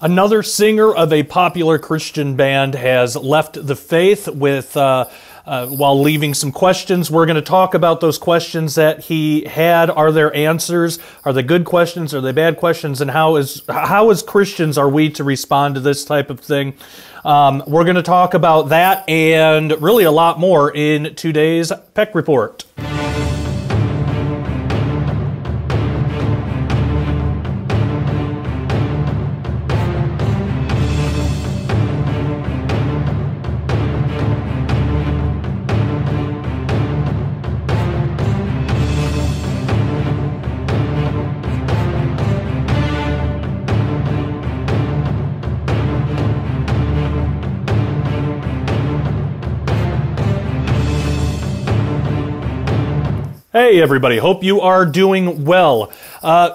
Another singer of a popular Christian band has left the faith with while leaving some questions. We're going to talk about those questions that he had. Are there answers? Are they good questions? Are they bad questions? And how as Christians are we to respond to this type of thing? We're going to talk about that and really a lot more in today's Peck Report. Hey everybody, hope you are doing well.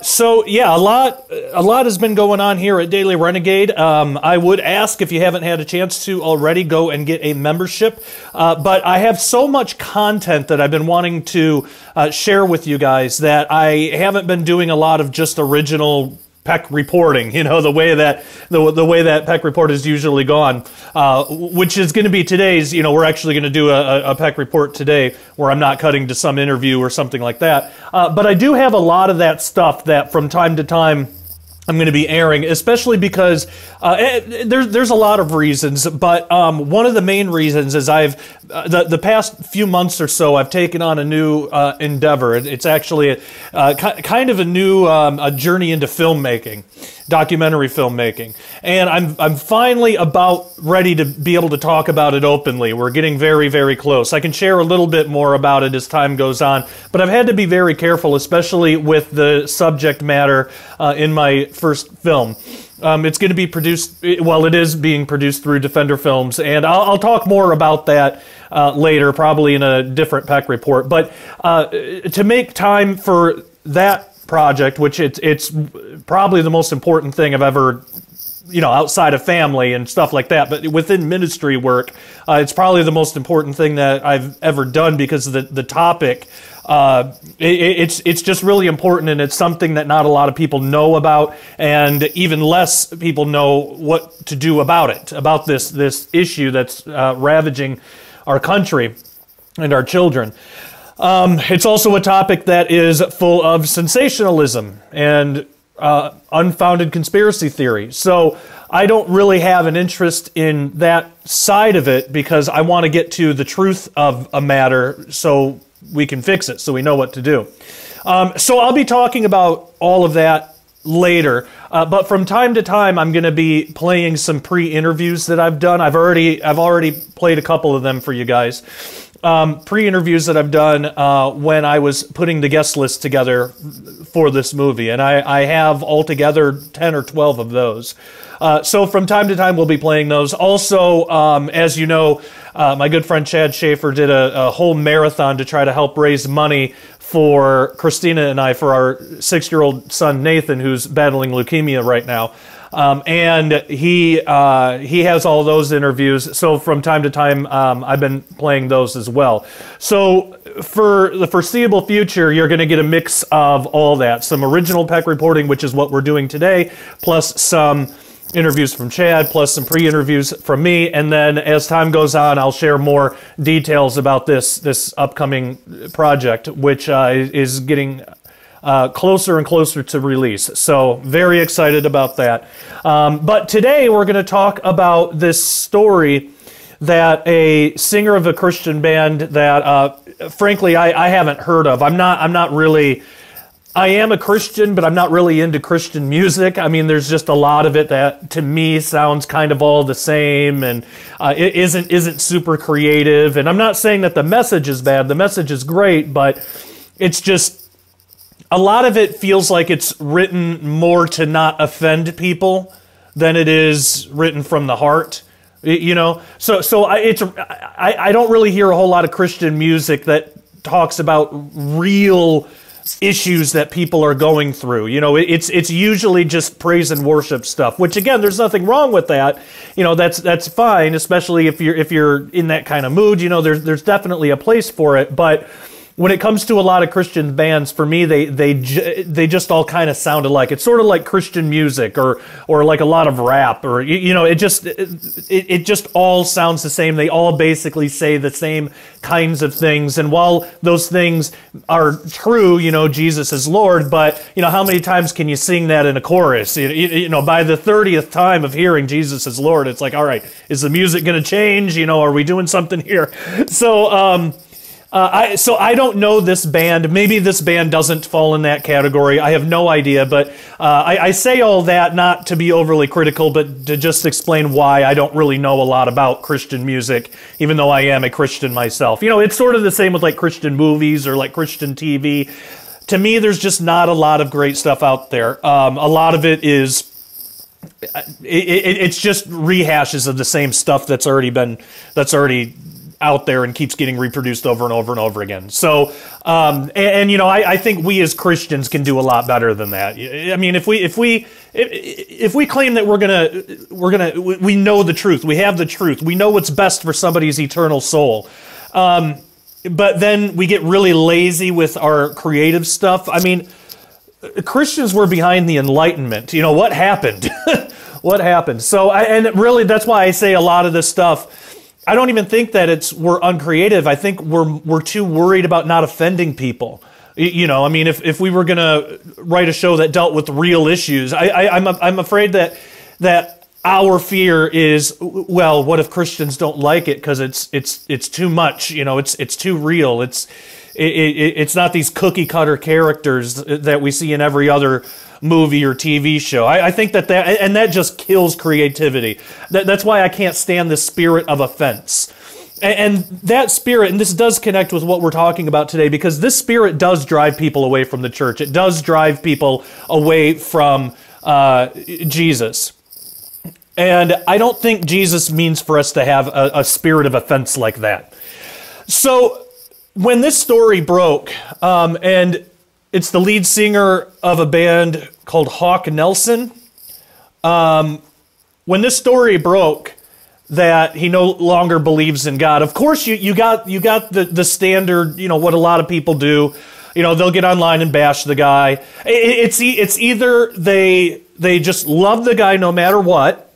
So yeah, a lot has been going on here at Daily Renegade. I would ask if you haven't had a chance to already go and get a membership, but I have so much content that I've been wanting to share with you guys that I haven't been doing a lot of just original Peck reporting, you know, the way that Peck Report is usually gone, which is going to be today's. You know, we're actually going to do a Peck Report today where I'm not cutting to some interview or something like that. But I do have a lot of that stuff that from time to time I'm going to be airing, especially because there's a lot of reasons, but one of the main reasons is the past few months or so I've taken on a new endeavor. It's actually kind of a new a journey into filmmaking, documentary filmmaking, and I'm finally about ready to be able to talk about it openly. We're getting very, very close. I can share a little bit more about it as time goes on, but I've had to be very careful, especially with the subject matter in my first film. It's going to be produced, well, it is being produced through Defender Films, and I'll talk more about that later, probably in a different Peck Report. But to make time for that project, which it's probably the most important thing I've ever, you know, outside of family and stuff like that, but within ministry work, it's probably the most important thing that I've ever done because of the topic. It's just really important, and it's something that not a lot of people know about, and even less people know what to do about it, about this issue that's ravaging our country and our children. It's also a topic that is full of sensationalism and unfounded conspiracy theory. So I don't really have an interest in that side of it because I want to get to the truth of a matter so we can fix it, so we know what to do. So I'll be talking about all of that later, but from time to time I'm going to be playing some pre-interviews that I've done. I've already played a couple of them for you guys. Pre-interviews that I've done when I was putting the guest list together for this movie, and I have altogether 10 or 12 of those. So from time to time we'll be playing those. Also, as you know, my good friend Chad Schaefer did a whole marathon to try to help raise money for Christina and I for our 6-year-old son Nathan, who's battling leukemia right now. And he has all those interviews, so from time to time I've been playing those as well. So for the foreseeable future, you're going to get a mix of all that. Some original Peck reporting, which is what we're doing today, plus some interviews from Chad, plus some pre-interviews from me, and then as time goes on, I'll share more details about this upcoming project, which is getting closer and closer to release. So very excited about that. But today we're going to talk about this story that a singer of a Christian band that frankly I haven't heard of. I'm not really, I am a Christian, but I'm not really into Christian music. I mean, there's just a lot of it that to me sounds kind of all the same, and it isn't super creative. And I'm not saying that the message is bad. The message is great, but it's just a lot of it feels like it's written more to not offend people than it is written from the heart, you know. So I don't really hear a whole lot of Christian music that talks about real issues that people are going through. You know, it's usually just praise and worship stuff, which again, there's nothing wrong with that. You know, that's fine, especially if you're in that kind of mood. You know, there's definitely a place for it, but when it comes to a lot of Christian bands, for me, they just all kind of sound alike. It's sort of like Christian music or like a lot of rap, or it just all sounds the same. They all basically say the same kinds of things. And while those things are true, Jesus is Lord, but how many times can you sing that in a chorus? By the 30th time of hearing Jesus is Lord, it's like, all right, is the music going to change? Are we doing something here? So I don't know this band. Maybe this band doesn't fall in that category. I have no idea, but I say all that not to be overly critical, but to just explain why I don't really know a lot about Christian music, even though I am a Christian myself. It's sort of the same with like Christian movies or like Christian TV. To me, there's just not a lot of great stuff out there. A lot of it is it's just rehashes of the same stuff that's already out there and keeps getting reproduced over and over and over again. So, I think we as Christians can do a lot better than that. I mean, if we claim that we know the truth, we have the truth, we know what's best for somebody's eternal soul, but then we get really lazy with our creative stuff. I mean, Christians were behind the Enlightenment. What happened? What happened? So, really, that's why I say a lot of this stuff. I don't even think that we're uncreative. I think we're too worried about not offending people. I mean, if we were going to write a show that dealt with real issues, I'm afraid that our fear is, well, what if Christians don't like it because it's too much? It's too real. It's not these cookie cutter characters that we see in every other movie or TV show. I think that just kills creativity. That's why I can't stand the spirit of offense. And that spirit, and this does connect with what we're talking about today, because this spirit does drive people away from the church. It does drive people away from Jesus. And I don't think Jesus means for us to have a spirit of offense like that. So when this story broke, and it's the lead singer of a band called Hawk Nelson. When this story broke that he no longer believes in God, of course you got the standard, what a lot of people do. They'll get online and bash the guy. It's either they just love the guy no matter what,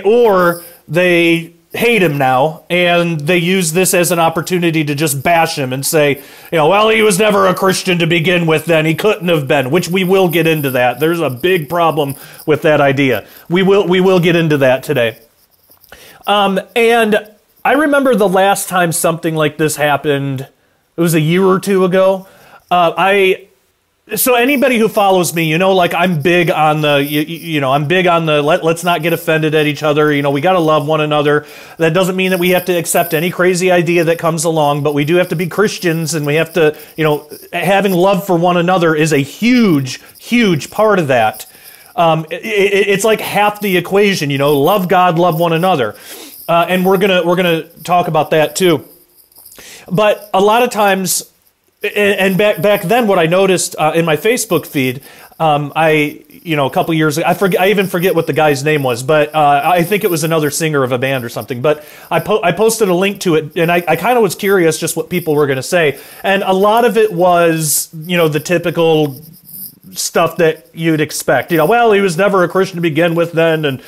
or they hate him now, and they use this as an opportunity to just bash him and say, well, he was never a Christian to begin with, then he couldn't have been, which we will get into that. There's a big problem with that idea. We will get into that today. And I remember the last time something like this happened, it was a year or two ago. So anybody who follows me, I'm big on the, let's not get offended at each other. We got to love one another. That doesn't mean that we have to accept any crazy idea that comes along, but we do have to be Christians, and we have to, having love for one another is a huge, huge part of that. It's like half the equation, love God, love one another. And we're gonna talk about that too. But a lot of times, and back then, what I noticed in my Facebook feed, a couple years ago, I even forget what the guy's name was, but I think it was another singer of a band or something. But I posted a link to it, and I kind of was curious just what people were going to say, and a lot of it was the typical stuff that you'd expect. Well, he was never a Christian to begin with, then, and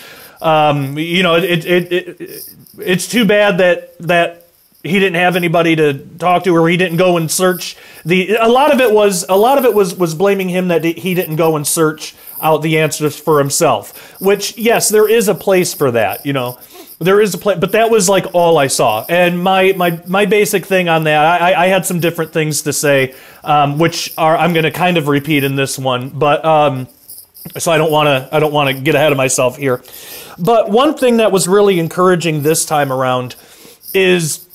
it's too bad that he didn't have anybody to talk to, or he didn't go and search a lot of it was blaming him that he didn't go and search out the answers for himself, which, yes, there is a place for that, there is a place, but that was like all I saw. And my basic thing on that, I had some different things to say, which I'm going to kind of repeat in this one, but so I don't want to get ahead of myself here. But one thing that was really encouraging this time around is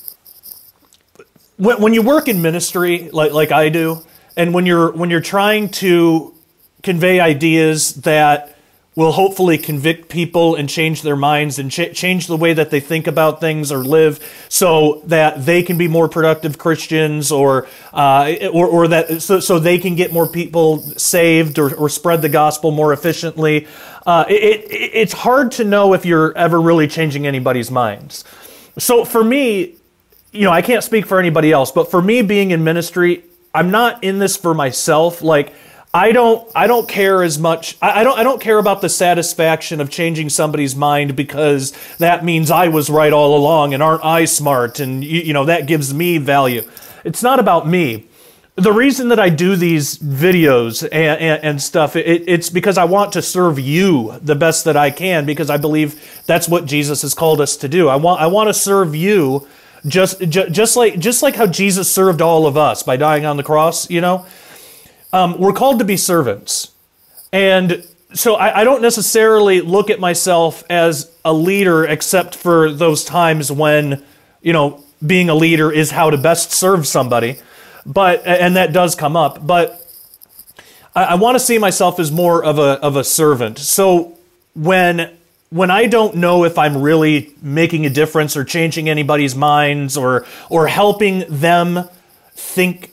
when you work in ministry like I do, and when you're trying to convey ideas that will hopefully convict people and change their minds and change the way that they think about things or live, so that they can be more productive Christians, or that so they can get more people saved or spread the gospel more efficiently. It's hard to know if you're ever really changing anybody's minds. So for me, I can't speak for anybody else, but for me being in ministry, I'm not in this for myself. Like, I don't care as much. I don't care about the satisfaction of changing somebody's mind because that means I was right all along and aren't I smart, and that gives me value. It's not about me. The reason that I do these videos and stuff, it's because I want to serve you the best that I can, because I believe that's what Jesus has called us to do. I want to serve you just like how Jesus served all of us by dying on the cross. We're called to be servants. And so I don't necessarily look at myself as a leader, except for those times when, being a leader is how to best serve somebody. And that does come up. But I want to see myself as more of a servant. So when I don't know if I'm really making a difference or changing anybody's minds or helping them think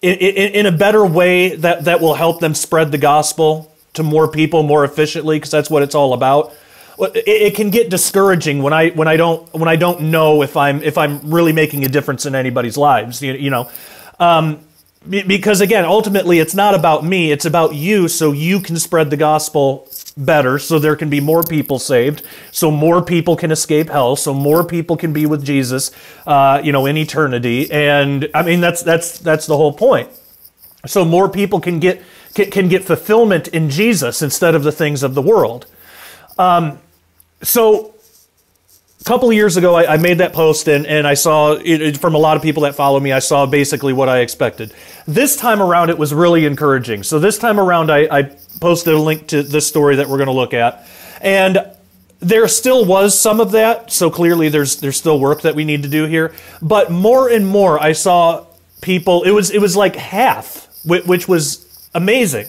in a better way that will help them spread the gospel to more people more efficiently, because that's what it's all about. It can get discouraging when I don't know if I'm really making a difference in anybody's lives, because again, ultimately it's not about me, it's about you, so you can spread the gospel better, so there can be more people saved, so more people can escape hell, so more people can be with Jesus, in eternity. And I mean that's the whole point. So more people can get fulfillment in Jesus instead of the things of the world. So a couple of years ago, I made that post, and I saw it from a lot of people that follow me. I saw basically what I expected. This time around, it was really encouraging. So this time around, I posted a link to this story that we're going to look at, and there still was some of that. So clearly, there's still work that we need to do here. But more and more, I saw people. It was like half, which was amazing.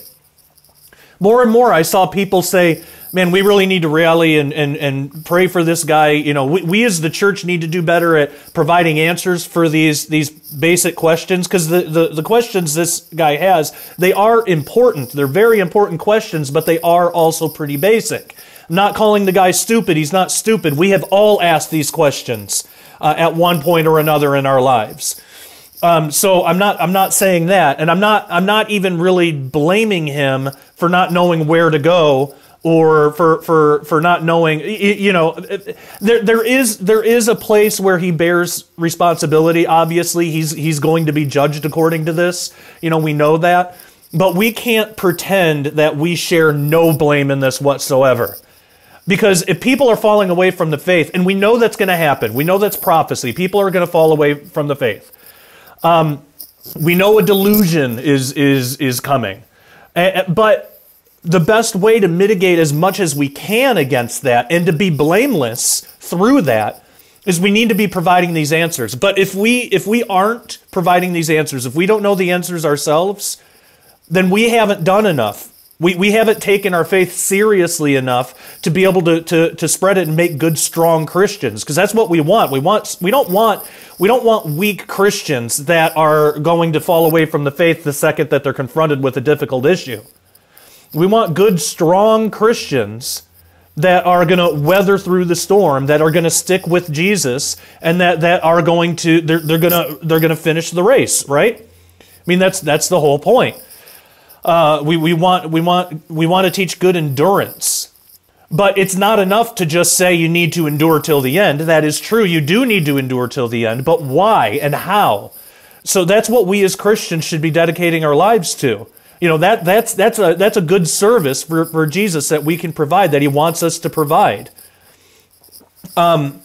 More and more, I saw people say, man, we really need to rally and pray for this guy. We as the church need to do better at providing answers for these basic questions, because the questions this guy has, they are important. They're very important questions, but they are also pretty basic. I'm not calling the guy stupid. He's not stupid. We have all asked these questions at one point or another in our lives. So I'm not saying that, and I'm not even really blaming him for not knowing where to go, or for not knowing, there is a place where he bears responsibility. Obviously, he's going to be judged according to this. We know that, but we can't pretend that we share no blame in this whatsoever. Because if people are falling away from the faith, and we know that's going to happen, we know that's prophecy. People are going to fall away from the faith. We know a delusion is coming, but the best way to mitigate as much as we can against that and to be blameless through that is we need to be providing these answers. But if we aren't providing these answers, if we don't know the answers ourselves, then we haven't done enough. We haven't taken our faith seriously enough to be able to spread it and make good, strong Christians, because that's what we want. We don't want weak Christians that are going to fall away from the faith the second that they're confronted with a difficult issue. We want good, strong Christians that are going to weather through the storm, that are going to stick with Jesus, and that are going to they're going to finish the race, right? I mean, that's the whole point. We want to teach good endurance, but it's not enough to just say you need to endure till the end. That is true. You do need to endure till the end, but why and how? So that's what we as Christians should be dedicating our lives to. That's a good service for Jesus that we can provide, that he wants us to provide. And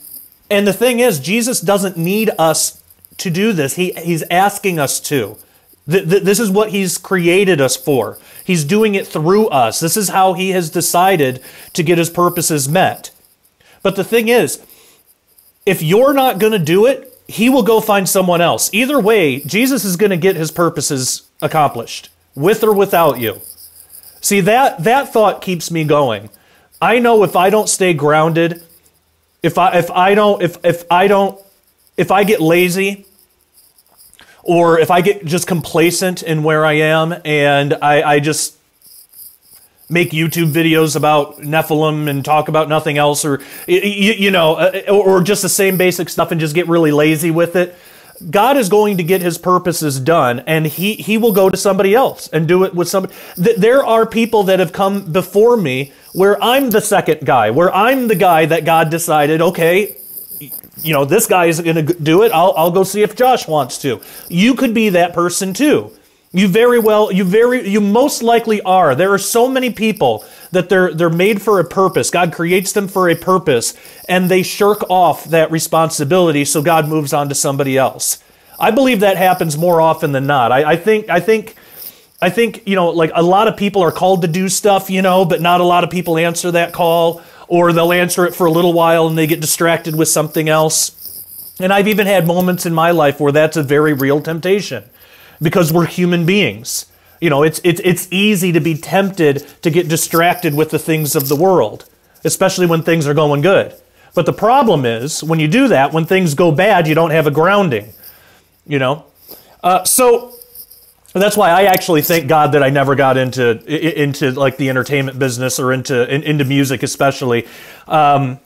the thing is, Jesus doesn't need us to do this. He's asking us to. This is what he's created us for. He's doing it through us. This is how he has decided to get his purposes met. But the thing is, if you're not going to do it, he will go find someone else. Either way, Jesus is going to get his purposes accomplished, with or without you. See, that thought keeps me going. I know if I don't stay grounded, if I get lazy, or if I get just complacent in where I am, and I just make YouTube videos about Nephilim and talk about nothing else, or or just the same basic stuff and just get really lazy with it. God is going to get his purposes done, and he will go to somebody else and do it with somebody. There are people that have come before me where I'm the second guy, where I'm the guy that God decided, okay, this guy isn't going to do it. I'll go see if Josh wants to. You could be that person too. You most likely are. There are so many people that they're made for a purpose. God creates them for a purpose, and they shirk off that responsibility, so God moves on to somebody else. I believe that happens more often than not. I think like a lot of people are called to do stuff, but not a lot of people answer that call, or they'll answer it for a little while and they get distracted with something else. And I've even had moments in my life where that's a very real temptation. Because we're human beings. It's easy to be tempted to get distracted with the things of the world, especially when things are going good. But the problem is, when you do that, when things go bad, you don't have a grounding, So that's why I actually thank God that I never got into like the entertainment business or into music especially. Years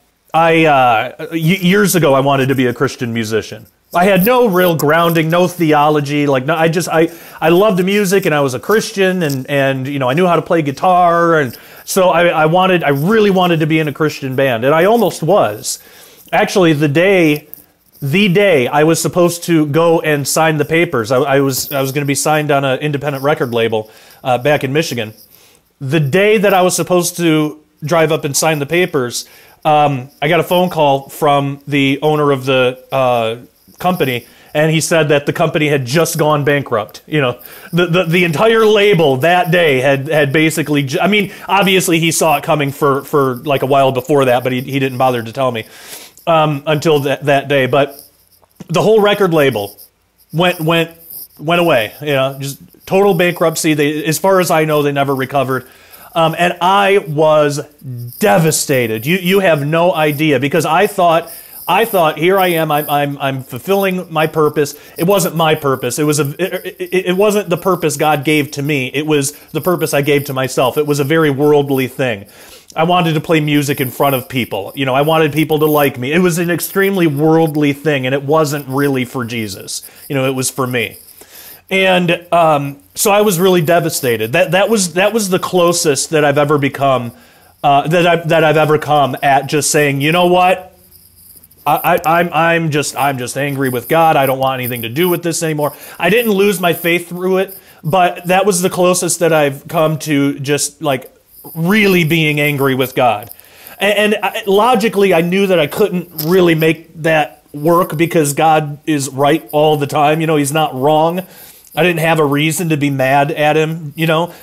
ago, I wanted to be a Christian musician. I had no real grounding, no theology. I loved music, and I was a Christian, and I knew how to play guitar, and so I really wanted to be in a Christian band, and I almost was. Actually, the day I was supposed to go and sign the papers, I was going to be signed on an independent record label back in Michigan. The day that I was supposed to drive up and sign the papers, I got a phone call from the owner of the company, and he said that the company had just gone bankrupt. The entire label that day had basically, obviously he saw it coming for like a while before that, but he didn't bother to tell me until that day. But the whole record label went away, just total bankruptcy. As far as I know, they never recovered. And I was devastated. You have no idea, because I thought, here I am. I'm fulfilling my purpose. It wasn't my purpose. It wasn't the purpose God gave to me. It was the purpose I gave to myself. It was a very worldly thing. I wanted to play music in front of people. I wanted people to like me. It was an extremely worldly thing, and it wasn't really for Jesus. It was for me. And so I was really devastated. That was the closest that I've ever become, that I've ever come at just saying, you know what? I'm just angry with God. I don't want anything to do with this anymore. I didn't lose my faith through it, but that was the closest that I've come to just like really being angry with God. And logically, I knew that I couldn't really make that work because God is right all the time. He's not wrong. I didn't have a reason to be mad at him.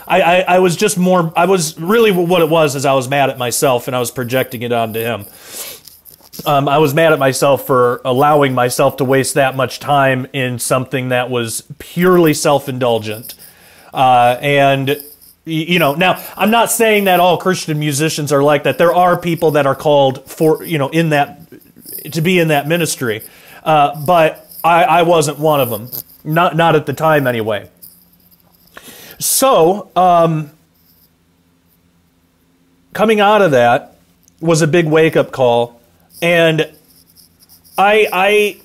I was just more, I was really, what it was is I was mad at myself, and I was projecting it onto him. I was mad at myself for allowing myself to waste that much time in something that was purely self-indulgent. Now I'm not saying that all Christian musicians are like that. There are people that are called for, to be in that ministry. But I wasn't one of them. Not at the time anyway. So, coming out of that was a big wake-up call. And I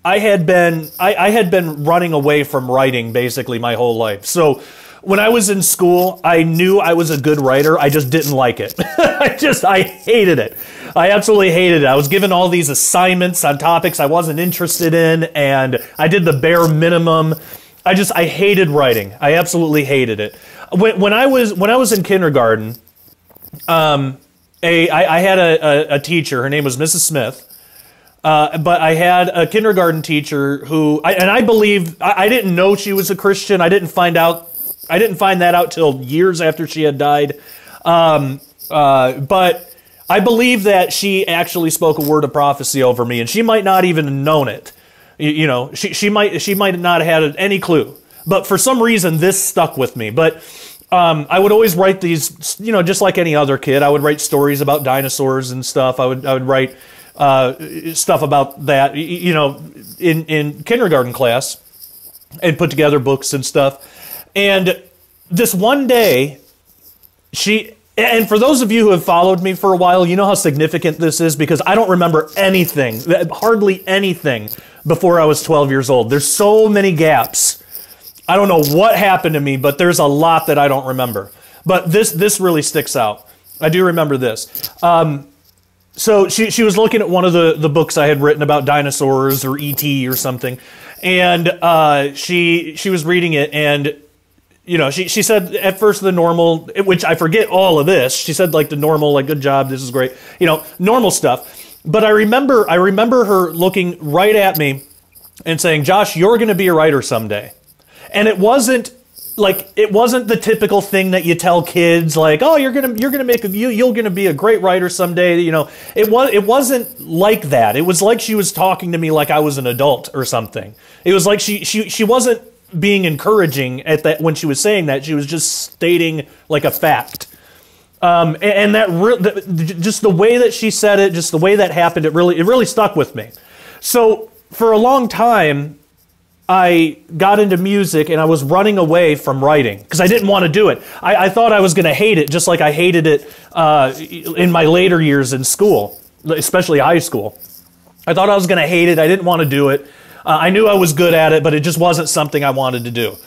had been running away from writing basically my whole life. So when I was in school, I knew I was a good writer. I just didn't like it. I hated it. I absolutely hated it. I was given all these assignments on topics I wasn't interested in, and I did the bare minimum. I hated writing. I absolutely hated it. When I was in kindergarten, I had a teacher. Her name was Mrs. Smith. But I had a kindergarten teacher who, I believe, I didn't know she was a Christian. I didn't find that out till years after she had died. But I believe that she actually spoke a word of prophecy over me, and she might not even have known it. She might not have had any clue. But for some reason, this stuck with me. But I would always write these, just like any other kid. I would write stories about dinosaurs and stuff. I would write stuff about that, in kindergarten class, and put together books and stuff. And this one day, And for those of you who have followed me for a while, you know how significant this is because I don't remember anything, hardly anything, before I was 12 years old. There's so many gaps. I don't know what happened to me, but there's a lot that I don't remember. But this really sticks out. I do remember this. So she was looking at one of the books I had written about dinosaurs or E.T. or something, and she was reading it, and you know, she said at first the normal, which I forget all of this. She said like the normal, like, good job, this is great, you know, normal stuff. But I remember her looking right at me and saying, "Josh, you're going to be a writer someday." And it wasn't the typical thing that you tell kids, like, "Oh, you're gonna be a great writer someday." You know, it wasn't like that. It was like she was talking to me like I was an adult or something. It was like she wasn't being encouraging at that when she was saying that. She was just stating like a fact. And just the way that she said it, just the way that happened, it really stuck with me. So for a long time, I got into music and I was running away from writing because I didn't want to do it. I thought I was going to hate it, just like I hated it in my later years in school, especially high school. I thought I was going to hate it. I didn't want to do it. I knew I was good at it, but it just wasn't something I wanted to do.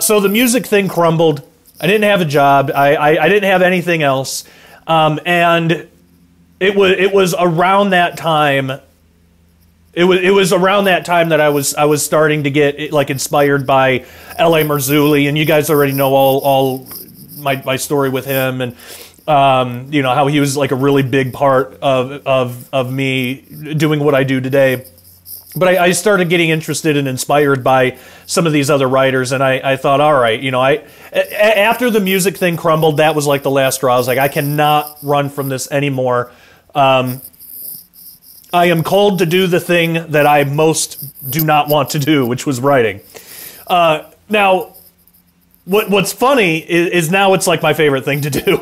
So the music thing crumbled. I didn't have a job. I didn't have anything else. And it was around that time. It was around that time that I was starting to get like inspired by L.A. Marzulli, and you guys already know all my story with him, and you know how he was like a really big part of me doing what I do today. But I started getting interested and inspired by some of these other writers, and I thought, all right, you know, after the music thing crumbled, that was like the last straw. I was like, I cannot run from this anymore. I am called to do the thing that I most do not want to do, which was writing. Now, what's funny is now it's like my favorite thing to do.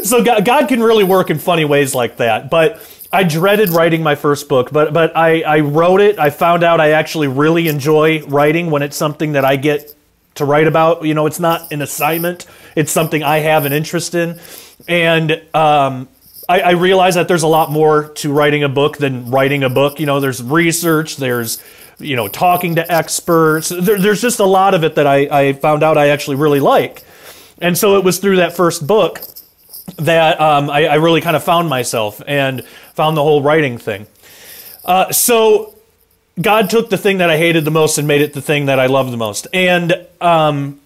So God can really work in funny ways like that, but I dreaded writing my first book, but I wrote it. I found out I actually really enjoy writing when it's something that I get to write about. You know, it's not an assignment. It's something I have an interest in. And I realize that there's a lot more to writing a book than writing a book. You know, there's research, there's, you know, talking to experts. There's just a lot of it that I found out I actually really like. And so it was through that first book that I really kind of found myself and found the whole writing thing. So God took the thing that I hated the most and made it the thing that I loved the most. And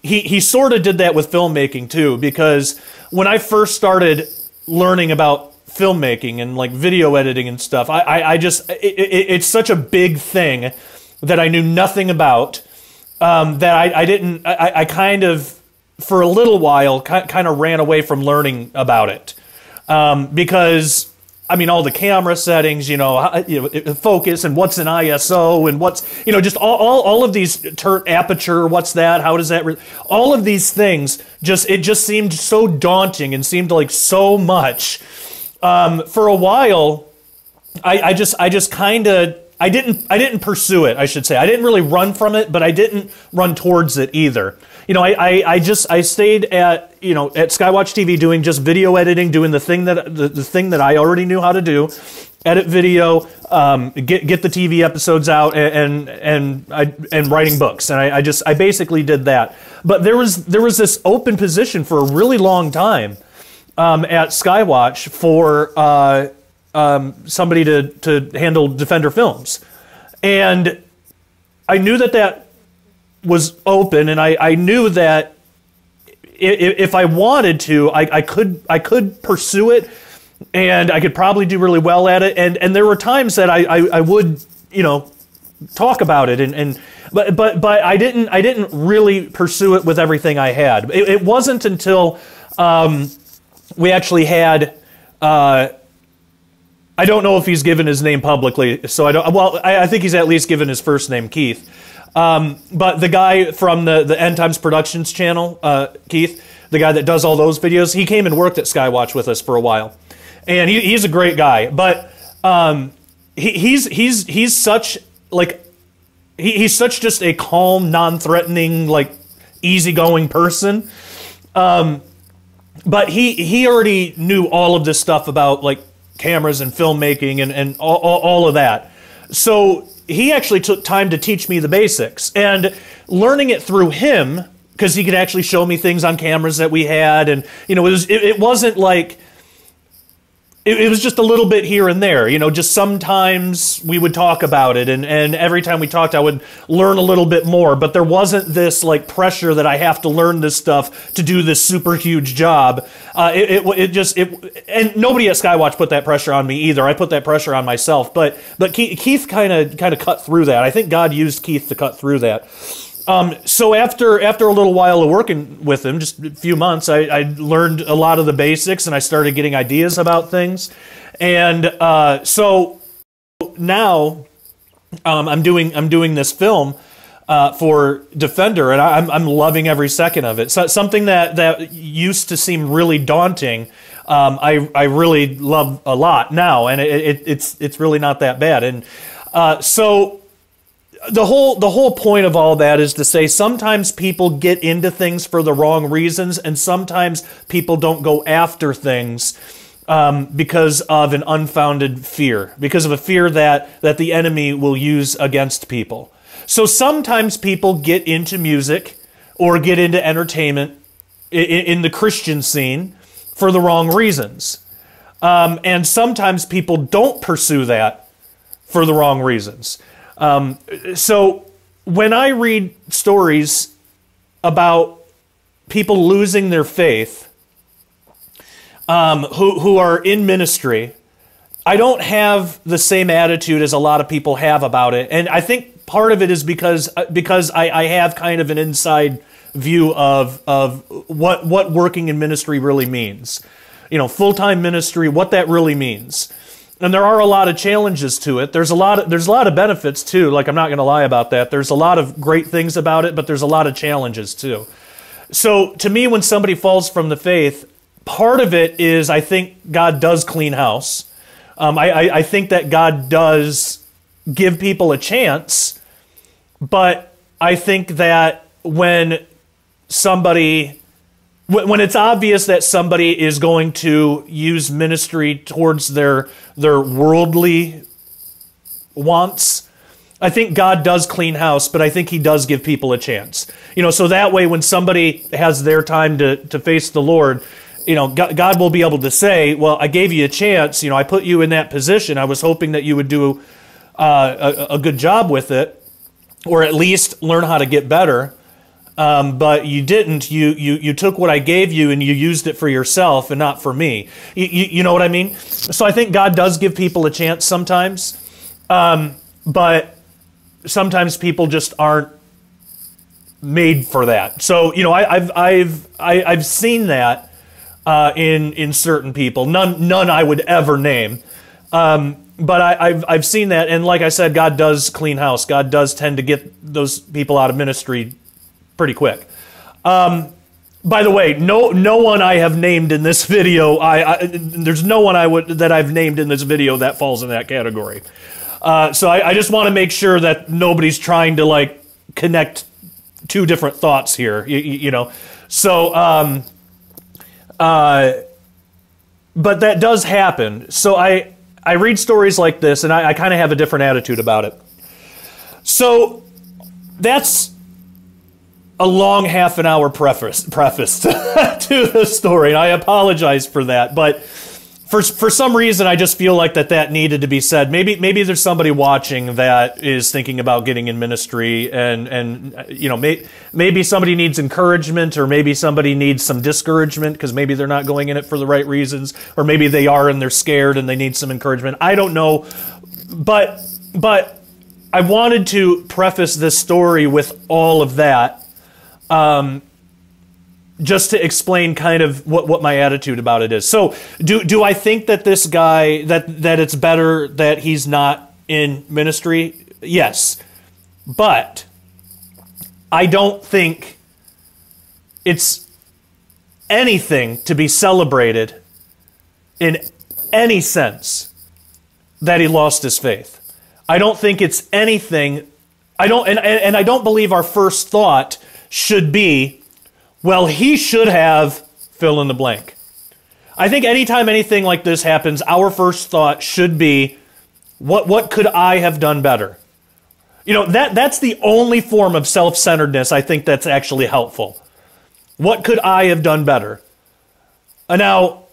he sort of did that with filmmaking too, because when I first started learning about filmmaking and like video editing and stuff, it's such a big thing that I knew nothing about, that I kind of, for a little while, kind of ran away from learning about it. Because, I mean, all the camera settings, focus and what's an ISO and what's, just all of these, aperture, what's that, how does that, all of these things, it just seemed so daunting and seemed like so much. For a while, I didn't pursue it, I should say. I didn't really run from it, but I didn't run towards it either. I stayed at Skywatch TV doing just video editing, doing the thing that I already knew how to do, edit video, get the TV episodes out, and writing books. And I basically did that. But there was this open position for a really long time at Skywatch for somebody to handle Defender films. And I knew that was open, and I knew that if I wanted to, I could pursue it, and I could probably do really well at it. And there were times that I would, talk about it, but I didn't really pursue it with everything I had. It wasn't until we actually had, I don't know if he's given his name publicly, so I think he's at least given his first name, Keith. But the guy from the End Times Productions channel, Keith, the guy that does all those videos, he came and worked at Skywatch with us for a while. And he's a great guy, but he's such just a calm, non-threatening, like easygoing person. but he already knew all of this stuff about like cameras and filmmaking and all of that. So he actually took time to teach me the basics, and learning it through him, because he could actually show me things on cameras that we had, and it wasn't like it was just a little bit here and there, just sometimes we would talk about it, and every time we talked I would learn a little bit more, but there wasn't this like pressure that I have to learn this stuff to do this super huge job. And nobody at Skywatch put that pressure on me either. I put that pressure on myself, but Keith kind of cut through that. I think God used Keith to cut through that. So after a little while of working with him, just a few months, I learned a lot of the basics, and I started getting ideas about things. And so now I'm doing this film for Defender, and I'm loving every second of it. So something that used to seem really daunting, I really love a lot now, and it's really not that bad. And so the whole point of all that is to say sometimes people get into things for the wrong reasons, and sometimes people don't go after things because of an unfounded fear, because of a fear that the enemy will use against people. So sometimes people get into music or get into entertainment in the Christian scene for the wrong reasons. And sometimes people don't pursue that for the wrong reasons. So when I read stories about people losing their faith, who are in ministry, I don't have the same attitude as a lot of people have about it. And I think part of it is because I have kind of an inside view of what working in ministry really means. Full-time ministry, what that really means. And there are a lot of challenges to it. There's a lot of benefits too. Like, I'm not going to lie about that. There's a lot of great things about it, but there's a lot of challenges too. So to me, when somebody falls from the faith, part of it is I think God does clean house. I think that God does give people a chance, but I think that when it's obvious that somebody is going to use ministry towards their worldly wants, I think God does clean house, but I think he does give people a chance. So that way when somebody has their time to face the Lord, God will be able to say, well, I gave you a chance, I put you in that position. I was hoping that you would do a good job with it, or at least learn how to get better. But you didn't. You took what I gave you and you used it for yourself and not for me. You know what I mean? So I think God does give people a chance sometimes, but sometimes people just aren't made for that. So I've seen that in certain people. None I would ever name. But I've seen that, and like I said, God does clean house. God does tend to get those people out of ministry pretty quick. By the way, no one I have named in this video, there's no one that I've named in this video that falls in that category. So I just want to make sure that nobody's trying to like connect two different thoughts here, So, but that does happen. So I read stories like this, and I kind of have a different attitude about it. So that's a long half an hour preface to the story, and I apologize for that. But for some reason, I just feel like that needed to be said. Maybe there's somebody watching that is thinking about getting in ministry, and maybe somebody needs encouragement, or maybe somebody needs some discouragement because maybe they're not going in it for the right reasons, or maybe they are and they're scared and they need some encouragement. I don't know, but I wanted to preface this story with all of that. Just to explain kind of what my attitude about it is. So do I think that this guy, that it's better that he's not in ministry? Yes. But I don't think it's anything to be celebrated in any sense that he lost his faith. I don't think it's anything, and I don't believe our first thought should be, well, he should have fill in the blank. I think anytime anything like this happens, our first thought should be, what could I have done better? You know, that's the only form of self-centeredness I think that's actually helpful. What could I have done better? Now,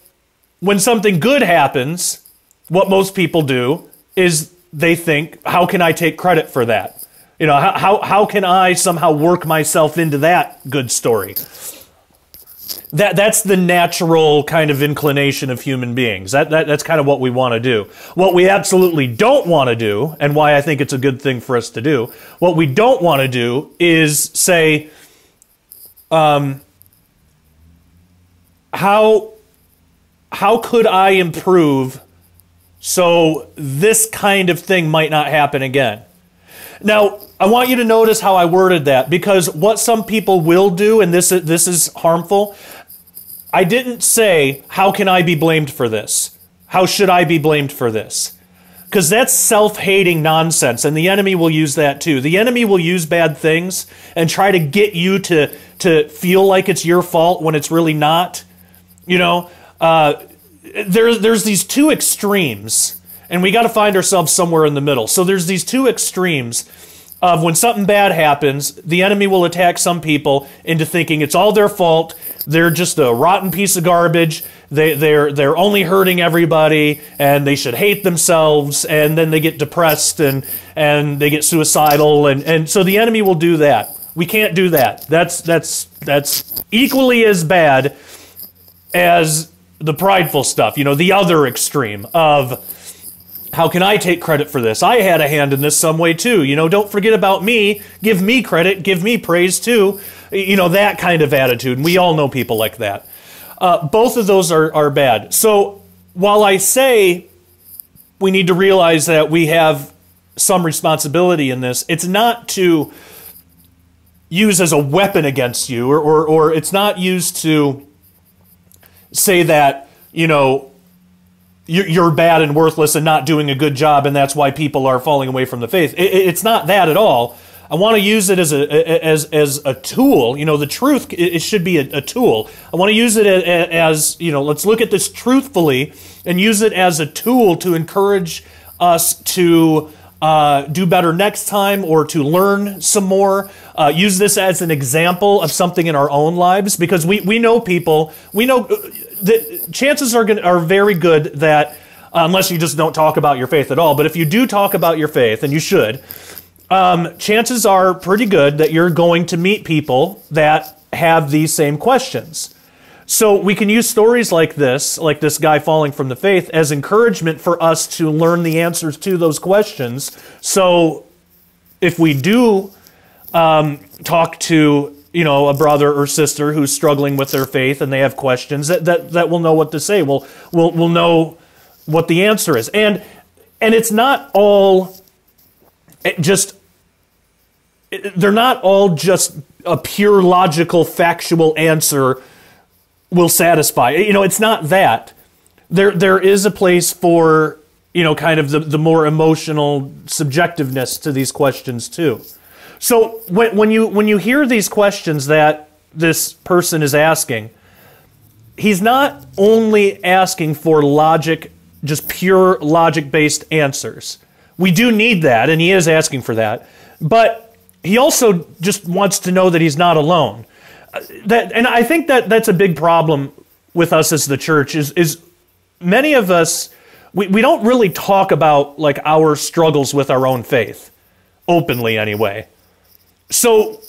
when something good happens, what most people do is they think, how can I take credit for that? You know, how can I somehow work myself into that good story? That's the natural kind of inclination of human beings. That's kind of what we want to do. What we absolutely don't want to do, and why I think it's a good thing for us to do, what we don't want to do is say, how could I improve so this kind of thing might not happen again? Now, I want you to notice how I worded that, because what some people will do, and this is harmful, I didn't say, how can I be blamed for this? How should I be blamed for this? Because that's self-hating nonsense, and the enemy will use that too. The enemy will use bad things and try to get you to feel like it's your fault when it's really not. You know, there's these two extremes, and we got to find ourselves somewhere in the middle. So there's these two extremes of when something bad happens, the enemy will attack some people into thinking it's all their fault. They're just a rotten piece of garbage. They're only hurting everybody, and they should hate themselves. And then they get depressed and they get suicidal, and so the enemy will do that. We can't do that. That's equally as bad as the prideful stuff. You know, the other extreme of, how can I take credit for this? I had a hand in this some way too. You know, don't forget about me. Give me credit. Give me praise too. You know, that kind of attitude. And we all know people like that. Both of those are bad. So while I say we need to realize that we have some responsibility in this, it's not to use as a weapon against you, or it's not used to say that, you know, you're bad and worthless and not doing a good job, and that's why people are falling away from the faith. It's not that at all. I want to use it as a tool. You know, the truth, it should be a tool. I want to use it as, you know, let's look at this truthfully and use it as a tool to encourage us to do better next time, or to learn some more. Use this as an example of something in our own lives, because we know people, we know that chances are very good that, unless you just don't talk about your faith at all, but if you do talk about your faith, and you should, chances are pretty good that you're going to meet people that have these same questions. So we can use stories like this guy falling from the faith, as encouragement for us to learn the answers to those questions. So if we do talk to, you know, a brother or sister who's struggling with their faith and they have questions, that we'll know what to say. We'll know what the answer is. And it's not all just, they're not all just a pure logical factual answer will satisfy. You know, it's not that. There is a place for, you know, kind of the more emotional subjectiveness to these questions too. So when you hear these questions that this person is asking, he's not only asking for logic, just pure logic-based answers. We do need that, and he is asking for that. But he also just wants to know that he's not alone. And I think that's a big problem with us as the church, is many of us, we don't really talk about like our struggles with our own faith, openly anyway. So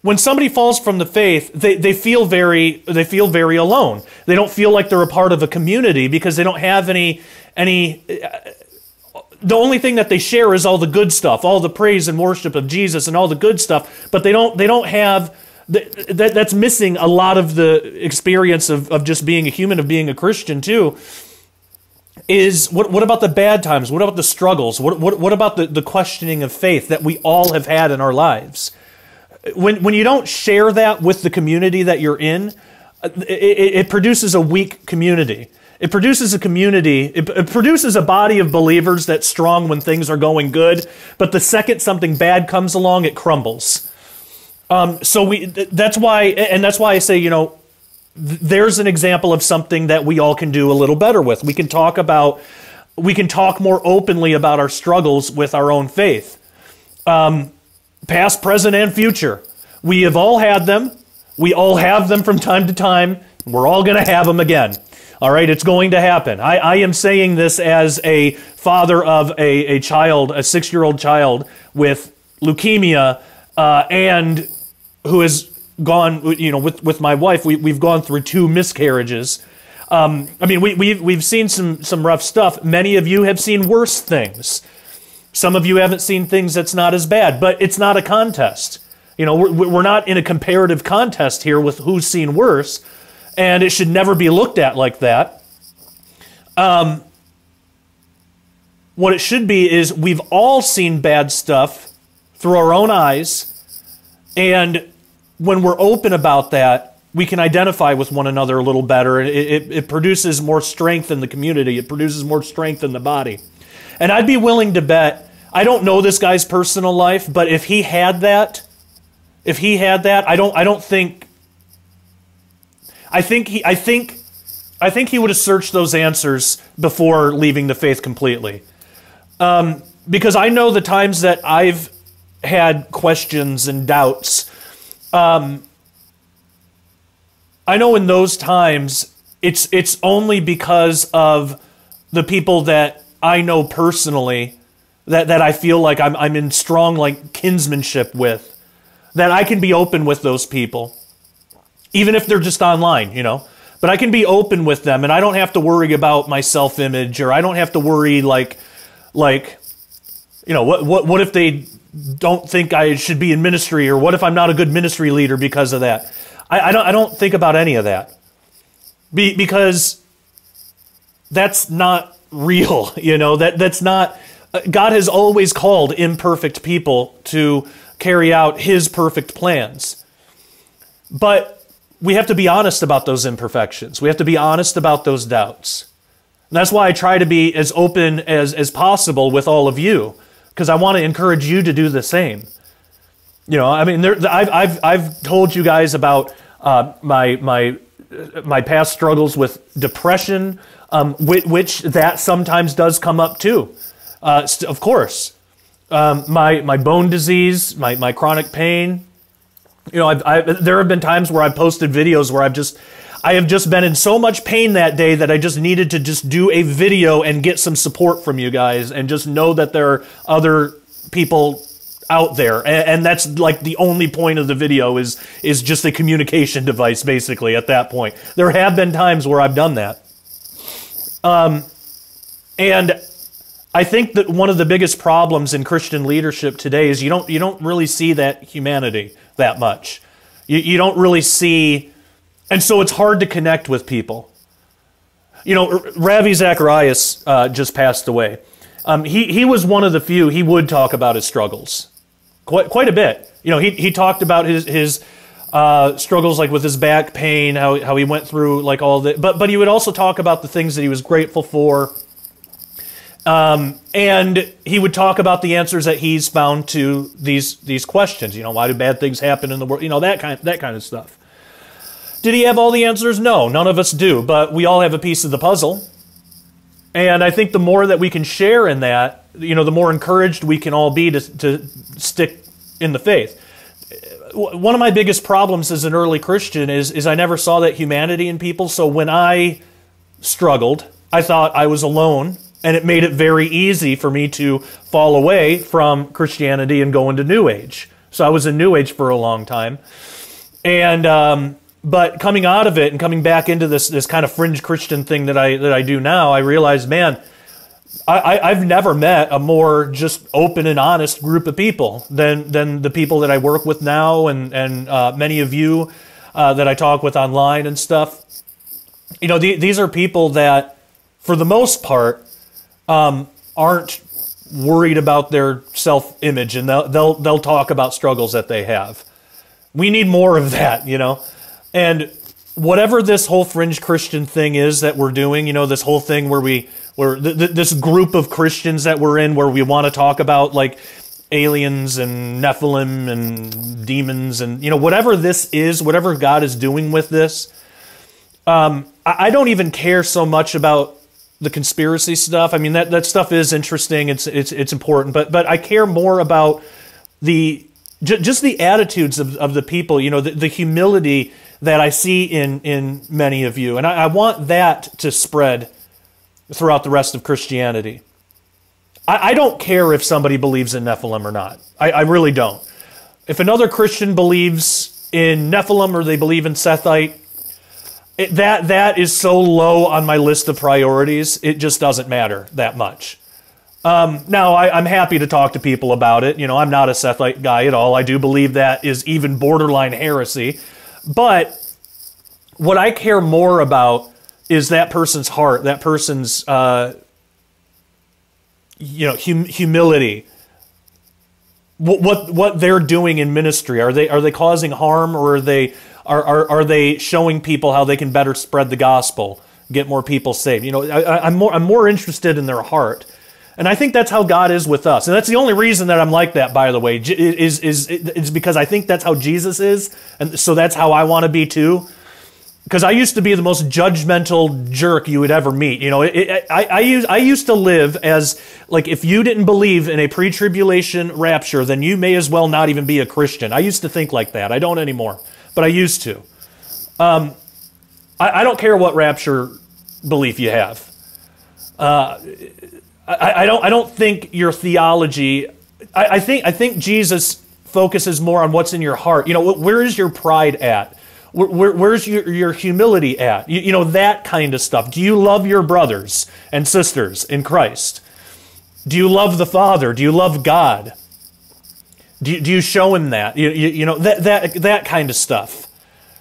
when somebody falls from the faith, they feel very alone. They don't feel like they're a part of a community, because they don't have any the only thing that they share is all the good stuff, all the praise and worship of Jesus and all the good stuff, but they don't have that's missing a lot of the experience of just being a human, of being a Christian too. Is what about the bad times? What about the struggles? What about the questioning of faith that we all have had in our lives? When you don't share that with the community that you're in, it produces a weak community. It produces a community, it produces a body of believers that's strong when things are going good, but the second something bad comes along, it crumbles. So that's why I say, you know, there's an example of something that we all can do a little better with. We can talk more openly about our struggles with our own faith. Past, present, and future. We have all had them. We all have them from time to time. We're all going to have them again. All right, it's going to happen. I am saying this as a father of a child, a 6-year-old child with leukemia, and who has gone, with my wife, we've gone through 2 miscarriages. I mean, we've seen some rough stuff. Many of you have seen worse things. Some of you haven't seen things that's not as bad, but it's not a contest. We're not in a comparative contest here with who's seen worse, and it should never be looked at like that. What it should be is we've all seen bad stuff through our own eyes, and when we're open about that, we can identify with one another a little better. It produces more strength in the community. It produces more strength in the body. And I'd be willing to bet, I don't know this guy's personal life, but if he had that, I think he would have searched those answers before leaving the faith completely. Because I know the times that I've had questions and doubts. I know in those times it's only because of the people that I know personally that I feel like I'm in strong kinsmanship with, that I can be open with those people, even if they're just online, But I can be open with them, and I don't have to worry about my self-image, or I don't have to worry what if they don't think I should be in ministry, or what if I'm not a good ministry leader because of that. I don't think about any of that, because that's not real. That's not. God has always called imperfect people to carry out His perfect plans, but we have to be honest about those imperfections. We have to be honest about those doubts. And that's why I try to be as open as possible with all of you, because I want to encourage you to do the same. I've told you guys about my past struggles with depression, which that sometimes does come up too. Of course, my bone disease, my chronic pain. There have been times where I've posted videos where I have just been in so much pain that day that I just needed to just do a video and get some support from you guys, and just know that there are other people out there, and that's the only point of the video is just a communication device, basically. At that point, there have been times where I've done that, and I think that one of the biggest problems in Christian leadership today is you don't really see that humanity that much. You don't really see, and so it's hard to connect with people. Ravi Zacharias just passed away. He was one of the few. He would talk about his struggles quite a bit. He talked about his struggles with his back pain, how he went through all that, but he would also talk about the things that he was grateful for. And he would talk about the answers that he's found to these questions. Why do bad things happen in the world? That kind of stuff. Did he have all the answers? No, none of us do, but we all have a piece of the puzzle. And I think the more that we can share in that, the more encouraged we can all be to stick in the faith. One of my biggest problems as an early Christian is I never saw that humanity in people. So when I struggled, I thought I was alone. And it made it very easy for me to fall away from Christianity and go into New Age. So I was in New Age for a long time. And but coming out of it and coming back into this kind of fringe Christian thing that I do now, I realized, man, I've never met a more just open and honest group of people than the people that I work with now, and many of you that I talk with online and stuff. These are people that, for the most part, aren't worried about their self-image, and they'll talk about struggles that they have. We need more of that, And whatever this whole fringe Christian thing is that we're doing, this whole thing where this group of Christians that we're in, where we want to talk about aliens and Nephilim and demons and whatever this is, whatever God is doing with this, I don't even care so much about the conspiracy stuff. I mean, that stuff is interesting. It's important, but I care more about just the attitudes of the people. You know, the humility that I see in many of you, and I want that to spread throughout the rest of Christianity. I don't care if somebody believes in Nephilim or not. I really don't. If another Christian believes in Nephilim or they believe in Sethite, that is so low on my list of priorities, it just doesn't matter that much. Now, I'm happy to talk to people about it. You know, I'm not a Sethite guy at all. I do believe that is even borderline heresy. But what I care more about is that person's heart, that person's humility. What they're doing in ministry. Are they causing harm, or are they showing people how they can better spread the gospel, get more people saved? You know, I'm more interested in their heart. And I think that's how God is with us. And that's the only reason that I'm like that, by the way, is because I think that's how Jesus is. And so that's how I want to be too. Because I used to be the most judgmental jerk you would ever meet. You know, I used to live as, like, if you didn't believe in a pre-tribulation rapture, then you may as well not even be a Christian. I used to think like that. I don't anymore, but I used to. I don't care what rapture belief you have. I don't think your theology. I think Jesus focuses more on what's in your heart. You know, where is your pride at? Where's your humility at? You know, that kind of stuff. Do you love your brothers and sisters in Christ? Do you love the Father? Do you love God? Do you show Him that? You know, that kind of stuff.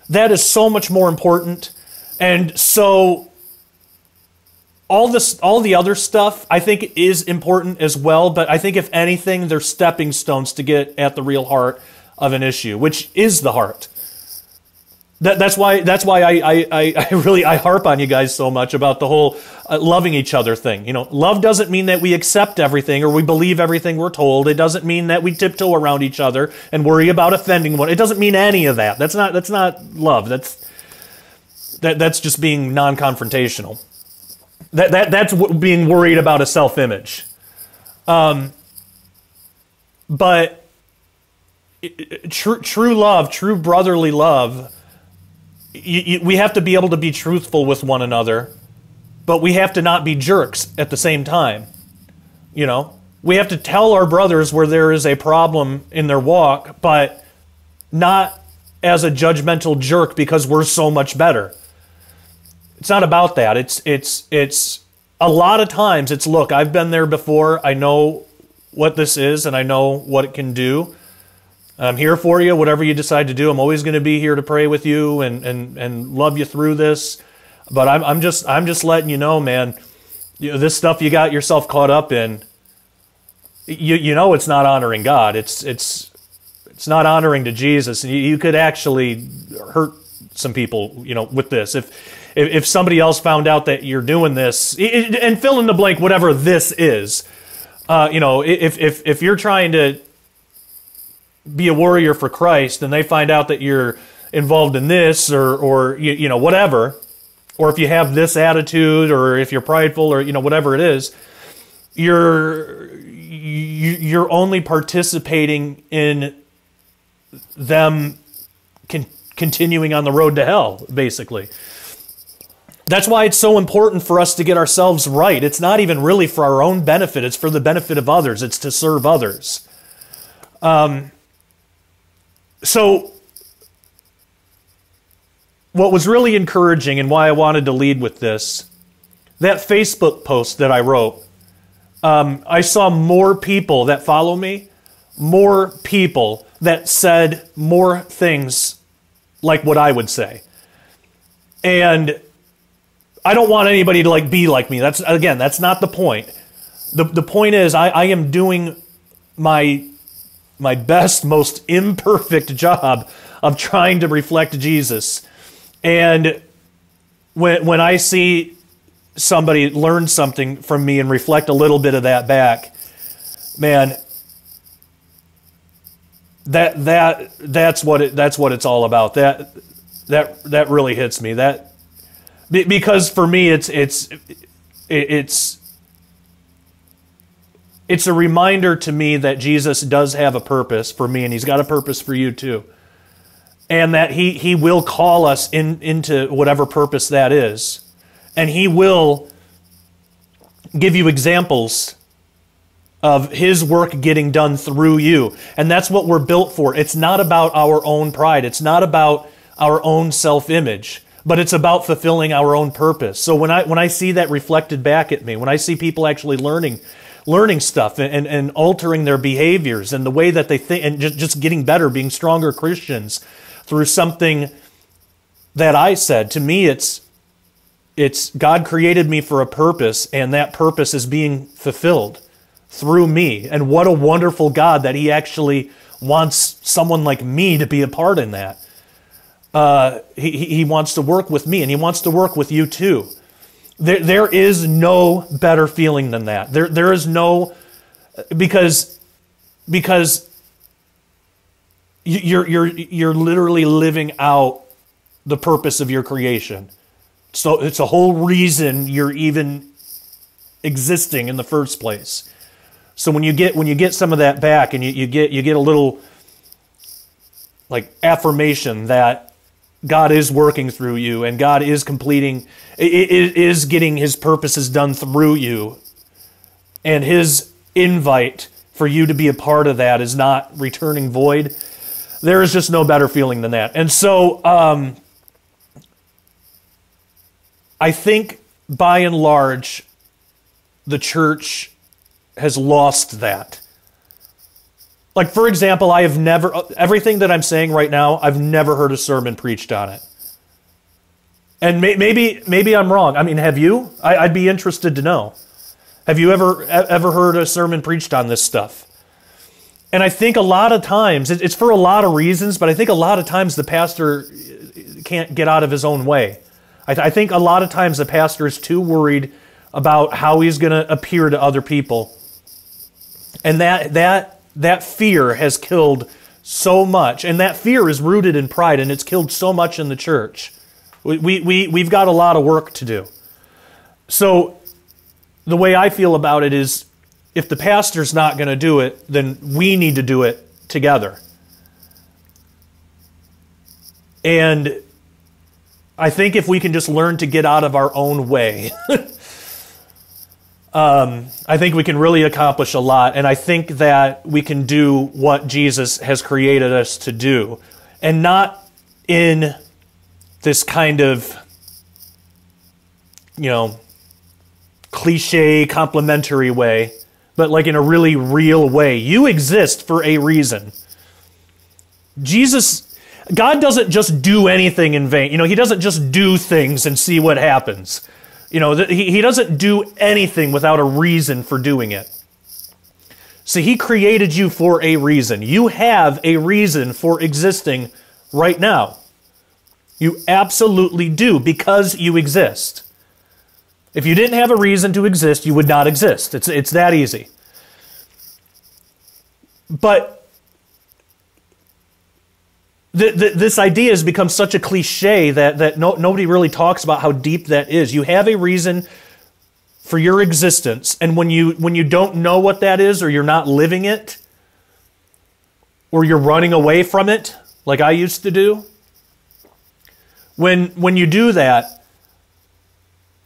That is so much more important. And so all the other stuff, I think, is important as well. But I think if anything, they're stepping stones to get at the real heart of an issue, which is the heart. That's why I really harp on you guys so much about the whole loving each other thing. You know, love doesn't mean that we accept everything or we believe everything we're told. It doesn't mean that we tiptoe around each other and worry about offending one. It doesn't mean any of that. That's not love. That's just being non-confrontational. That's being worried about a self-image. But true love, true brotherly love. We have to be able to be truthful with one another, but we have to not be jerks at the same time. You know, we have to tell our brothers where there is a problem in their walk, but not as a judgmental jerk because we're so much better. It's not about that. It's a lot of times it's, look, I've been there before. I know what this is and I know what it can do. I'm here for you, whatever you decide to do. I'm always going to be here to pray with you and love you through this. But I'm just letting you know, man, you know, this stuff you got yourself caught up in, you know, it's not honoring God. It's not honoring to Jesus. And you could actually hurt some people, you know, with this. If somebody else found out that you're doing this, and fill in the blank, whatever this is, you know, if you're trying to be a warrior for Christ and they find out that you're involved in this or you know, whatever, or if you have this attitude or if you're prideful or, you know, whatever it is, you're only participating in them continuing on the road to hell, basically. That's why it's so important for us to get ourselves right. It's not even really for our own benefit. It's for the benefit of others. It's to serve others. So what was really encouraging and why I wanted to lead with this, that Facebook post that I wrote, I saw more people that follow me, more people that said more things like what I would say. And I don't want anybody to be like me. That's not the point. The point is I am doing my best, most imperfect job of trying to reflect Jesus. And when I see somebody learn something from me and reflect a little bit of that back, man, that's what it's all about. That really hits me. Because for me, it's a reminder to me that Jesus does have a purpose for me, and he's got a purpose for you too. And that he will call us into whatever purpose that is. And he will give you examples of his work getting done through you. And that's what we're built for. It's not about our own pride. It's not about our own self-image, but it's about fulfilling our own purpose. So when I see that reflected back at me, when I see people actually learning stuff and altering their behaviors and the way that they think, and just getting better, being stronger Christians through something that I said, to me it's God created me for a purpose, and that purpose is being fulfilled through me. And what a wonderful God that he actually wants someone like me to be a part in that. He wants to work with me, and he wants to work with you too. There is no better feeling than that. There is no, because you're literally living out the purpose of your creation. So it's a whole reason you're even existing in the first place. So when you get some of that back, and you get a little like affirmation that God is working through you, and God is completing, is getting his purposes done through you, and his invite for you to be a part of that is not returning void. There is just no better feeling than that. And so I think by and large the church has lost that. Like, for example, I have never, everything that I'm saying right now, I've never heard a sermon preached on it. And maybe I'm wrong. I mean, have you? I'd be interested to know. Have you ever heard a sermon preached on this stuff? And I think a lot of times, it's for a lot of reasons, but I think a lot of times the pastor can't get out of his own way. I think a lot of times the pastor is too worried about how he's going to appear to other people. And that fear has killed so much, and that fear is rooted in pride, and it's killed so much in the church. We've got a lot of work to do. So the way I feel about it is, if the pastor's not going to do it, then we need to do it together. And I think if we can just learn to get out of our own way, I think we can really accomplish a lot. And I think that we can do what Jesus has created us to do. And not in this kind of, cliche, complimentary way, but like in a really real way. You exist for a reason. God doesn't just do anything in vain. He doesn't just do things and see what happens. He doesn't do anything without a reason for doing it. So he created you for a reason. You have a reason for existing right now. You absolutely do, because you exist. If you didn't have a reason to exist, you would not exist. It's that easy. But this idea has become such a cliche that nobody really talks about how deep that is. You have a reason for your existence, and when you don't know what that is, or you're not living it, or you're running away from it, like I used to do, when you do that,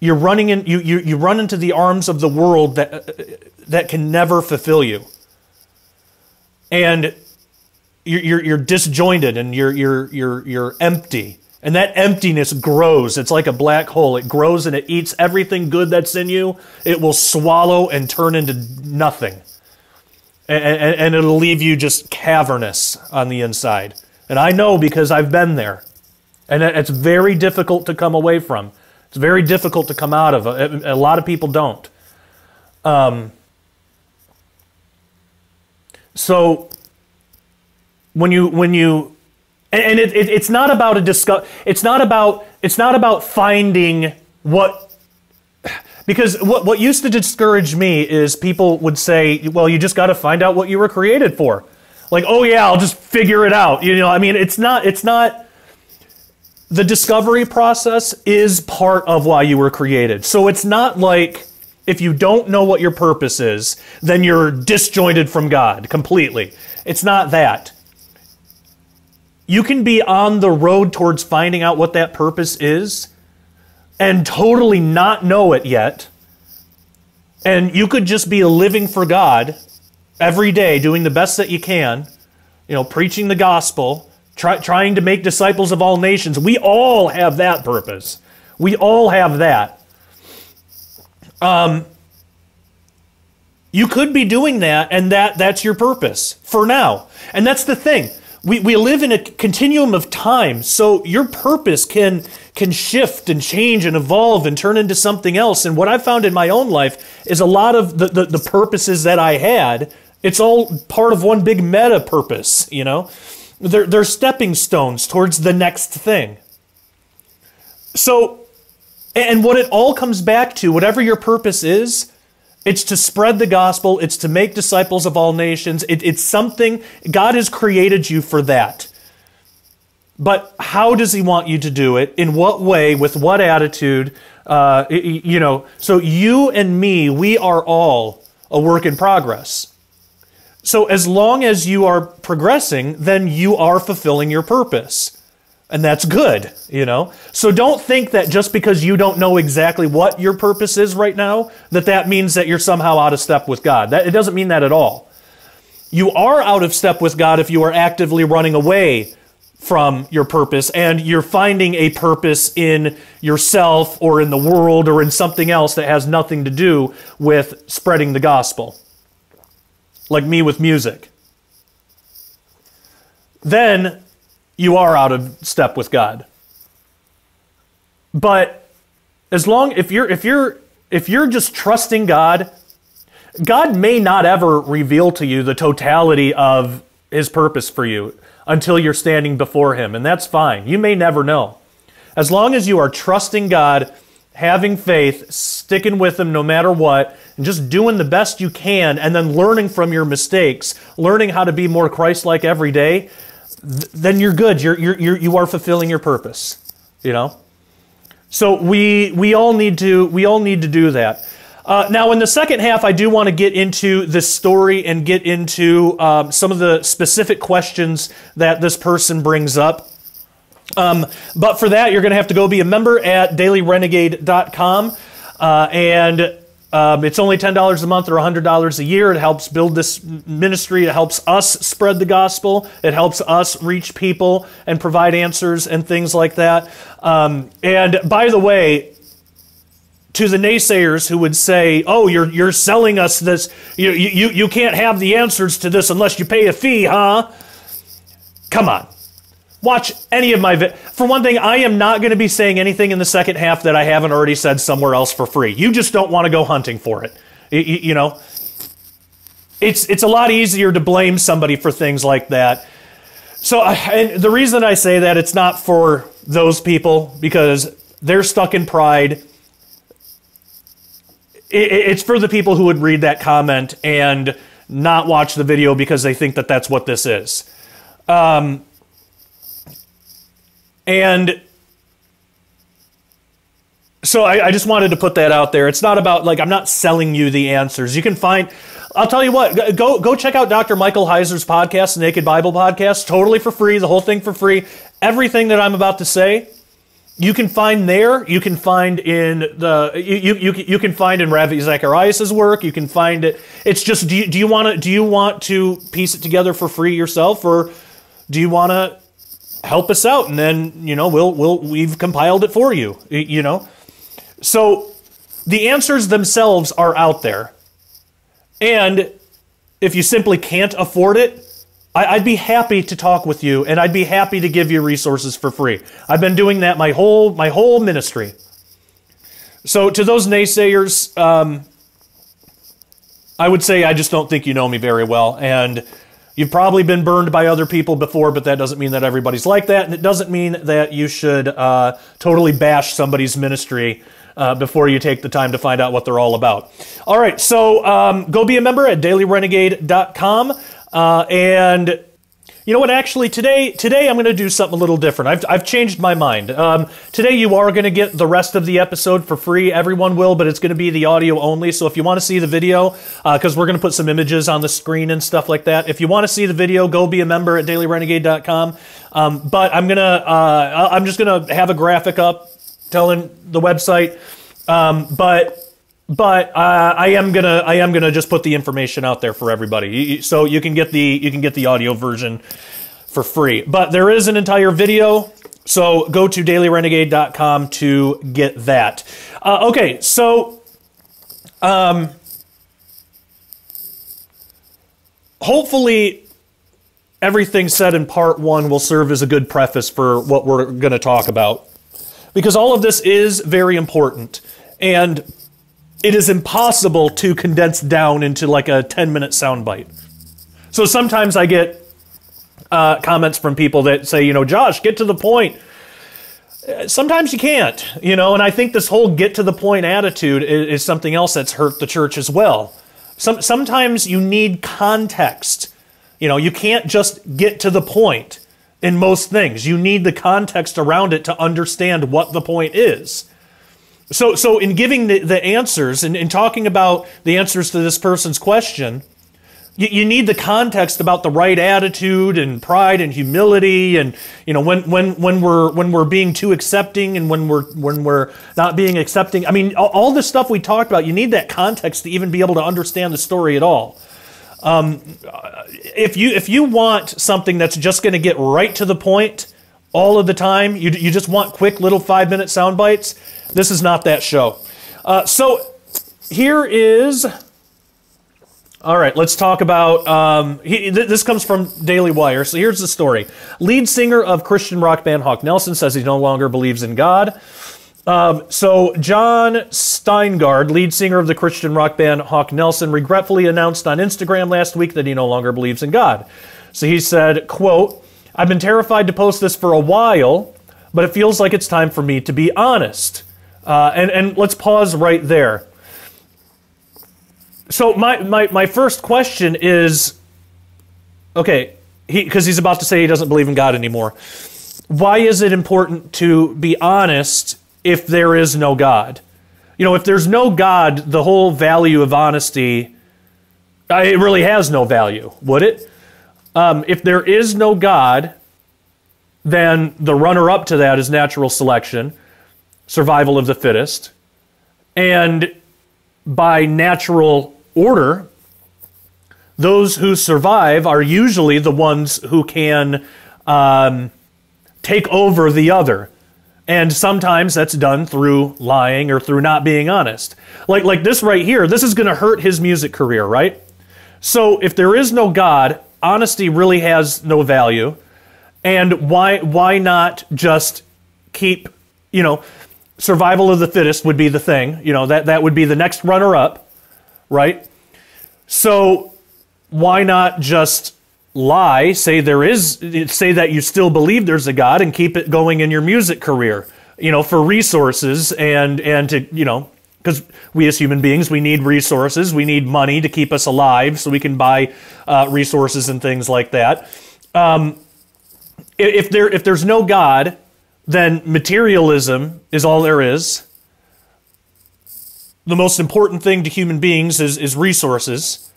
you run into the arms of the world that can never fulfill you, and you're disjointed, and you're empty, and that emptiness grows. It's like a black hole. It grows and it eats everything good that's in you. It will swallow and turn into nothing, and it'll leave you just cavernous on the inside. And I know, because I've been there, and it's very difficult to come away from. It's very difficult to come out of. A lot of people don't. So when you and it's not about it's not about finding what, because what used to discourage me is people would say, well, you just got to find out what you were created for. Like, oh yeah, I'll just figure it out. It's not the discovery process is part of why you were created. So it's not like if you don't know what your purpose is, then you're disjointed from God completely. It's not that. You can be on the road towards finding out what that purpose is and totally not know it yet. And you could just be living for God every day, doing the best that you can, preaching the gospel, trying to make disciples of all nations. We all have that purpose. We all have that. You could be doing that, and that's your purpose for now. And that's the thing. We live in a continuum of time, so your purpose can shift and change and evolve and turn into something else. And what I've found in my own life is a lot of the purposes that I had, it's all part of one big meta purpose, They're stepping stones towards the next thing. So, and what it all comes back to, whatever your purpose is, it's to spread the gospel. It's to make disciples of all nations. It's something, God has created you for that. But how does he want you to do it? In what way? With what attitude? So you and me, we are all a work in progress. So as long as you are progressing, then you are fulfilling your purpose. And that's good, So don't think that just because you don't know exactly what your purpose is right now, that means that you're somehow out of step with God. It doesn't mean that at all. You are out of step with God if you are actively running away from your purpose and you're finding a purpose in yourself or in the world or in something else that has nothing to do with spreading the gospel. Like me with music. Then you are out of step with God. But if you're just trusting God, God may not ever reveal to you the totality of his purpose for you until you're standing before him, and that's fine. You may never know. As long as you are trusting God, having faith, sticking with him no matter what, and just doing the best you can, and then learning from your mistakes, learning how to be more Christ-like every day, then you're good. You are fulfilling your purpose. So we all need to do that. Now, in the second half, I do want to get into this story and get into some of the specific questions that this person brings up. But for that, you're going to have to go be a member at dailyrenegade.com, and it's only $10 a month or $100 a year. It helps build this ministry. It helps us spread the gospel. It helps us reach people and provide answers and things like that. And by the way, to the naysayers who would say, "Oh, you're selling us this. You can't have the answers to this unless you pay a fee, huh?" Come on. Watch any of my For one thing, I am not going to be saying anything in the second half that I haven't already said somewhere else for free. You just don't want to go hunting for it. It's a lot easier to blame somebody for things like that. So and the reason I say that, it's not for those people because they're stuck in pride. It's for the people who would read that comment and not watch the video because they think that that's what this is. And so I just wanted to put that out there. It's not about, I'm not selling you the answers. You can find, I'll tell you what, go check out Dr. Michael Heiser's podcast, the Naked Bible Podcast, totally for free, the whole thing for free. Everything that I'm about to say, you can find there. You can find in you can find in Ravi Zacharias' work. You can find it. It's just, do you want to piece it together for free yourself, or do you want to help us out, and then we've compiled it for you, So the answers themselves are out there, and if you simply can't afford it, I'd be happy to talk with you, and I'd be happy to give you resources for free. I've been doing that my whole ministry. So to those naysayers, I would say I just don't think you know me very well, and you've probably been burned by other people before, but that doesn't mean that everybody's like that, and it doesn't mean that you should totally bash somebody's ministry before you take the time to find out what they're all about. All right, so go be a member at dailyrenegade.com, and You know what? Actually, today I'm going to do something a little different. I've changed my mind. Today you are going to get the rest of the episode for free. Everyone will, but it's going to be the audio only. So if you want to see the video, because we're going to put some images on the screen and stuff like that. If you want to see the video, go be a member at dailyrenegade.com. But I'm just gonna have a graphic up telling the website. But I am gonna just put the information out there for everybody, so you can get the audio version for free. But there is an entire video, so go to dailyrenegade.com to get that. Okay, so hopefully everything said in part one will serve as a good preface for what we're going to talk about, because all of this is very important, and it is impossible to condense down into like a 10-minute soundbite. So sometimes I get comments from people that say, you know, Josh, get to the point. Sometimes you can't, you know, and I think this whole get to the point attitude is something else that's hurt the church as well. Sometimes you need context. You know, you can't just get to the point in most things. You need the context around it to understand what the point is. So in giving the answers and in talking about the answers to this person's question, you need the context about the right attitude and pride and humility, and you know when we're being too accepting and when we're not being accepting. I mean, all the stuff we talked about, you need that context to even be able to understand the story at all. If you want something that's just going to get right to the point all of the time, you just want quick little 5-minute sound bites, this is not that show. So here is, all right, let's talk about, this comes from Daily Wire. So here's the story. Lead singer of Christian rock band Hawk Nelson says he no longer believes in God. So John Steingard, lead singer of the Christian rock band Hawk Nelson, regretfully announced on Instagram last week that he no longer believes in God. So he said, quote, "I've been terrified to post this for a while, but it feels like it's time for me to be honest." And let's pause right there. So my first question is, okay, because he's about to say he doesn't believe in God anymore. Why is it important to be honest if there is no God? You know, if there's no God, the whole value of honesty, it really has no value, would it? If there is no God, then the runner-up to that is natural selection, survival of the fittest, and by natural order, those who survive are usually the ones who can take over the other. And sometimes that's done through lying or through not being honest. Like this right here, this is going to hurt his music career, right? So if there is no God, honesty really has no value. And why not just keep, you know, survival of the fittest would be the thing. You know, that would be the next runner-up, right? So why not just lie, say that you still believe there's a God, and keep it going in your music career, you know, for resources and to, you know, because we as human beings, we need resources, we need money to keep us alive so we can buy resources and things like that. If there's no God, then materialism is all there is. The most important thing to human beings is resources.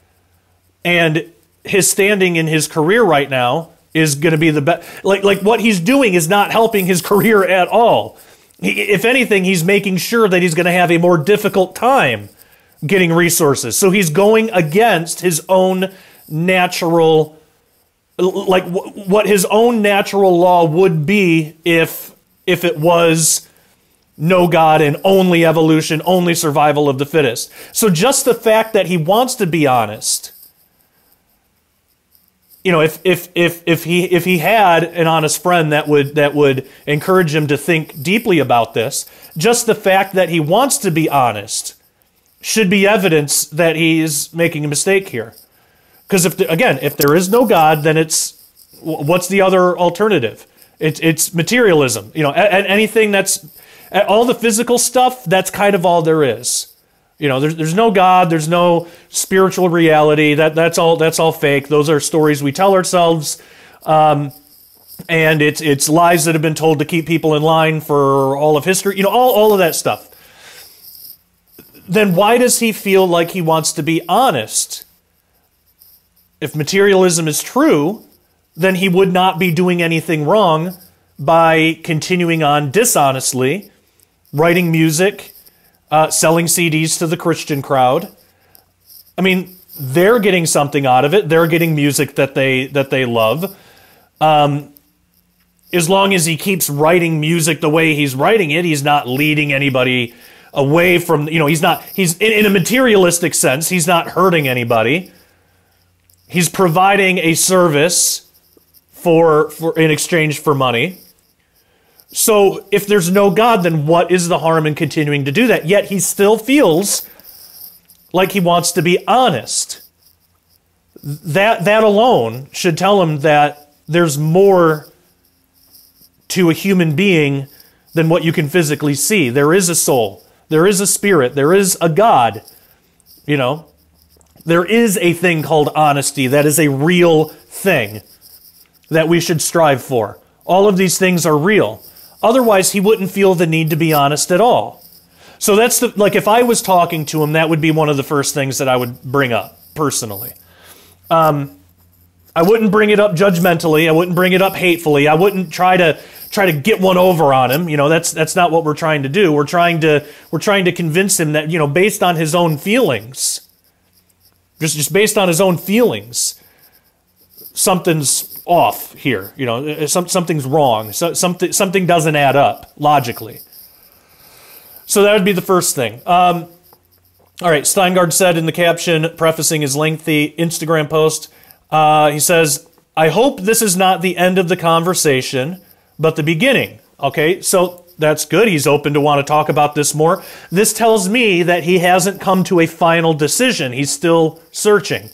And his standing in his career right now is going to be the best. Like what he's doing is not helping his career at all. If anything, he's making sure that he's going to have a more difficult time getting resources. So he's going against his own natural, like what his own natural law would be if it was no God and only evolution, only survival of the fittest. So just the fact that he wants to be honest, you know, if he had an honest friend that would encourage him to think deeply about this, just the fact that he wants to be honest should be evidence that he's making a mistake here. Because if there is no God, then what's the other alternative? It's materialism. You know, and anything that's all the physical stuff, that's kind of all there is. You know, there's no God, there's no spiritual reality. That's all fake. Those are stories we tell ourselves. And it's lies that have been told to keep people in line for all of history, you know, all of that stuff. Then why does he feel like he wants to be honest? If materialism is true, then he would not be doing anything wrong by continuing on dishonestly, writing music, selling CDs to the Christian crowd. I mean, they're getting something out of it. They're getting music that they love. As long as he keeps writing music the way he's writing it, he's not leading anybody away from, you know, he's in a materialistic sense, he's not hurting anybody. He's providing a service for in exchange for money. So if there's no God, then what is the harm in continuing to do that? Yet he still feels like he wants to be honest. That alone should tell him that there's more to a human being than what you can physically see. There is a soul. There is a spirit. There is a God. You know, there is a thing called honesty that is a real thing that we should strive for. All of these things are real. Otherwise, he wouldn't feel the need to be honest at all. So that's like if I was talking to him, that would be one of the first things that I would bring up personally. I wouldn't bring it up judgmentally. I wouldn't bring it up hatefully. I wouldn't try to get one over on him. You know, that's not what we're trying to do. We're trying to convince him that, you know, based on his own feelings, just based on his own feelings, something's off here. You know, something's wrong. Something doesn't add up logically. So that would be the first thing. All right, Steingard said in the caption, prefacing his lengthy Instagram post, he says, I hope this is not the end of the conversation, but the beginning. Okay, so that's good. He's open to want to talk about this more. This tells me that he hasn't come to a final decision. He's still searching.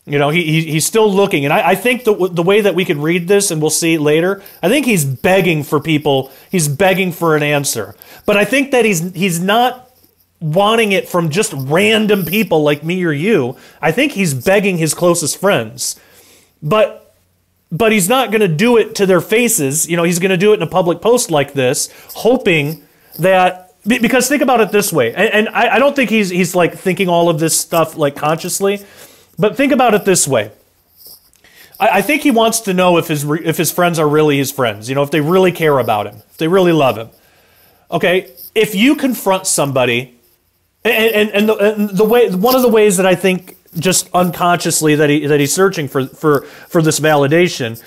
You know, he's still looking. And I think the way that we could read this, and we'll see later, I think he's begging for people. He's begging for an answer. But I think that he's not wanting it from just random people like me or you. I think he's begging his closest friends. But he's not going to do it to their faces. You know, he's going to do it in a public post like this, hoping that, because think about it this way, and I don't think he's like thinking all of this stuff like consciously, but think about it this way. I think he wants to know if his friends are really his friends, you know, if they really care about him, if they really love him. Okay, if you confront somebody, and the way, one of the ways that I think just unconsciously that he's searching for this validation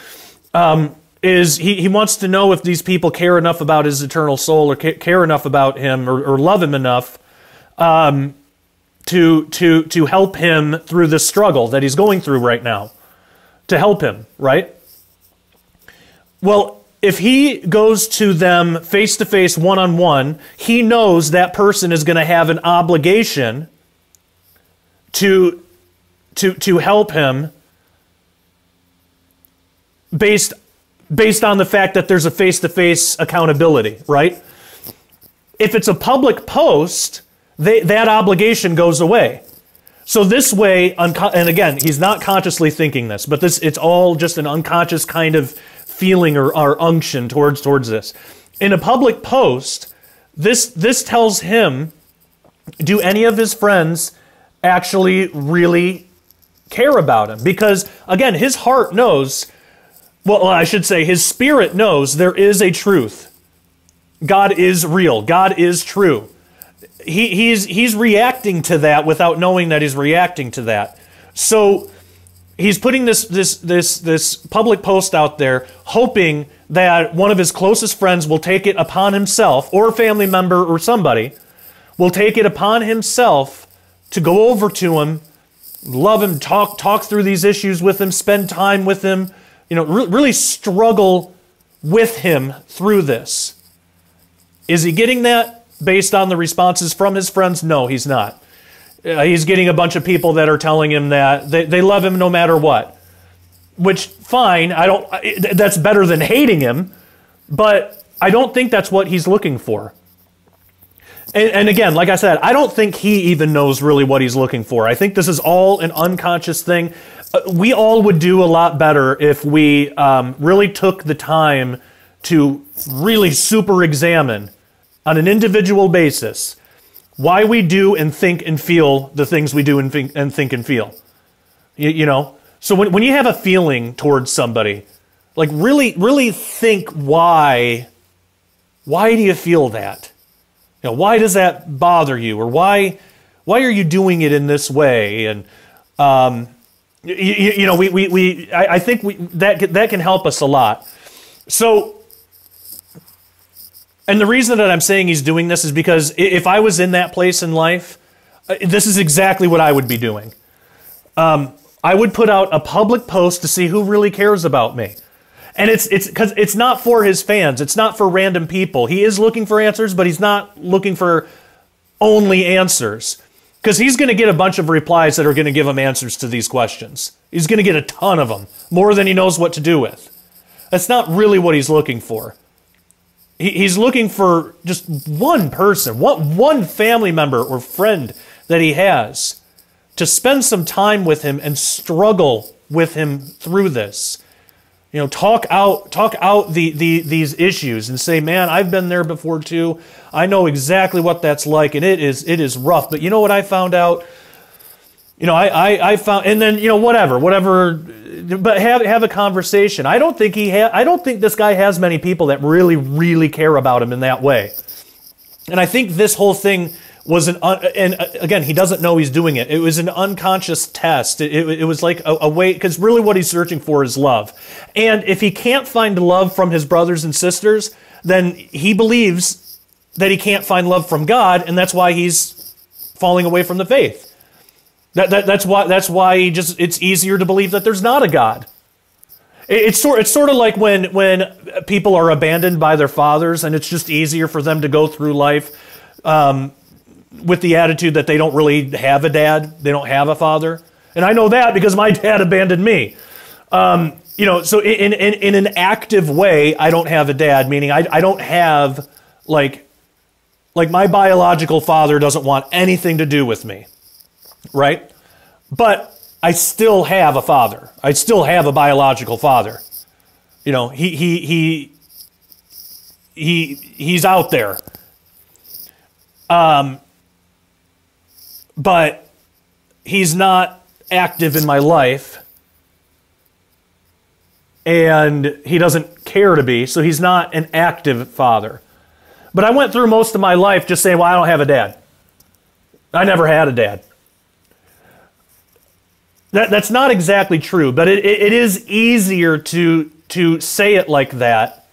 is he wants to know if these people care enough about his eternal soul or care enough about him or love him enough to help him through this struggle that he's going through right now, to help him, right? Well, if he goes to them face-to-face, one-on-one, he knows that person is going to have an obligation to help him based on the fact that there's a face-to-face accountability, right? If it's a public post, that obligation goes away. So this way, and again, he's not consciously thinking this, but it's all just an unconscious kind of feeling or unction towards this. In a public post, this tells him, do any of his friends actually really care about him? Because again, his heart knows, well, I should say his spirit knows there is a truth. God is real. God is true. He's reacting to that without knowing that he's reacting to that. So he's putting this public post out there, hoping that one of his closest friends will take it upon himself, or a family member or somebody will take it upon himself to go over to him, love him, talk through these issues with him, spend time with him, you know, really struggle with him through this. Is he getting that based on the responses from his friends? No, he's not. He's getting a bunch of people that are telling him that they love him no matter what. Which, fine, that's better than hating him, but I don't think that's what he's looking for. And again, like I said, I don't think he even knows really what he's looking for. I think this is all an unconscious thing. We all would do a lot better if we really took the time to really super examine on an individual basis why we do and think and feel the things we do and think and feel. You know? So when you have a feeling towards somebody, like really think why do you feel that? You know, why does that bother you? Or why are you doing it in this way? And I think that can help us a lot. So, and the reason that I'm saying he's doing this is because if I was in that place in life, this is exactly what I would be doing. I would put out a public post to see who really cares about me. And it's because it's not for his fans. It's not for random people. He is looking for answers, but he's not looking for only answers. Because he's going to get a bunch of replies that are going to give him answers to these questions. He's going to get a ton of them, more than he knows what to do with. That's not really what he's looking for. He's looking for just one person, one family member or friend that he has to spend some time with him and struggle with him through this. You know, talk out these issues and say, man, I've been there before too. I know exactly what that's like, and it is rough. But you know what I found out? You know, I found, and then, you know, whatever, but have a conversation. I don't think this guy has many people that really care about him in that way. And I think this whole thing was and again, he doesn't know he's doing it. It was an unconscious test. It was like a way, because really what he's searching for is love. And if he can't find love from his brothers and sisters, then he believes that he can't find love from God, and that's why he's falling away from the faith. That's why it's easier to believe that there's not a God. It's sort of like when people are abandoned by their fathers, and it's just easier for them to go through life with the attitude that they don't really have a dad, they don't have a father. And I know that because my dad abandoned me. You know, so in an active way, I don't have a dad, meaning I don't have, like my biological father doesn't want anything to do with me, right? But I still have a father. I still have a biological father. You know, he's out there. But he's not active in my life, and he doesn't care to be, so he's not an active father. But I went through most of my life just saying, well, I don't have a dad. I never had a dad. That's not exactly true, but it is easier to say it like that,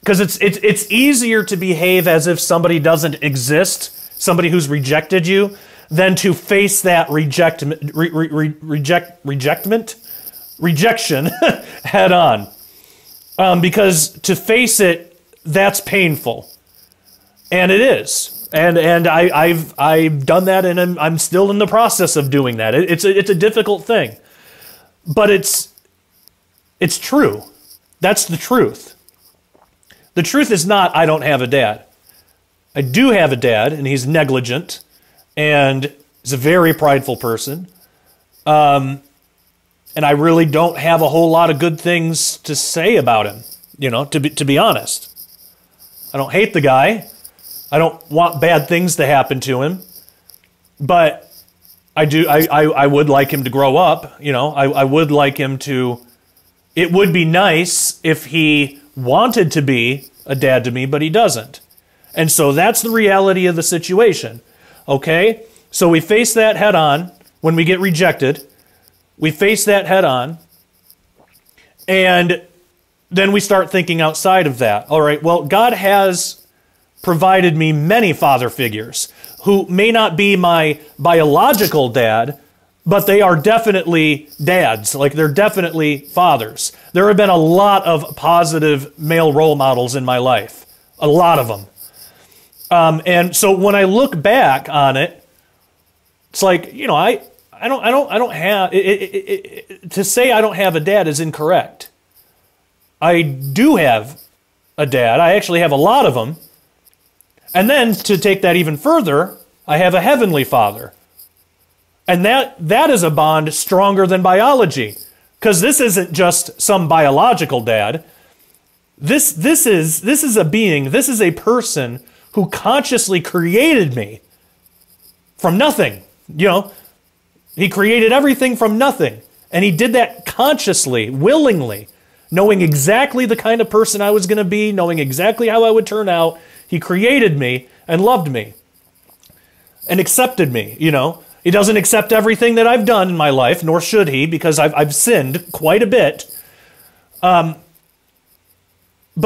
because it's easier to behave as if somebody doesn't exist, somebody who's rejected you, than to face that rejection head on. Because to face it, that's painful. And it is. And I've done that, and I'm still in the process of doing that. It's a difficult thing. But it's true. That's the truth. The truth is not, I don't have a dad. I do have a dad, and he's negligent, and he's a very prideful person. And I really don't have a whole lot of good things to say about him, you know, to be honest. I don't hate the guy. I don't want bad things to happen to him. But I would like him to grow up, you know. I would like him to... It would be nice if he wanted to be a dad to me, but he doesn't. And so that's the reality of the situation. Okay? So we face that head on when we get rejected. We face that head on. And then we start thinking outside of that. All right, well, God has provided me many father figures who may not be my biological dad, but they are definitely dads. Like, they're definitely fathers. There have been a lot of positive male role models in my life. A lot of them. And so when I look back on it, it's like, you know, I don't have, to say I don't have a dad is incorrect. I do have a dad. I actually have a lot of them. And then to take that even further, I have a heavenly Father. And that is a bond stronger than biology. Because this isn't just some biological dad. This is a being, this is a person who consciously created me from nothing. You know, he created everything from nothing. And he did that consciously, willingly, knowing exactly the kind of person I was going to be, knowing exactly how I would turn out. He created me and loved me and accepted me, you know. He doesn't accept everything that I've done in my life, nor should he, because I've sinned quite a bit. But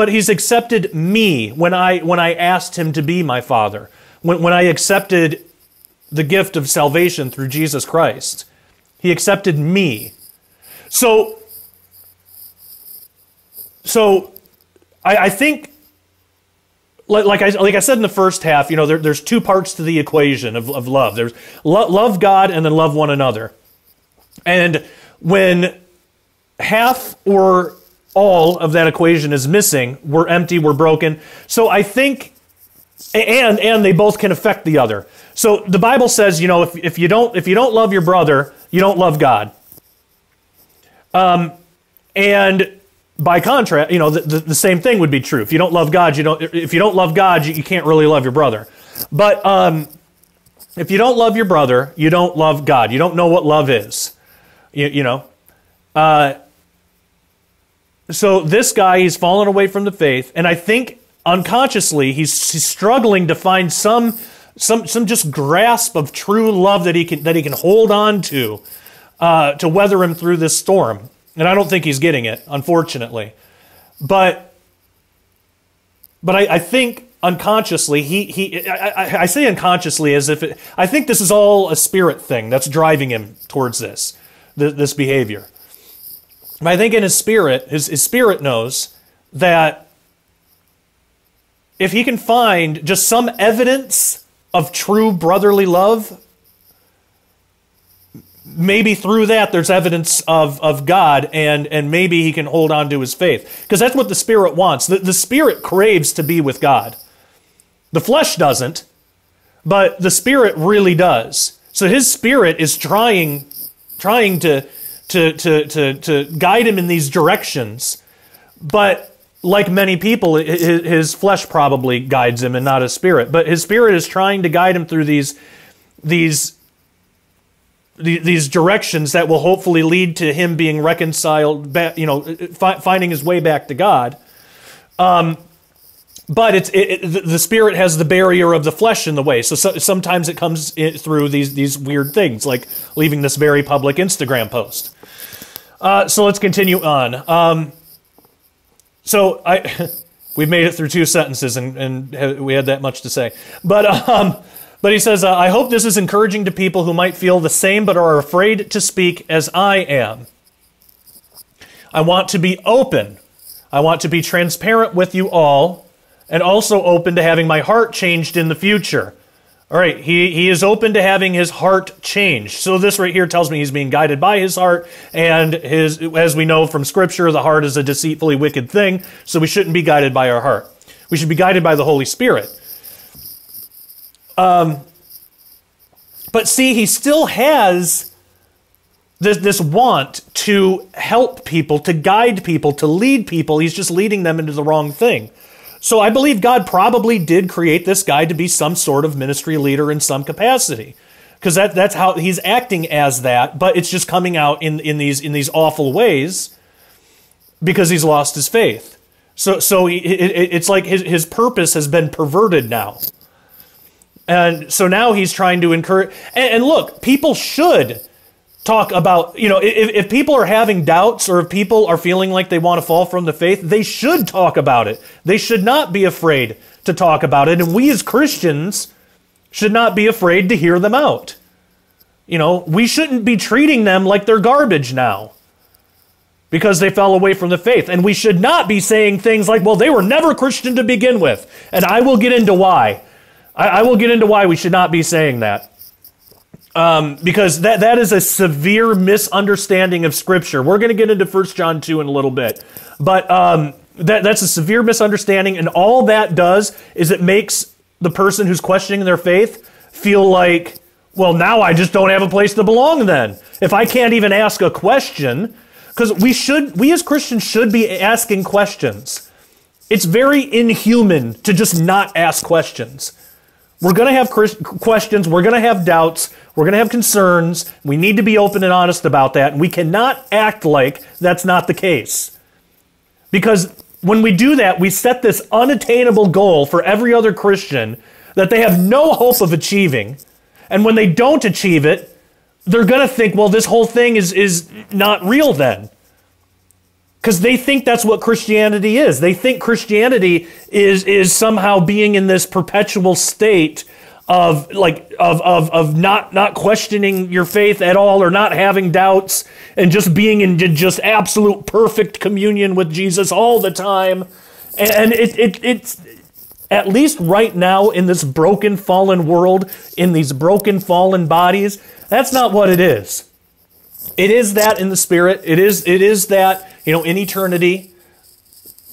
he's accepted me when I asked him to be my Father, when I accepted the gift of salvation through Jesus Christ. He accepted me. So I think, like I said in the first half, you know, there's two parts to the equation of love. There's love God and then love one another. And when half or all of that equation is missing, we're empty, we're broken. So I think, and they both can affect the other. So the Bible says, you know, if you don't love your brother, you don't love God. And by contrast, you know, the same thing would be true. If you don't love God, if you don't love God, you can't really love your brother. But if you don't love your brother, you don't love God. You don't know what love is. You know. So this guy, he's fallen away from the faith, and I think unconsciously he's struggling to find some just grasp of true love that he can hold on to weather him through this storm. And I don't think he's getting it, unfortunately. But I think unconsciously, I say unconsciously as if I think this is all a spirit thing that's driving him towards this behavior. But I think in his spirit knows that if he can find just some evidence of true brotherly love, maybe through that there's evidence of God, and maybe he can hold on to his faith. Because that's what the Spirit wants. The Spirit craves to be with God. The flesh doesn't, but the Spirit really does. So his Spirit is trying to guide him in these directions. But like many people, his flesh probably guides him and not his Spirit. But his Spirit is trying to guide him through these directions that will hopefully lead to him being reconciled back, you know, finding his way back to God. But the Spirit has the barrier of the flesh in the way. So sometimes it comes through these weird things, like leaving this very public Instagram post. So let's continue on. We've made it through 2 sentences, and we had that much to say. But he says, I hope this is encouraging to people who might feel the same but are afraid to speak as I am. I want to be open. I want to be transparent with you all, and also open to having my heart changed in the future. All right, he is open to having his heart changed. So this right here tells me he's being guided by his heart, and as we know from Scripture, the heart is a deceitfully wicked thing, so we shouldn't be guided by our heart. We should be guided by the Holy Spirit. But see, he still has this want to help people, to guide people, to lead people. He's just leading them into the wrong thing. So I believe God probably did create this guy to be some sort of ministry leader in some capacity, because that's how he's acting as that. But it's just coming out in these awful ways because he's lost his faith. So it's like his purpose has been perverted now. And so now he's trying to encourage, and look, people should talk about, you know, if people are having doubts, or if people are feeling like they want to fall from the faith, they should talk about it. They should not be afraid to talk about it. And we as Christians should not be afraid to hear them out. You know, we shouldn't be treating them like they're garbage now because they fell away from the faith. And we should not be saying things like, well, they were never Christian to begin with. And I will get into why. I will get into why we should not be saying that. Because that is a severe misunderstanding of Scripture. We're going to get into 1 John 2 in a little bit. But that's a severe misunderstanding, and all that does is it makes the person who's questioning their faith feel like, well, now I just don't have a place to belong then. If I can't even ask a question, because we as Christians should be asking questions. It's very inhuman to just not ask questions. We're going to have questions, we're going to have doubts, we're going to have concerns. We need to be open and honest about that, and we cannot act like that's not the case. Because when we do that, we set this unattainable goal for every other Christian that they have no hope of achieving. And when they don't achieve it, they're going to think, well, this whole thing is not real then. Because they think that's what Christianity is. They think Christianity is somehow being in this perpetual state of not questioning your faith at all, or not having doubts, and just being in just absolute perfect communion with Jesus all the time. And it's at least right now in this broken, fallen world, in these broken, fallen bodies, that's not what it is. It is that in the spirit. It is that, in eternity.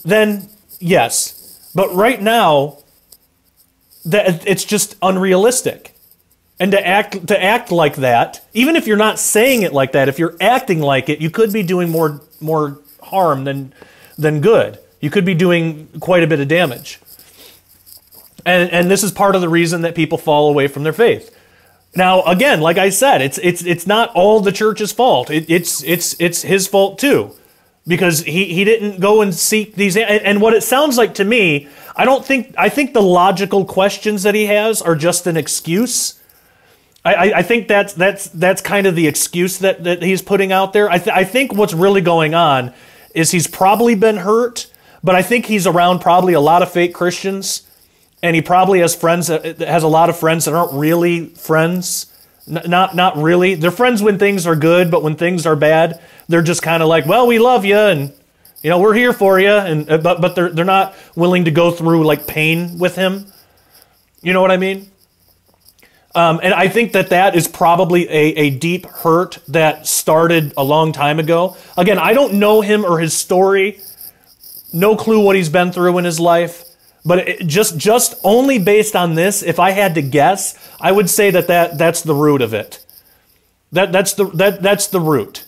Then yes, but right now, that it's just unrealistic. And to act like that, even if you're not saying it like that, if you're acting like it, you could be doing more harm than good. You could be doing quite a bit of damage. And this is part of the reason that people fall away from their faith. Now, again, like I said, it's not all the church's fault. It's his fault too, because he didn't go and seek these. And what it sounds like to me, I think the logical questions that he has are just an excuse. I think that's kind of the excuse that he's putting out there. I think what's really going on is he's probably been hurt, but I think he's around probably a lot of fake Christians. And he probably has a lot of friends that aren't really friends. Not really. They're friends when things are good, but when things are bad, they're just kind of like, well, we love you, and we're here for you, and but they're not willing to go through like pain with him. You know what I mean? And I think that is probably a deep hurt that started a long time ago. Again, I don't know him or his story. No clue what he's been through in his life. But just only based on this, if I had to guess, I would say that's the root of it. That's the root.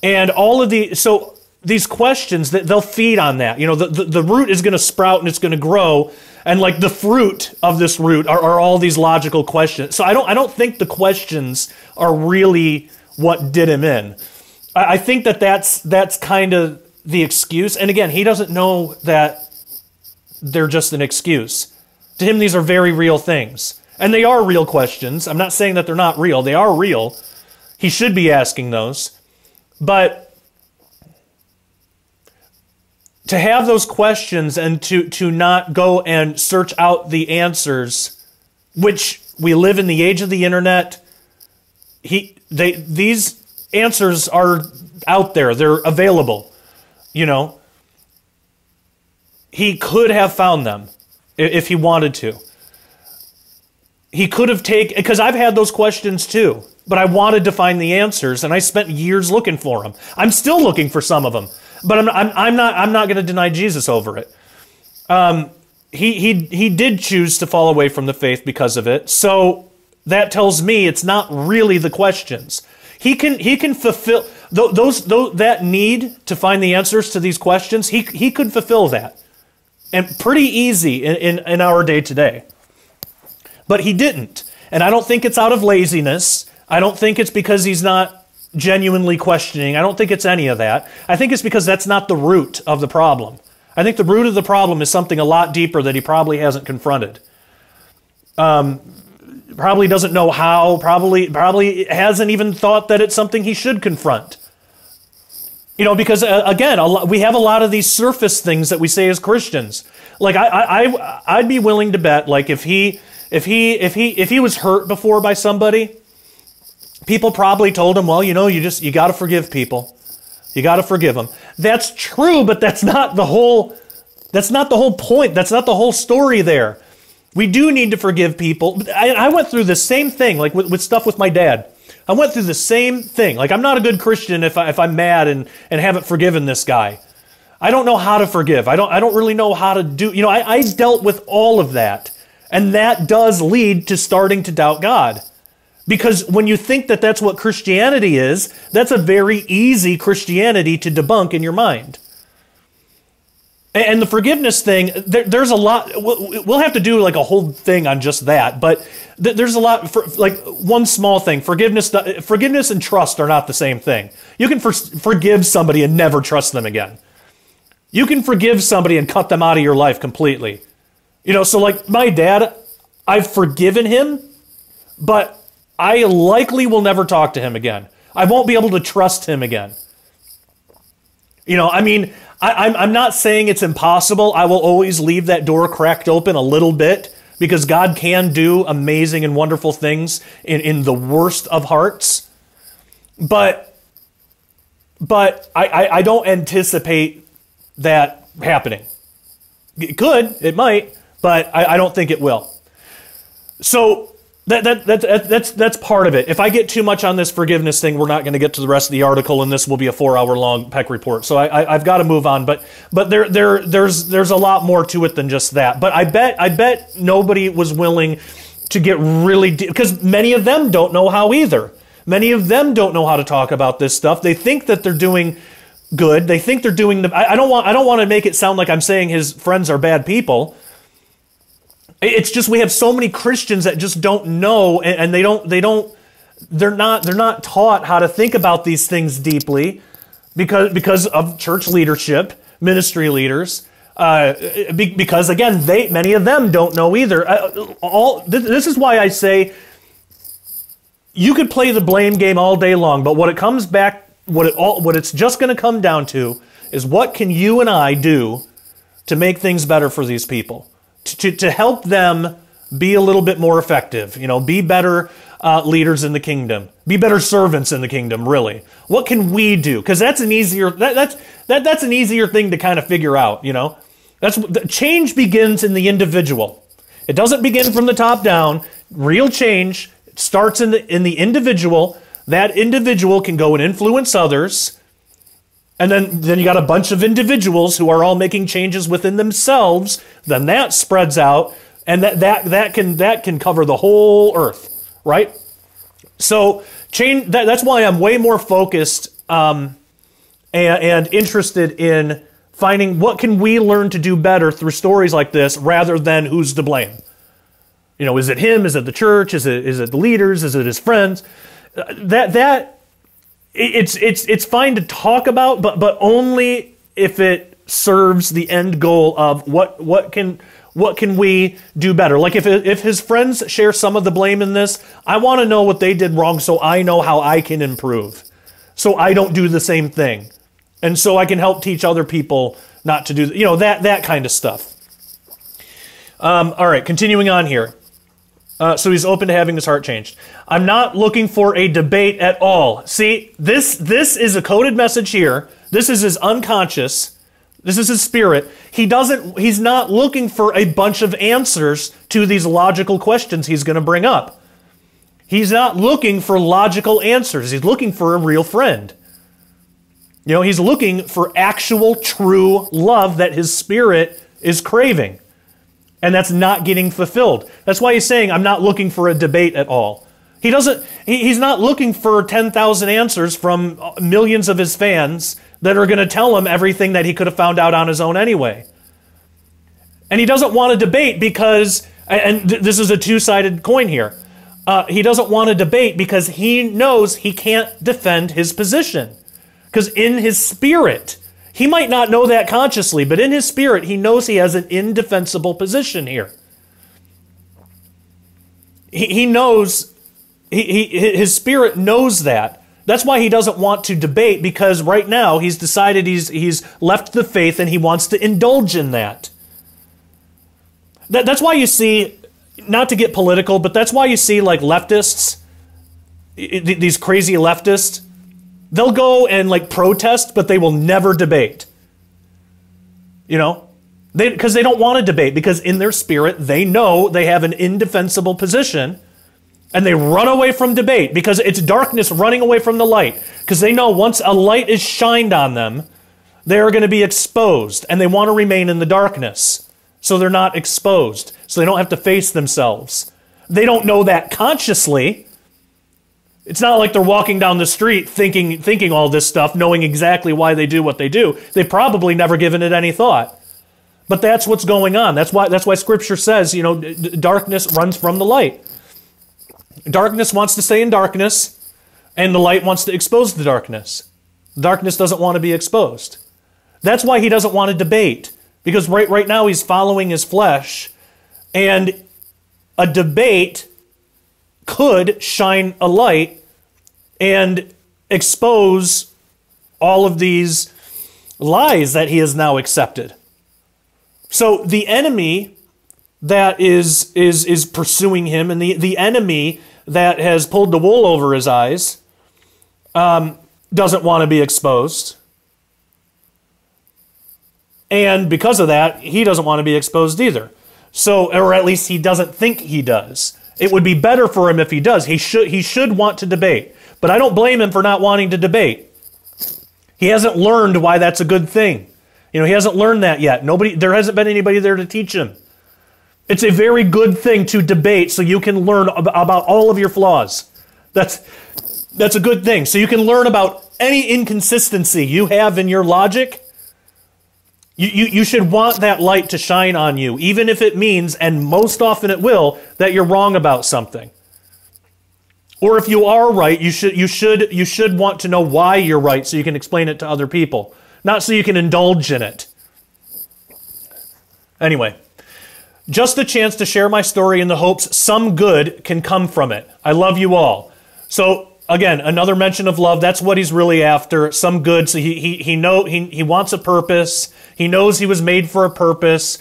And all of these questions, they'll feed on that. The root is going to sprout and it's going to grow, and like the fruit of this root are all these logical questions. So I don't think the questions are really what did him in. I think that's kind of the excuse. And again, he doesn't know that they're just an excuse. To him, these are very real things. And they are real questions. I'm not saying that they're not real. They are real. He should be asking those. But to have those questions and to not go and search out the answers, which we live in the age of the internet, these answers are out there. They're available, He could have found them if he wanted to. He could have because I've had those questions too, but I wanted to find the answers, and I spent years looking for them. I'm still looking for some of them, but I'm not going to deny Jesus over it. He did choose to fall away from the faith because of it, so that tells me it's not really the questions. He can fulfill that need to find the answers to these questions. He could fulfill that. And pretty easy in our day today. But he didn't. And I don't think it's out of laziness. I don't think it's because he's not genuinely questioning. I don't think it's any of that. I think it's because that's not the root of the problem. I think the root of the problem is something a lot deeper that he probably hasn't confronted. Probably doesn't know how. Probably hasn't even thought that it's something he should confront. Because again, we have a lot of these surface things that we say as Christians. Like I'd be willing to bet, like if he was hurt before by somebody, people probably told him, well, you got to forgive people, you got to forgive them. That's true, but that's not the whole point. That's not the whole story there. We do need to forgive people. I went through the same thing, like with stuff with my dad. I went through the same thing. Like, I'm not a good Christian if I'm mad and haven't forgiven this guy. I don't know how to forgive. I don't really know how to do. I dealt with all of that And that does lead to starting to doubt God. Because when you think that that's what Christianity is, that's a very easy Christianity to debunk in your mind. And the forgiveness thing, there's a lot, we'll have to do like a whole thing on just that, but there's a lot, like one small thing, forgiveness and trust are not the same thing. You can forgive somebody and never trust them again. You can forgive somebody and cut them out of your life completely. You know, so like my dad, I've forgiven him, but I likely will never talk to him again. I won't be able to trust him again. You know, I mean, I'm not saying it's impossible. I will always leave that door cracked open a little bit because God can do amazing and wonderful things in the worst of hearts. But I don't anticipate that happening. It could, it might, but I don't think it will. So that's part of it. If I get too much on this forgiveness thing, we're not going to get to the rest of the article, and this will be a 4-hour-long Peck Report. So I've got to move on. But there's a lot more to it than just that. But I bet nobody was willing to get really deep, because many of them don't know how either. Many of them don't know how to talk about this stuff. They think that they're doing good. They think they're doing the. I don't want to make it sound like I'm saying his friends are bad people. It's just we have so many Christians that just don't know, and they're not taught how to think about these things deeply because of church leadership, ministry leaders, because again, many of them don't know either. This is why I say you could play the blame game all day long, but what it comes back, what it's just going to come down to is what can you and I do to make things better for these people? To help them be a little bit more effective, you know, be better leaders in the kingdom, be better servants in the kingdom. Really, what can we do? Because that's an easier that's an easier thing to kind of figure out. You know, change begins in the individual. It doesn't begin from the top down. Real change starts in the individual. That individual can go and influence others. And then you got a bunch of individuals who are all making changes within themselves. Then that spreads out, and that can cover the whole earth, right? So change. That's why I'm way more focused and interested in finding what can we learn to do better through stories like this, rather than who's to blame. You know, is it him? Is it the church? Is it the leaders? Is it his friends? It's fine to talk about, but only if it serves the end goal of what can we do better. Like if his friends share some of the blame in this, I want to know what they did wrong so I know how I can improve, so I don't do the same thing, and so I can help teach other people not to do, you know, that kind of stuff. All right, continuing on here. So he's open to having his heart changed. I'm not looking for a debate at all. See, this is a coded message here. This is his unconscious. This is his spirit. He's not looking for a bunch of answers to these logical questions he's going to bring up. He's not looking for logical answers. He's looking for a real friend. You know, he's looking for actual, true love that his spirit is craving. And that's not getting fulfilled. That's why he's saying, I'm not looking for a debate at all. He's not looking for 10,000 answers from millions of his fans that are going to tell him everything that he could have found out on his own anyway. And he doesn't want to debate because, and this is a two-sided coin here, he doesn't want to debate because he knows he can't defend his position. Because in his spirit, he might not know that consciously, but in his spirit, he knows he has an indefensible position here. He knows, his spirit knows that. That's why he doesn't want to debate, because right now he's decided he's left the faith and he wants to indulge in that. That's why you see, not to get political, but that's why you see like leftists, these crazy leftists, they'll go and like protest, but they will never debate. You know, because they don't want to debate, because in their spirit, they know they have an indefensible position, and they run away from debate because it's darkness running away from the light, because they know once a light is shined on them, they are going to be exposed, and they want to remain in the darkness. so they're not exposed, so they don't have to face themselves. They don't know that consciously. It's not like they're walking down the street thinking all this stuff, knowing exactly why they do what they do. They've probably never given it any thought. But that's what's going on. That's why Scripture says, you know, darkness runs from the light. Darkness wants to stay in darkness, and the light wants to expose the darkness. Darkness doesn't want to be exposed. That's why he doesn't want to debate, because right now he's following his flesh, and a debate could shine a light and expose all of these lies that he has now accepted. So the enemy that is pursuing him, and the enemy that has pulled the wool over his eyes, doesn't want to be exposed. And because of that, he doesn't want to be exposed either. So, or at least he doesn't think he does. It would be better for him if he does. He should want to debate. But I don't blame him for not wanting to debate. He hasn't learned why that's a good thing. You know, he hasn't learned that yet. There hasn't been anybody there to teach him. It's a very good thing to debate so you can learn about all of your flaws. That's a good thing. So you can learn about any inconsistency you have in your logic. You should want that light to shine on you, even if it means, and most often it will, that you're wrong about something. Or if you are right, you should want to know why you're right so you can explain it to other people, not so you can indulge in it. Anyway, just a chance to share my story in the hopes some good can come from it. I love you all. So again, another mention of love. That's what he's really after. Some good. So he wants a purpose. He knows he was made for a purpose.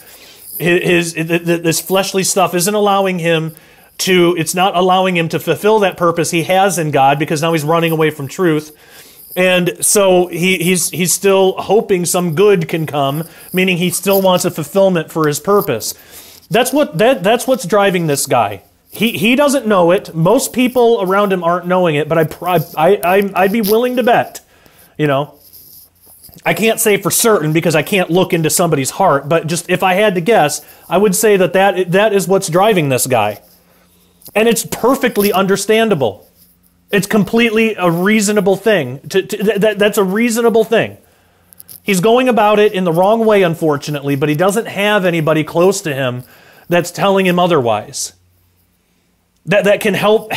This fleshly stuff isn't allowing him to. It's not allowing him to fulfill that purpose he has in God, because now he's running away from truth. And so he's still hoping some good can come, meaning he still wants a fulfillment for his purpose. That's what's driving this guy. He doesn't know it. Most people around him aren't knowing it, but I'd be willing to bet, you know. I can't say for certain because I can't look into somebody's heart, but just if I had to guess, I would say that is what's driving this guy. And it's perfectly understandable. It's completely a reasonable thing. That's a reasonable thing. He's going about it in the wrong way, unfortunately, but he doesn't have anybody close to him that's telling him otherwise. That can help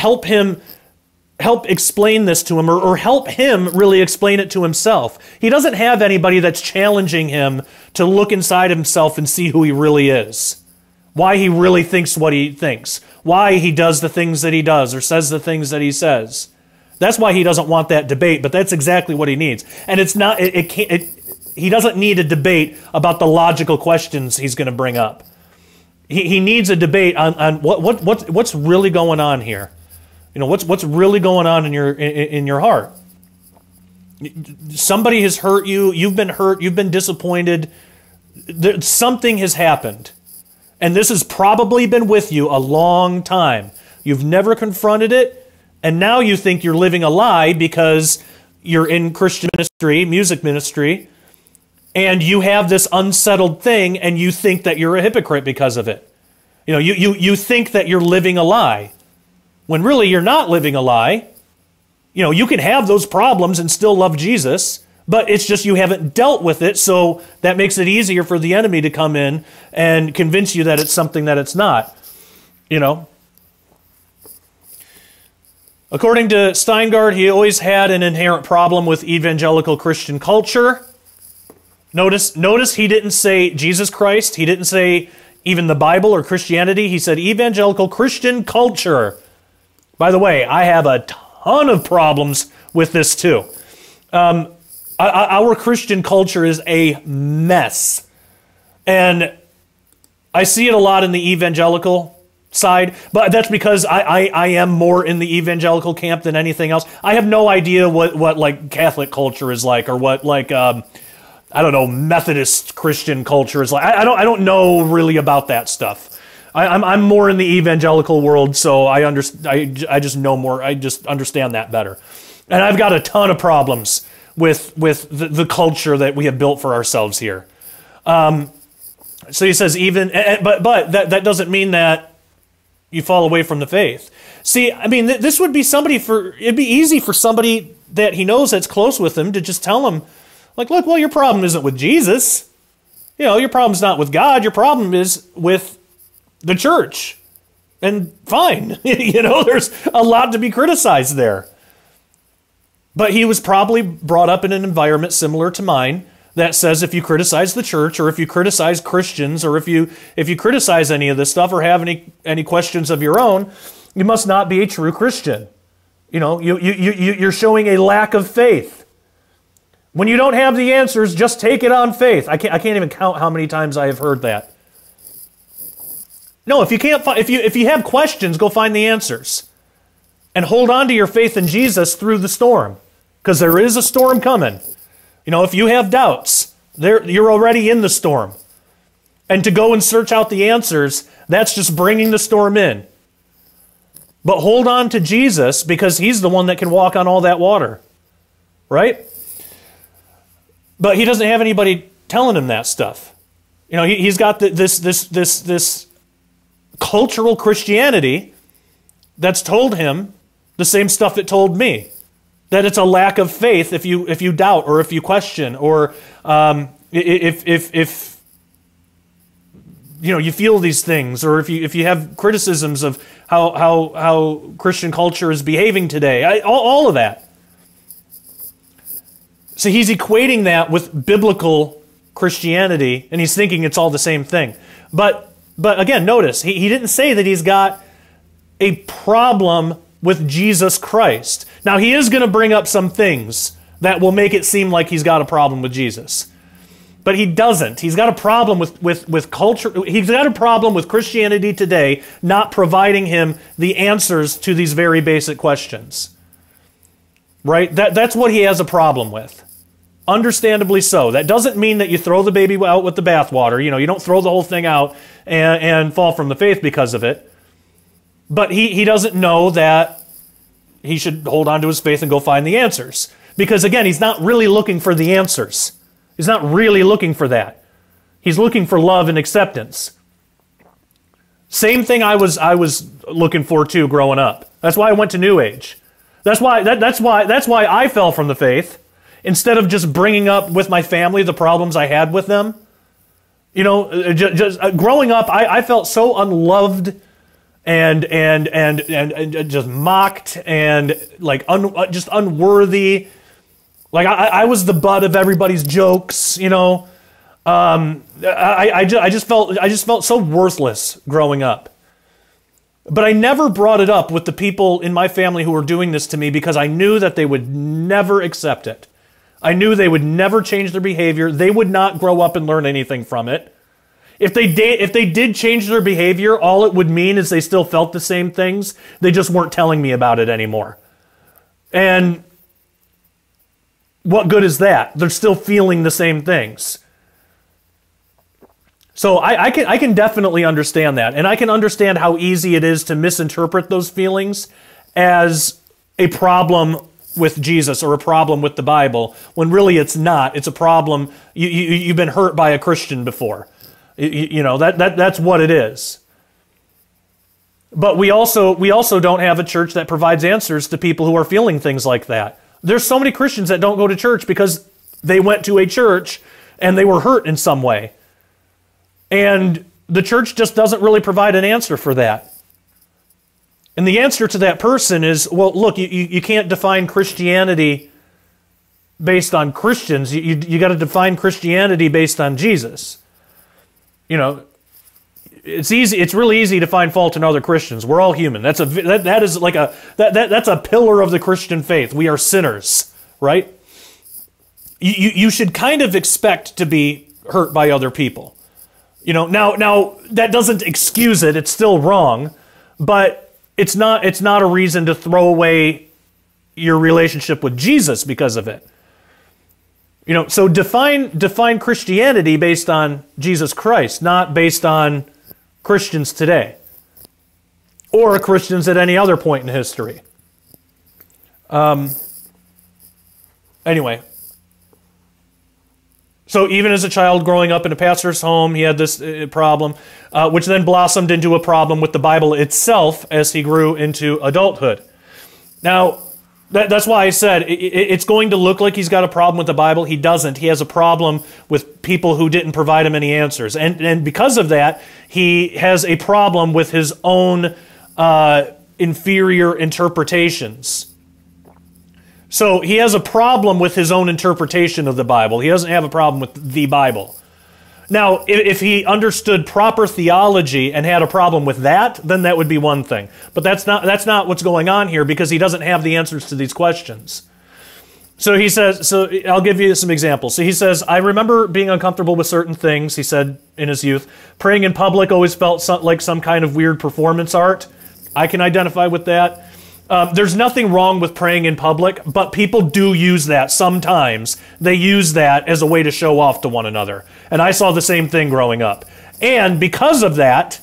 explain this to him, or help him really explain it to himself. He doesn't have anybody that's challenging him to look inside himself and see who he really is. Why he really thinks what he thinks. Why he does the things that he does, or says the things that he says. That's why he doesn't want that debate, but that's exactly what he needs. And it's not, he doesn't need a debate about the logical questions he's going to bring up. He needs a debate on what's really going on here. You know, what's really going on in your heart. Somebody has hurt you. You've been hurt. You've been disappointed. Something has happened, and this has probably been with you a long time. You've never confronted it, and now you think you're living a lie because you're in Christian ministry, music ministry, and you have this unsettled thing, and you think that you're a hypocrite because of it. You know, you think that you're living a lie, when really you're not living a lie. You know, you can have those problems and still love Jesus, but it's just you haven't dealt with it, so that makes it easier for the enemy to come in and convince you that it's something that it's not. You know? According to Steingart, he always had an inherent problem with evangelical Christian culture. Notice he didn't say Jesus Christ. He didn't say even the Bible or Christianity. He said evangelical Christian culture. By the way, I have a ton of problems with this too. Our Christian culture is a mess. And I see it a lot in the evangelical side, but that's because I am more in the evangelical camp than anything else. I have no idea what like Catholic culture is like, or what like I don't know, Methodist Christian culture is like. I don't know really about that stuff. I'm more in the evangelical world, so I just know more. I just understand that better. And I've got a ton of problems with the culture that we have built for ourselves here. So he says but that doesn't mean that you fall away from the faith. See, I mean, this would be it'd be easy for somebody that he knows that's close with him to just tell him, like, look, well, your problem isn't with Jesus. Your problem's not with God. Your problem is with the church. And fine, there's a lot to be criticized there. But he was probably brought up in an environment similar to mine that says if you criticize the church, or if you criticize Christians, or if you criticize any of this stuff, or have any questions of your own, you must not be a true Christian. You're showing a lack of faith. When you don't have the answers, just take it on faith. I can't even count how many times I have heard that. No, if you have questions, go find the answers, and hold on to your faith in Jesus through the storm, because there is a storm coming. If you have doubts, you're already in the storm. And to go and search out the answers, that's just bringing the storm in. But hold on to Jesus, because he's the one that can walk on all that water. Right? But he doesn't have anybody telling him that stuff. He's got this cultural Christianity that's told him the same stuff it told me. That it's a lack of faith if you doubt, or if you question, or if you feel these things, or if you have criticisms of how Christian culture is behaving today. All of that. So he's equating that with biblical Christianity, and he's thinking it's all the same thing. But again, notice, he didn't say that he's got a problem with Jesus Christ. Now, he is going to bring up some things that will make it seem like he's got a problem with Jesus. But he doesn't. He's got a problem with culture. He's got a problem with Christianity today not providing him the answers to these very basic questions. Right? That's what he has a problem with. Understandably so. That doesn't mean that you throw the baby out with the bathwater. You don't throw the whole thing out and fall from the faith because of it. But he doesn't know that he should hold on to his faith and go find the answers. Because again, he's not really looking for the answers. He's not really looking for that. He's looking for love and acceptance. Same thing I was looking for too growing up. That's why I went to New Age. That's why I fell from the faith, instead of just bringing up with my family the problems I had with them. Just growing up, I felt so unloved and just mocked and like just unworthy. Like I was the butt of everybody's jokes, I just felt so worthless growing up. But I never brought it up with the people in my family who were doing this to me, because I knew that they would never accept it. I knew they would never change their behavior. They would not grow up and learn anything from it. If they did change their behavior, all it would mean is they still felt the same things. They just weren't telling me about it anymore. And what good is that? They're still feeling the same things. So I can definitely understand that. And I can understand how easy it is to misinterpret those feelings as a problem with Jesus or a problem with the Bible, when really it's not. It's a problem. You've been hurt by a Christian before. That's what it is. But we also don't have a church that provides answers to people who are feeling things like that. There's so many Christians that don't go to church because they went to a church and they were hurt in some way. And the church just doesn't really provide an answer for that. And the answer to that person is, well, look, you can't define Christianity based on Christians. You got to define Christianity based on Jesus. It's easy. It's really easy to find fault in other Christians. We're all human. That's a pillar of the Christian faith. We are sinners, right? You should kind of expect to be hurt by other people. Now that doesn't excuse it. It's still wrong, but it's not a reason to throw away your relationship with Jesus because of it. So define Christianity based on Jesus Christ, not based on Christians today or Christians at any other point in history. Anyway, So even as a child growing up in a pastor's home, he had this problem, which then blossomed into a problem with the Bible itself as he grew into adulthood. Now, that's why I said it's going to look like he's got a problem with the Bible. He doesn't. He has a problem with people who didn't provide him any answers. And because of that, he has a problem with his own inferior interpretations. So he has a problem with his own interpretation of the Bible. He doesn't have a problem with the Bible. Now, if he understood proper theology and had a problem with that, then that would be one thing. But that's not what's going on here, because he doesn't have the answers to these questions. So he says, so I'll give you some examples. So he says, I remember being uncomfortable with certain things, he said in his youth. Praying in public always felt like some kind of weird performance art. I can identify with that. There's nothing wrong with praying in public, but people do use that sometimes. They use that as a way to show off to one another. And I saw the same thing growing up. And because of that,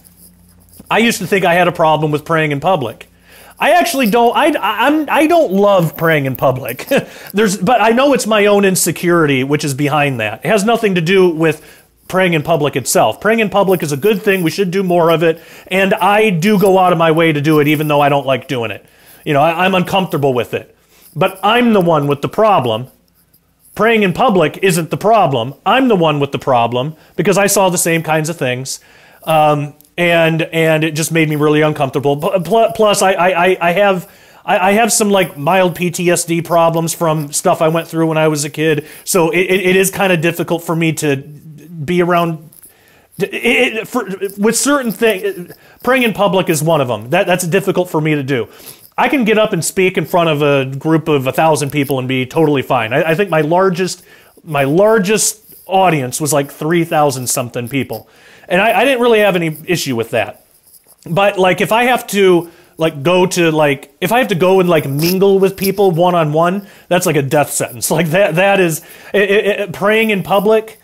I used to think I had a problem with praying in public. I actually don't. I don't love praying in public. But I know it's my own insecurity which is behind that. It has nothing to do with praying in public itself. Praying in public is a good thing. We should do more of it. And I do go out of my way to do it, even though I don't like doing it. You know, I'm uncomfortable with it. But I'm the one with the problem. Praying in public isn't the problem. I'm the one with the problem because I saw the same kinds of things. And it just made me really uncomfortable. Plus, I have some like mild PTSD problems from stuff I went through when I was a kid. So it is kind of difficult for me to be around. With certain things, praying in public is one of them. That's difficult for me to do. I can get up and speak in front of a group of 1,000 people and be totally fine. I think my largest audience was like 3,000 something people. And I didn't really have any issue with that. But like if I have to go and like mingle with people one-on-one, that's like a death sentence. Like that is praying in public.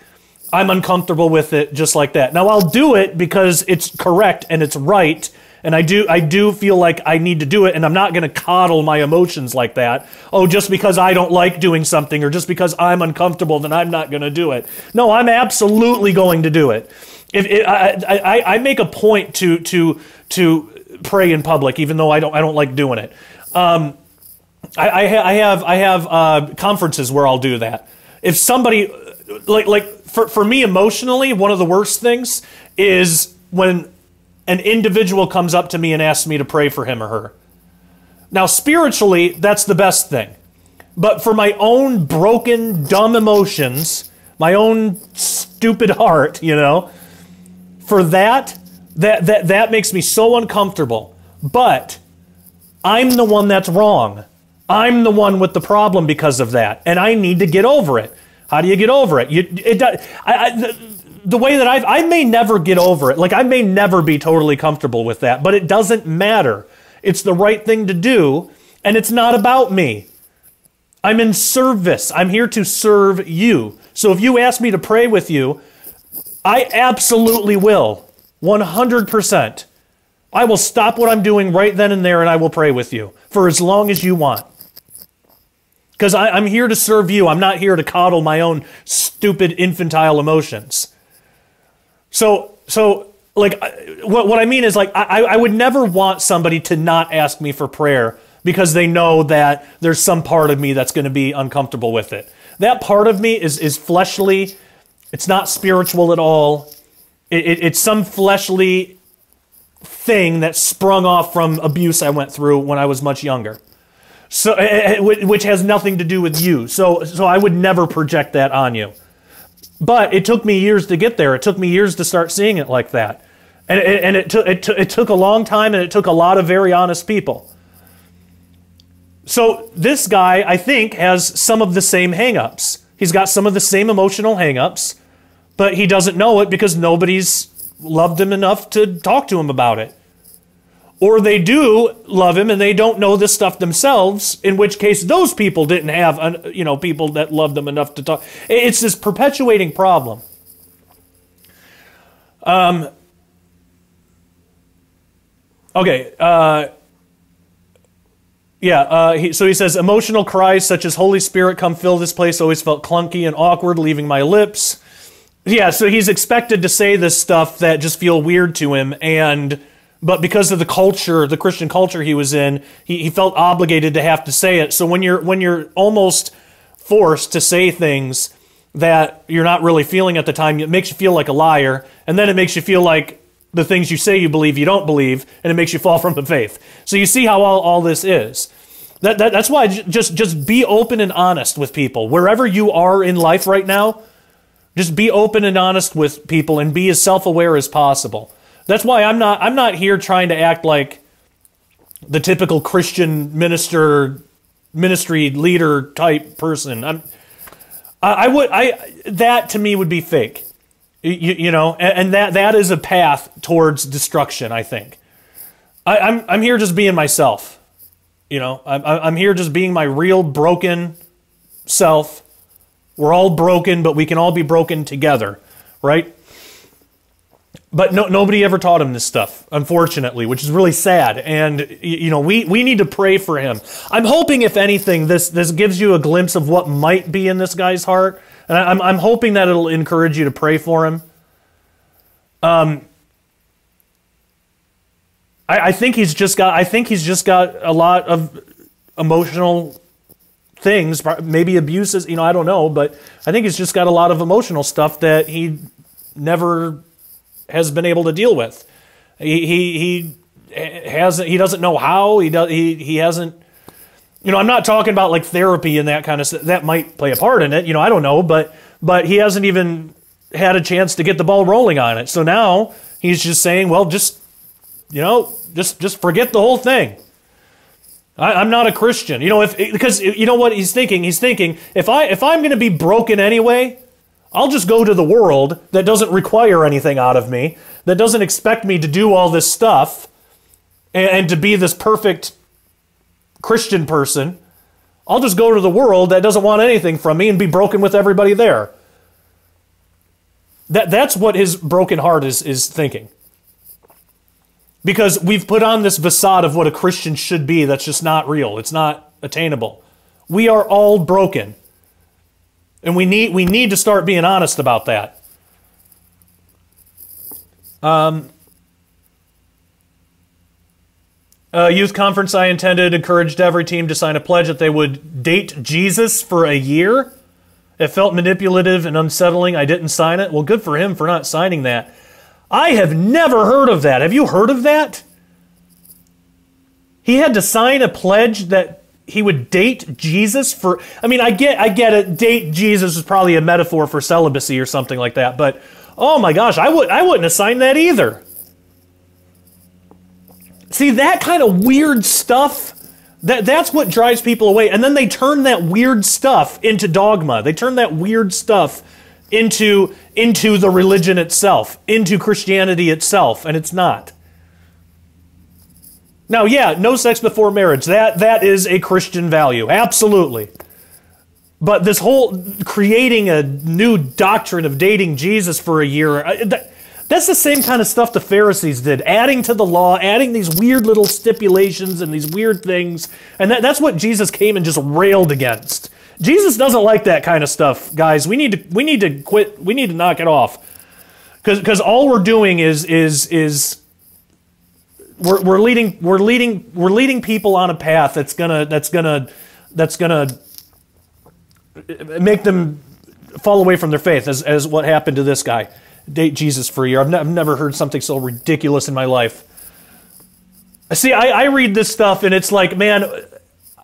I'm uncomfortable with it just like that. Now I'll do it because it's correct and it's right. And I do feel like I need to do it, and I'm not going to coddle my emotions like that. Oh, just because I don't like doing something or just because I'm uncomfortable, then I'm not going to do it. No, I'm absolutely going to do it. I make a point to pray in public, even though I don't like doing it. I have conferences where I'll do that. If somebody for me emotionally, one of the worst things is when an individual comes up to me and asks me to pray for him or her. Now, spiritually, that's the best thing. But for my own broken, dumb emotions, my own stupid heart, you know, for that makes me so uncomfortable. But I'm the one that's wrong. I'm the one with the problem because of that. And I need to get over it. How do you get over it? The way that I may never get over it. Like, I may never be totally comfortable with that, but it doesn't matter. It's the right thing to do, and it's not about me. I'm in service. I'm here to serve you. So if you ask me to pray with you, I absolutely will. 100%. I will stop what I'm doing right then and there, and I will pray with you for as long as you want. Because I'm here to serve you. I'm not here to coddle my own stupid infantile emotions. So like, what I mean is, like, I would never want somebody to not ask me for prayer because they know that there's some part of me that's going to be uncomfortable with it. That part of me is fleshly. It's not spiritual at all. It's some fleshly thing that sprung off from abuse I went through when I was much younger. So, which has nothing to do with you. So I would never project that on you. But it took me years to get there. It took me years to start seeing it like that. And it took a long time, and it took a lot of very honest people. So this guy, I think, has some of the same hang-ups. He's got some of the same emotional hang-ups, but he doesn't know it because nobody's loved him enough to talk to him about it. Or they do love him and they don't know this stuff themselves, in which case those people didn't have, people that loved them enough to talk. It's this perpetuating problem. Okay. So he says, emotional cries such as Holy Spirit, come fill this place always felt clunky and awkward, leaving my lips. Yeah, so he's expected to say this stuff that just feel weird to him, but because of the culture, the Christian culture he was in, he felt obligated to have to say it. So when you're almost forced to say things that you're not really feeling at the time, it makes you feel like a liar, and then it makes you feel like the things you say you believe you don't believe, and it makes you fall from the faith. So you see how all this is. That's why just be open and honest with people. Wherever you are in life right now, just be open and honest with people and be as self-aware as possible. That's why I'm not here trying to act like the typical Christian ministry leader type person. That to me would be fake. You know, and that is a path towards destruction, I think. I'm here just being myself. You know, I'm here just being my real broken self. We're all broken, but we can all be broken together, right? But nobody ever taught him this stuff, unfortunately, which is really sad. And, you know, we need to pray for him. I'm hoping, if anything, this gives you a glimpse of what might be in this guy's heart. And I'm hoping that it'll encourage you to pray for him. I think he's just got a lot of emotional things, maybe abuses, you know, I don't know, but I think he's just got a lot of emotional stuff that he never has been able to deal with. He doesn't know how, he hasn't, you know, I'm not talking about like therapy and that kind of stuff. That might play a part in it, you know, I don't know, but he hasn't even had a chance to get the ball rolling on it. So now he's just saying, well, just forget the whole thing. I'm not a Christian, you know, because you know what he's thinking? He's thinking, if I'm going to be broken anyway, I'll just go to the world that doesn't require anything out of me, that doesn't expect me to do all this stuff and to be this perfect Christian person. I'll just go to the world that doesn't want anything from me and be broken with everybody there. That's what his broken heart is thinking. Because we've put on this facade of what a Christian should be that's just not real. It's not attainable. We are all broken. And we need to start being honest about that. Youth conference I attended encouraged every team to sign a pledge that they would date Jesus for a year. It felt manipulative and unsettling. I didn't sign it. Well, good for him for not signing that. I have never heard of that. Have you heard of that? He had to sign a pledge that he would date Jesus for... I mean, I get it. Date Jesus is probably a metaphor for celibacy or something like that. But, oh my gosh, I wouldn't have signed that either. See, that kind of weird stuff, that's what drives people away. And then they turn that weird stuff into dogma. They turn that weird stuff into the religion itself, into Christianity itself, and it's not. Now, yeah, no sex before marriage, that is a Christian value, absolutely. But this whole creating a new doctrine of dating Jesus for a year, that's the same kind of stuff the Pharisees did, adding to the law, adding these weird little stipulations and these weird things, and that's what Jesus came and just railed against. Jesus doesn't like that kind of stuff, guys. We need to quit. We need to knock it off, because all we're doing is we're leading people on a path that's gonna make them fall away from their faith, as what happened to this guy. Date Jesus for a year. I've never heard something so ridiculous in my life. See, I read this stuff and it's like, man,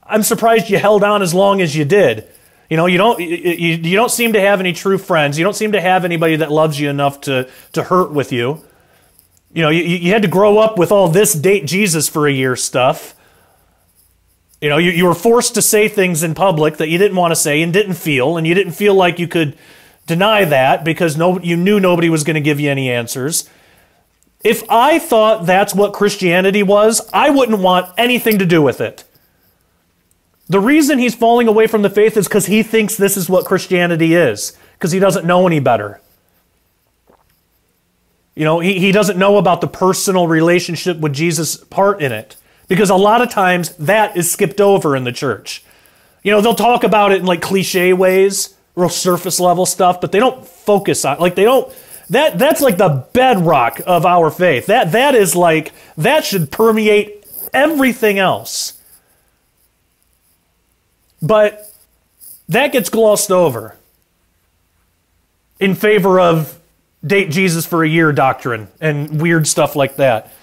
I'm surprised you held on as long as you did. You know, you don't seem to have any true friends. You don't seem to have anybody that loves you enough to hurt with you. You know, you had to grow up with all this date Jesus for a year stuff. You know, you were forced to say things in public that you didn't want to say and didn't feel, and you didn't feel like you could deny that because you knew nobody was going to give you any answers. If I thought that's what Christianity was, I wouldn't want anything to do with it. The reason he's falling away from the faith is because he thinks this is what Christianity is, because he doesn't know any better. You know, he doesn't know about the personal relationship with Jesus part in it. Because a lot of times that is skipped over in the church. You know, they'll talk about it in like cliche ways, real surface level stuff, but they don't focus on, like they don't, that's like the bedrock of our faith. That is like, that should permeate everything else. But that gets glossed over in favor of date Jesus for a year doctrine and weird stuff like that.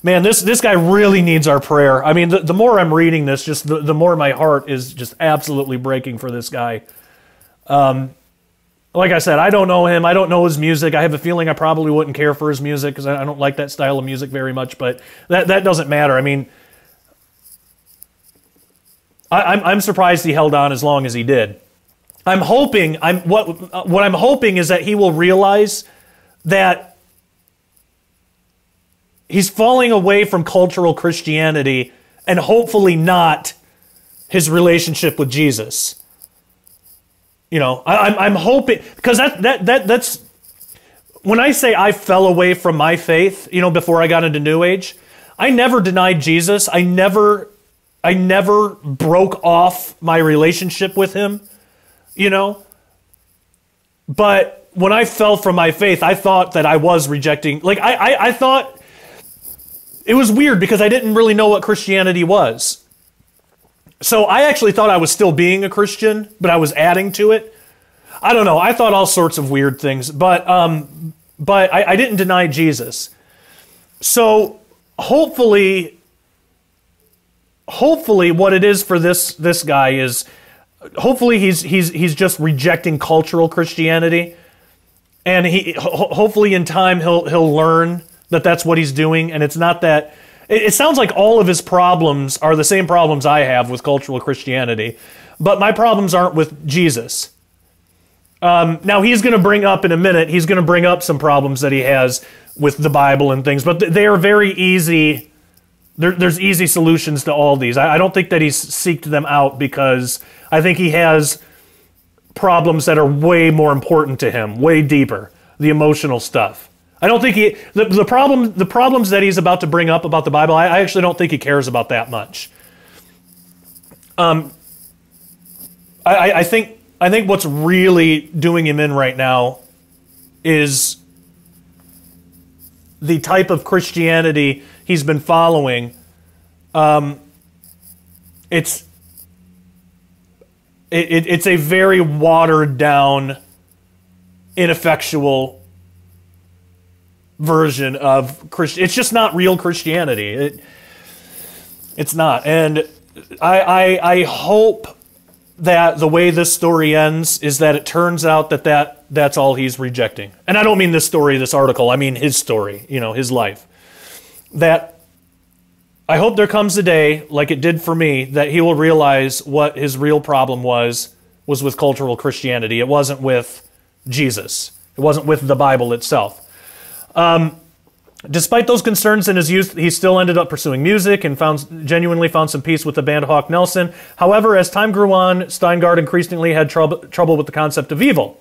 Man, this guy really needs our prayer. I mean, the more I'm reading this, just the more my heart is just absolutely breaking for this guy. Like I said, I don't know him. I don't know his music. I have a feeling I probably wouldn't care for his music because I don't like that style of music very much, but that doesn't matter. I mean, I'm surprised he held on as long as he did. I'm hoping, what I'm hoping is that he will realize that he's falling away from cultural Christianity and hopefully not his relationship with Jesus. You know, I'm hoping, because that's when I say I fell away from my faith, you know, before I got into New Age, I never denied Jesus. I never broke off my relationship with him, you know. But when I fell from my faith, I thought that I was rejecting, like I thought, it was weird because I didn't really know what Christianity was. So I actually thought I was still being a Christian, but I was adding to it. I don't know. I thought all sorts of weird things, but I didn't deny Jesus. So hopefully what it is for this guy is, hopefully he's just rejecting cultural Christianity, and hopefully in time he'll learn that that's what he's doing, and it's not that. It sounds like all of his problems are the same problems I have with cultural Christianity, but my problems aren't with Jesus. Now he's going to bring up in a minute, he's going to bring up some problems that he has with the Bible and things, but they are very easy. There's easy solutions to all these. I don't think that he's seeked them out because I think he has problems that are way more important to him, way deeper, the emotional stuff. I don't think the problems that he's about to bring up about the Bible, I actually don't think he cares about that much. I think what's really doing him in right now is the type of Christianity he's been following. It's a very watered down, ineffectual version of Christian. It's just not real Christianity. It's not. And I hope that the way this story ends is that it turns out that's all he's rejecting. And I don't mean this story, this article. I mean his story, you know, his life. That I hope there comes a day, like it did for me, that he will realize what his real problem was with cultural Christianity. It wasn't with Jesus. It wasn't with the Bible itself. Despite those concerns in his youth, he still ended up pursuing music and genuinely found some peace with the band Hawk Nelson. However, as time grew on, Steingart increasingly had trouble with the concept of evil.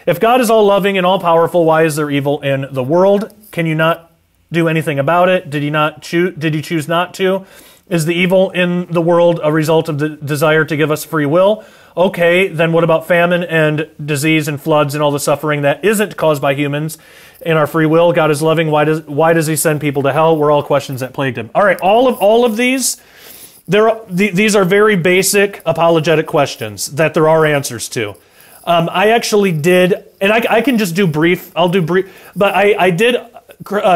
If God is all-loving and all-powerful, why is there evil in the world? Can you not do anything about it? Did he choose not to? Is the evil in the world a result of the desire to give us free will? Okay, then what about famine and disease and floods and all the suffering that isn't caused by humans in our free will? God is loving. Why does he send people to hell? Were all questions that plagued him. All right, all of these, these are very basic apologetic questions that there are answers to. I actually did, and I can just do brief. I'll do brief, but I did.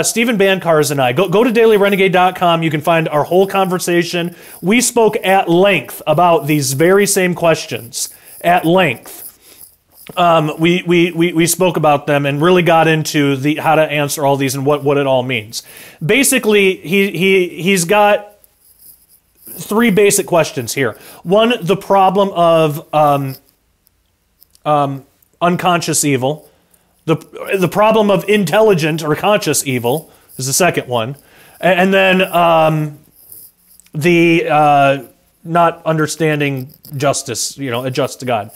Stephen Bancars and I, go to dailyrenegade.com. You can find our whole conversation. We spoke at length about these very same questions. At length. We spoke about them and really got into how to answer all these and what it all means. Basically, he's got three basic questions here. One, the problem of unconscious evil. The problem of intelligent or conscious evil is the second one. And then the not understanding justice, you know, a just to God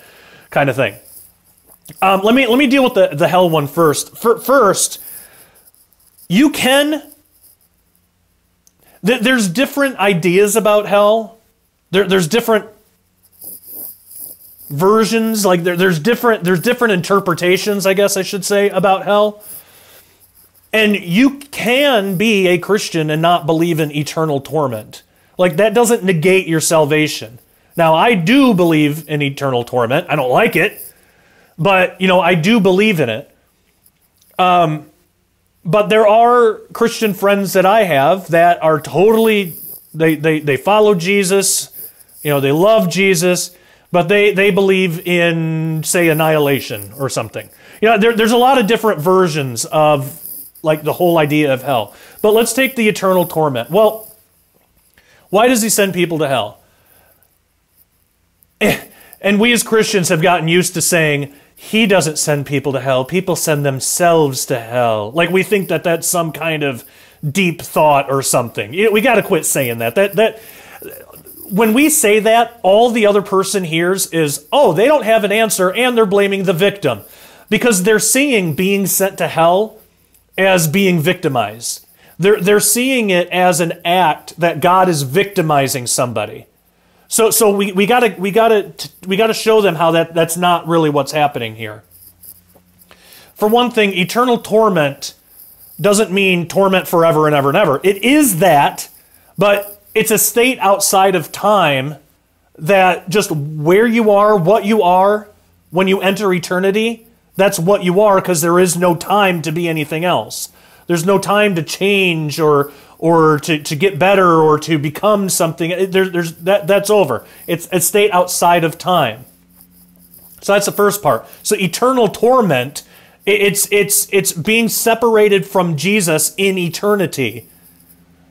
kind of thing. Let me deal with the hell one first. First, you can There's different ideas about hell. There's different versions, like there's different interpretations, I guess I should say, about hell. And you can be a Christian and not believe in eternal torment. Like, that doesn't negate your salvation. Now, I do believe in eternal torment. I don't like it, but, I do believe in it. But there are Christian friends that I have that are totally, they follow Jesus, they love Jesus, but they believe in, say, annihilation or something. There's a lot of different versions of, like, the whole idea of hell. But let's take the eternal torment. Well, why does he send people to hell? And we as Christians have gotten used to saying, he doesn't send people to hell, people send themselves to hell. Like, we think that that's some kind of deep thought or something. We got to quit saying that. That when we say that, all the other person hears is, oh, they don't have an answer, and they're blaming the victim. Because they're seeing being sent to hell as being victimized. They're seeing it as an act that God is victimizing somebody. So we gotta show them how that's not really what's happening here. For one thing, eternal torment doesn't mean torment forever and ever and ever. It is that, but it's a state outside of time that just where you are, what you are, when you enter eternity, that's what you are, because there is no time to be anything else. There's no time to change or to get better or to become something. That's over. It's a state outside of time. So that's the first part. So eternal torment, it's being separated from Jesus in eternity.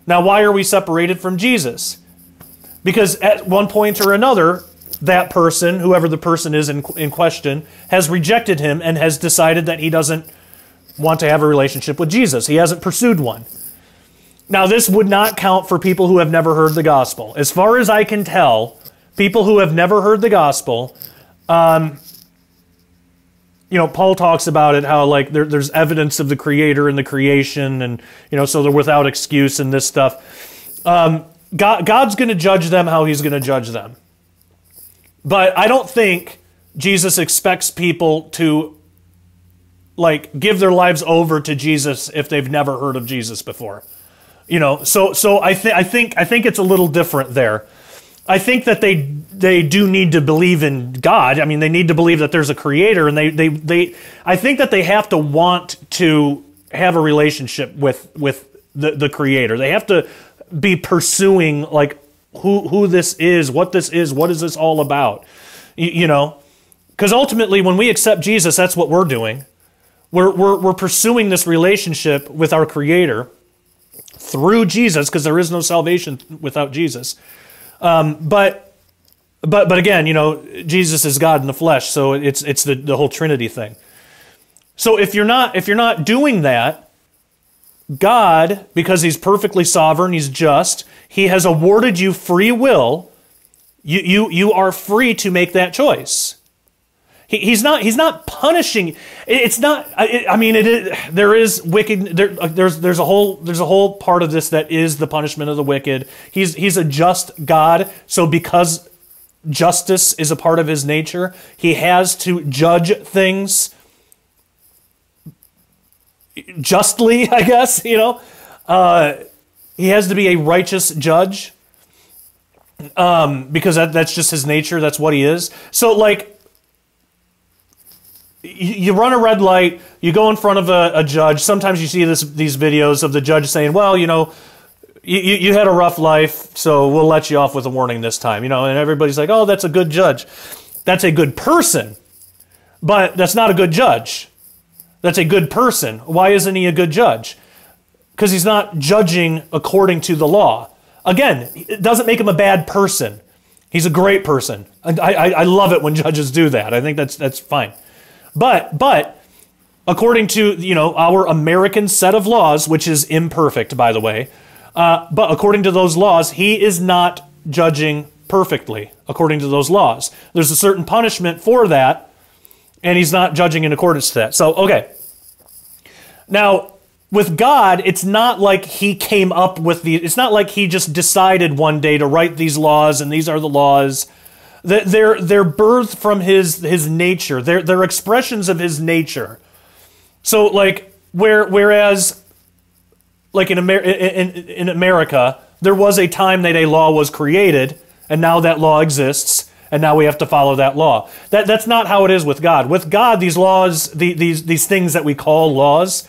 Now, why are we separated from Jesus? Because at one point or another, that person, whoever the person is in question, has rejected him and has decided that he doesn't want to have a relationship with Jesus. He hasn't pursued one. Now, this would not count for people who have never heard the gospel. As far as I can tell, people who have never heard the gospel, Paul talks about it, how like there's evidence of the Creator and the creation, and so they're without excuse and this stuff. God's going to judge them how He's going to judge them. But I don't think Jesus expects people to like give their lives over to Jesus if they've never heard of Jesus before. So I think it's a little different there. I think that they do need to believe in God. I mean, they need to believe that there's a Creator, and I think that they have to want to have a relationship with the Creator. They have to be pursuing like who this is, what is this all about, because ultimately when we accept Jesus, that's what we're doing. We're pursuing this relationship with our Creator through Jesus, because there is no salvation without Jesus. But again, Jesus is God in the flesh, so it's the whole Trinity thing. So if you're not doing that, God, because He's perfectly sovereign, He's just, He has awarded you free will. You are free to make that choice. He's not punishing. It's not. There is wicked. There's a whole part of this that is the punishment of the wicked. He's a just God. So because justice is a part of His nature, He has to judge things justly, I guess. He has to be a righteous judge because that's just His nature. That's what He is. So like. You run a red light, you go in front of a judge. Sometimes you see these videos of the judge saying, well, you had a rough life, so we'll let you off with a warning this time. And everybody's like, oh, that's a good judge. That's a good person, but that's not a good judge. That's a good person. Why isn't he a good judge? Because he's not judging according to the law. Again, it doesn't make him a bad person. He's a great person. I love it when judges do that. I think that's fine. But according to our American set of laws, which is imperfect, by the way, but according to those laws, he is not judging perfectly according to those laws. There's a certain punishment for that, and he's not judging in accordance to that. So, okay. Now, With God, it's not like he came up with it's not like he just decided one day to write these laws and these are the laws. They're birthed from his nature. They're expressions of his nature. So like whereas like in America, there was a time that a law was created, and now that law exists, and now we have to follow that law. That's not how it is with God. With God, these laws, these things that we call laws,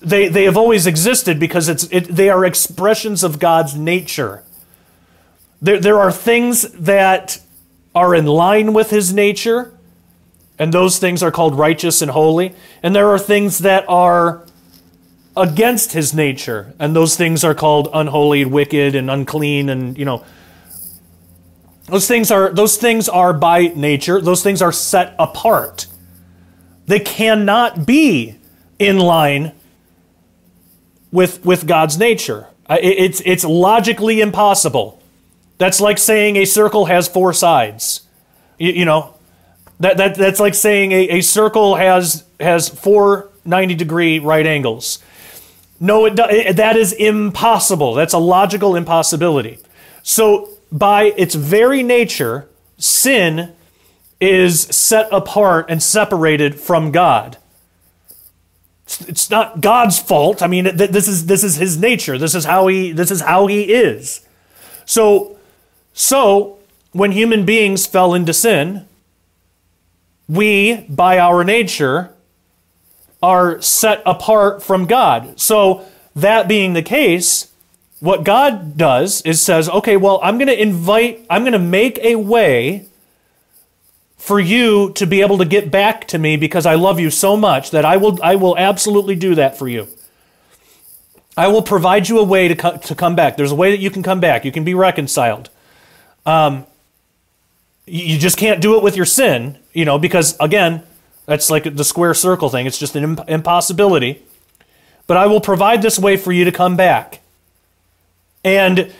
they have always existed because they are expressions of God's nature. There are things that are in line with his nature, and those things are called righteous and holy. And there are things that are against his nature, and those things are called unholy, wicked, and unclean, and those things are by nature. Those things are set apart. They cannot be in line with God's nature. It's logically impossible. That's like saying a circle has four sides. That's like saying a circle has four 90-degree right angles. No, that is impossible. That's a logical impossibility. So by its very nature, sin is set apart and separated from God. It's not God's fault. I mean, this is his nature. This is how he is. So when human beings fell into sin, we, by our nature, are set apart from God. So that being the case, what God does is says, okay, well, I'm going to make a way for you to be able to get back to me because I love you so much that I will absolutely do that for you. I will provide you a way to come back. There's a way that you can come back. You can be reconciled. You just can't do it with your sin, because again, that's like the square circle thing. It's just an impossibility. But I will provide this way for you to come back. And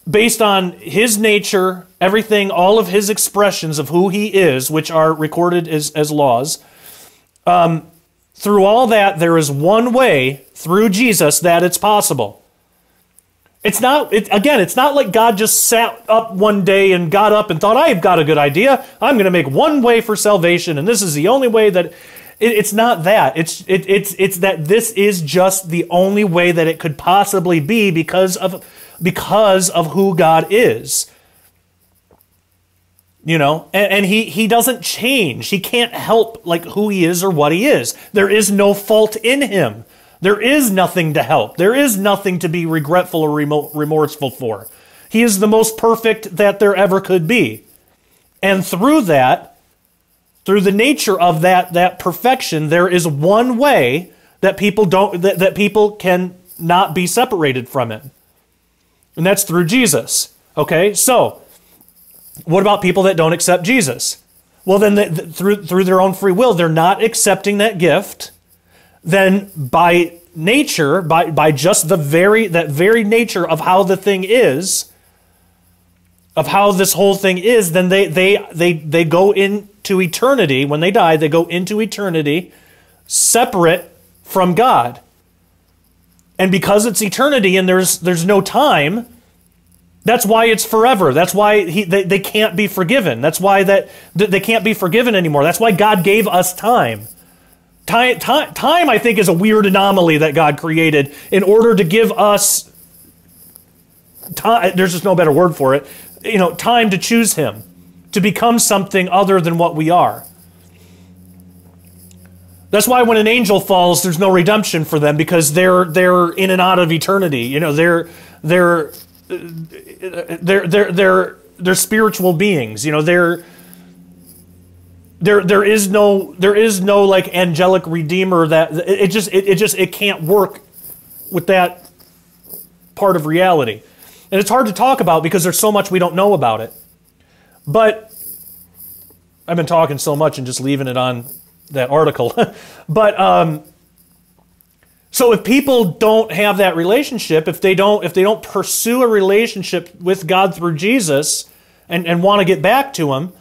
based on his nature, everything, all of his expressions of who he is, which are recorded as laws, through all that, there is one way through Jesus that it's possible. It's not like God just sat up one day and got up and thought, I've got a good idea. I'm going to make one way for salvation, and this is the only way that... It's not that. It's that this is just the only way that it could possibly be because of who God is. And he doesn't change. He can't help like who he is or what he is. There is no fault in him. There is nothing to help. There is nothing to be regretful or remorseful for. He is the most perfect that there ever could be. And through the nature of that perfection, there is one way that people can not be separated from it. And that's through Jesus. Okay? So, what about people that don't accept Jesus? Well, then through their own free will, they're not accepting that gift. Then by nature, by just that very nature of how the thing is, of how this whole thing is, then they go into eternity. When they die, they go into eternity separate from God. And because it's eternity and there's no time, that's why it's forever. That's why they can't be forgiven. That's why they can't be forgiven anymore. That's why God gave us time. Time, I think, is a weird anomaly that God created in order to give us time. There's just no better word for it. Time to choose him, to become something other than what we are. That's why when an angel falls, there's no redemption for them because they're in and out of eternity. They're spiritual beings. There is no like angelic redeemer that it can't work with that part of reality. And it's hard to talk about because there's so much we don't know about it. But I've been talking so much and just leaving it on that article. But so if people don't have that relationship, if they don't pursue a relationship with God through Jesus and want to get back to him,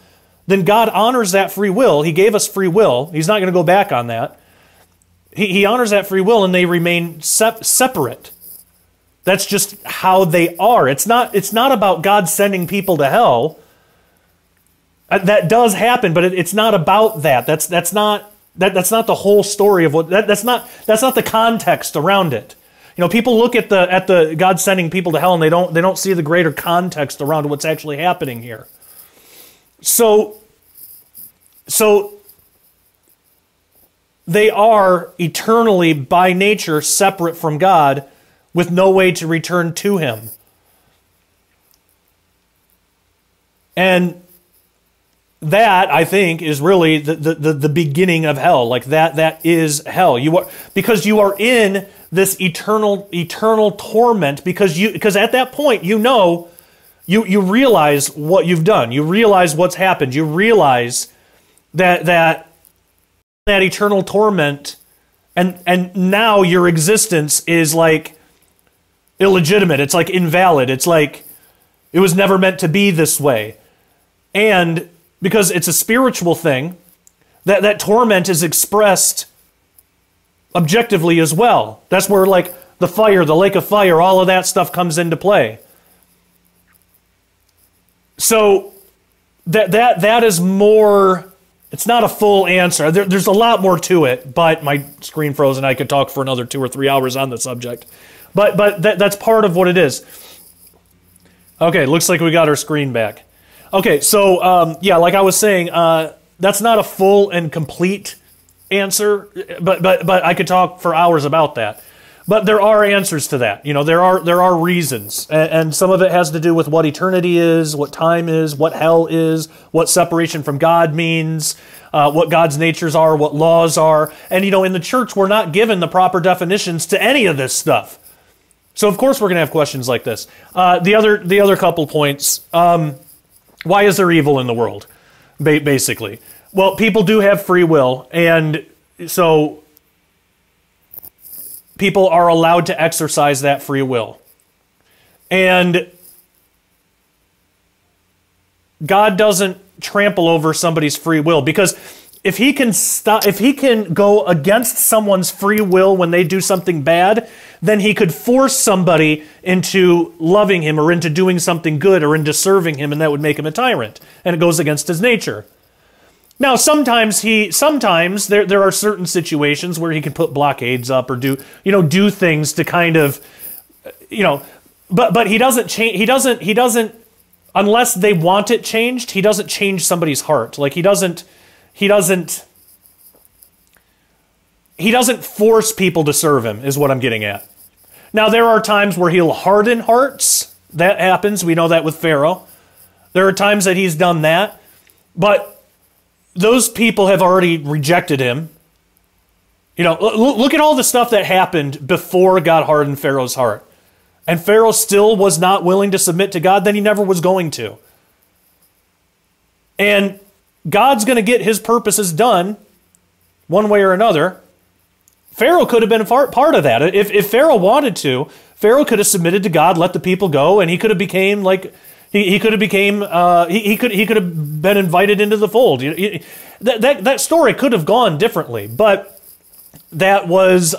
then God honors that free will. He gave us free will. He's not going to go back on that. He honors that free will, and they remain separate. That's just how they are. It's not about God sending people to hell. That does happen, but it's not about that. That's not the whole story of what. That's not the context around it. You know, people look at the God sending people to hell, and they don't see the greater context around what's actually happening here. So they are eternally, by nature, separate from God, with no way to return to Him. And that, I think, is really the beginning of hell. Like that is hell. Because you are in this eternal torment, because at that point you realize what you've done. You realize what's happened. You realize that eternal torment, and now your existence is like illegitimate. It's like invalid. It's like it was never meant to be this way. And because it's a spiritual thing, that torment is expressed objectively as well. That's where like the fire, the lake of fire, all of that stuff comes into play. So that is more. It's not a full answer. There's a lot more to it, but my screen froze and I could talk for another 2 or 3 hours on the subject. But that's part of what it is. Okay, looks like we got our screen back. Okay, so yeah, like I was saying, that's not a full and complete answer, but I could talk for hours about that. But there are answers to that. You know, there are reasons, and some of it has to do with what eternity is, what time is, what hell is, what separation from God means, what God's natures are, what laws are. And you know, in the church, we're not given the proper definitions to any of this stuff. So of course we're going to have questions like this. The other couple points. Why is there evil in the world? Basically, well, people do have free will, and so people are allowed to exercise that free will. And God doesn't trample over somebody's free will, because if he can go against someone's free will when they do something bad, then he could force somebody into loving him or into doing something good or into serving him, and that would make him a tyrant, and it goes against his nature. Now, sometimes there are certain situations where he can put blockades up or do things to kind of, but he doesn't change. He doesn't unless they want it changed. He doesn't change somebody's heart. Like he doesn't force people to serve him, is what I'm getting at. Now, there are times where he'll harden hearts. That happens. We know that with Pharaoh. There are times that he's done that, but those people have already rejected him. You know, look at all the stuff that happened before God hardened Pharaoh's heart. And Pharaoh still was not willing to submit to God, then he never was going to. And God's going to get his purposes done one way or another. Pharaoh could have been part of that. If Pharaoh wanted to, Pharaoh could have submitted to God, let the people go, and he could have became like he could have been invited into the fold. That story could have gone differently, but that was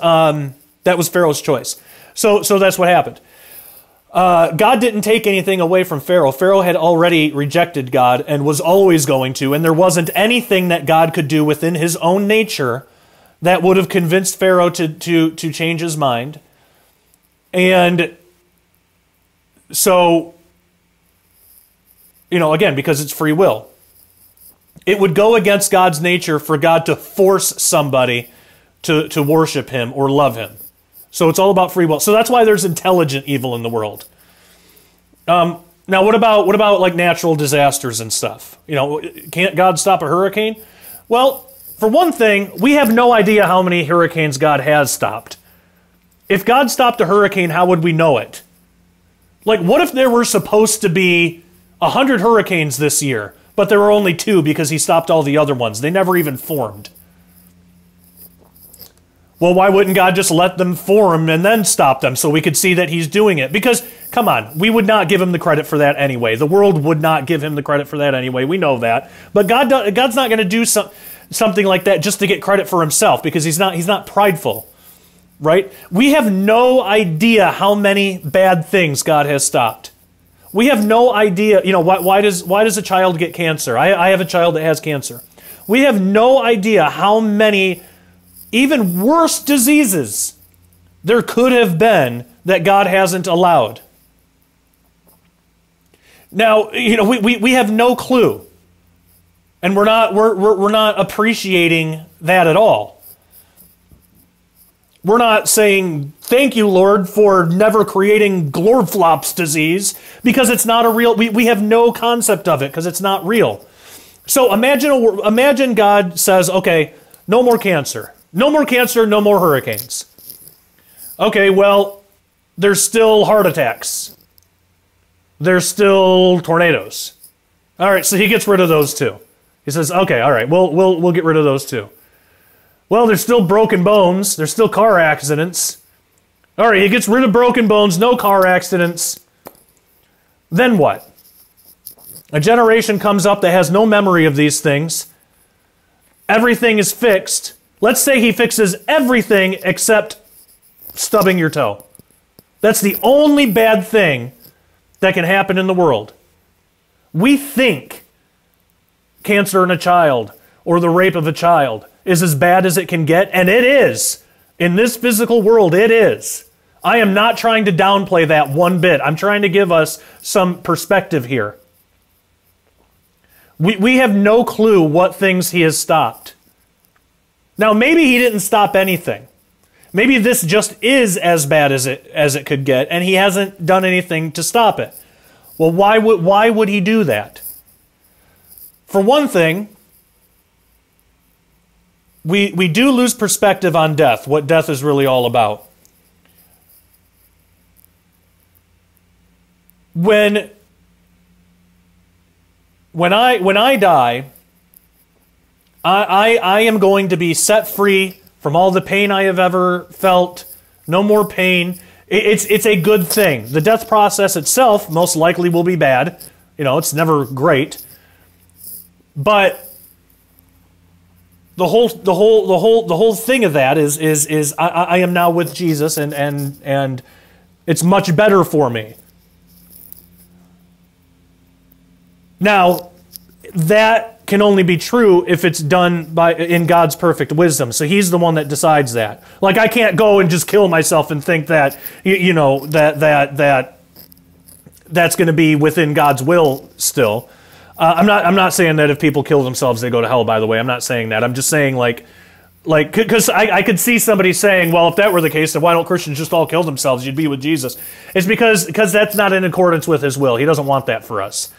Pharaoh's choice. So that's what happened. God didn't take anything away from Pharaoh. Pharaoh had already rejected God and was always going to, and there wasn't anything that God could do within his own nature that would have convinced Pharaoh to change his mind. And so, again, because it's free will, it would go against God's nature for God to force somebody to worship him or love him. So it's all about free will. So that's why there's intelligent evil in the world. Now, what about like natural disasters and stuff? Can't God stop a hurricane? Well, for one thing, we have no idea how many hurricanes God has stopped. If God stopped a hurricane, how would we know it? Like, what if there were supposed to be 100 hurricanes this year, but there were only 2 because he stopped all the other ones? They never even formed. Well, why wouldn't God just let them form and then stop them so we could see that he's doing it? Because, come on, we would not give him the credit for that anyway. The world would not give him the credit for that anyway. We know that. But God's not going to do something. something like that just to get credit for himself, because he's not prideful, right? We have no idea how many bad things God has stopped. We have no idea, why does a child get cancer? I have a child that has cancer. We have no idea how many even worse diseases there could have been that God hasn't allowed. Now, we have no clue. And we're not appreciating that at all. We're not saying, thank you, Lord, for never creating Glorflops disease, because it's not a real, we have no concept of it because it's not real. So imagine God says, okay, no more cancer. No more cancer, no more hurricanes. Okay, well, there's still heart attacks. There's still tornadoes. All right, so he gets rid of those too. He says, okay, all right, we'll get rid of those too. Well, there's still broken bones. There's still car accidents. All right, he gets rid of broken bones, no car accidents. Then what? A generation comes up that has no memory of these things. Everything is fixed. Let's say he fixes everything except stubbing your toe. That's the only bad thing that can happen in the world. We think cancer in a child or the rape of a child is as bad as it can get, and it is. In this physical world, it is. I am not trying to downplay that one bit. I'm trying to give us some perspective here. We have no clue what things he has stopped. Now, maybe he didn't stop anything. Maybe this just is as bad as it could get, and he hasn't done anything to stop it. Well, why would he do that? For one thing, we do lose perspective on death, what death is really all about. When I die, I am going to be set free from all the pain I have ever felt. No more pain. It's a good thing. The death process itself most likely will be bad. It's never great. But the whole thing of that is I am now with Jesus, and it's much better for me. Now, that can only be true if it's done in God's perfect wisdom. So he's the one that decides that. Like, I can't go and just kill myself and think that that's going to be within God's will still. I'm not saying that if people kill themselves they go to hell, by the way. I'm not saying that. I'm just saying because I could see somebody saying, well, if that were the case, then why don't Christians just all kill themselves? You'd be with Jesus. It's because that's not in accordance with his will. He doesn't want that for us.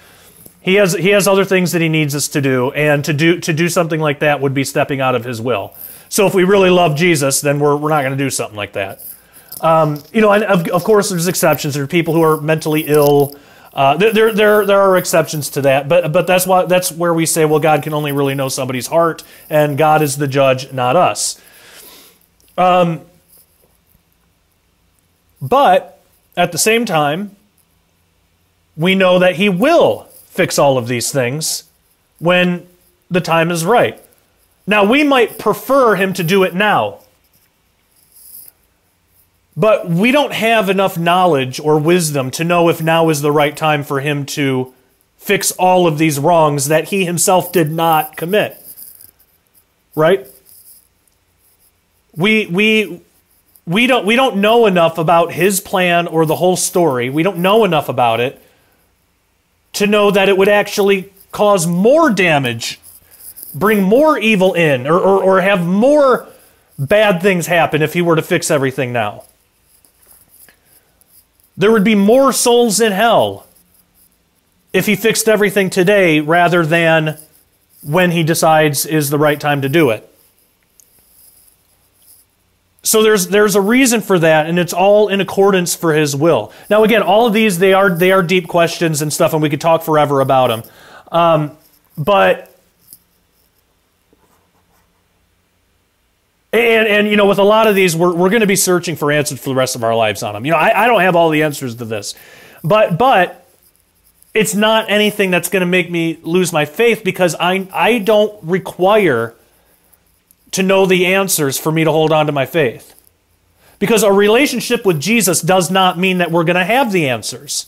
He has other things that he needs us to do, and to do something like that would be stepping out of his will. So if we really love Jesus, then we're not going to do something like that. And of course there's exceptions. There are people who are mentally ill. There are exceptions to that, but that's where we say, well, God can only really know somebody's heart, and God is the judge, not us. But at the same time, we know that he will fix all of these things when the time is right. Now, we might prefer him to do it now, but we don't have enough knowledge or wisdom to know if now is the right time for him to fix all of these wrongs that he himself did not commit. Right? We don't know enough about his plan or the whole story. We don't know enough about it to know that it would actually cause more damage, bring more evil in, or have more bad things happen if he were to fix everything now. There would be more souls in hell if he fixed everything today rather than when he decides is the right time to do it. So there's a reason for that, and it's all in accordance for his will. Now again, all of these, they are deep questions and stuff, and we could talk forever about them. But with a lot of these, we're going to be searching for answers for the rest of our lives on them. I don't have all the answers to this, but it's not anything that's going to make me lose my faith, because I don't require to know the answers for me to hold on to my faith. Because a relationship with Jesus does not mean that we're going to have the answers.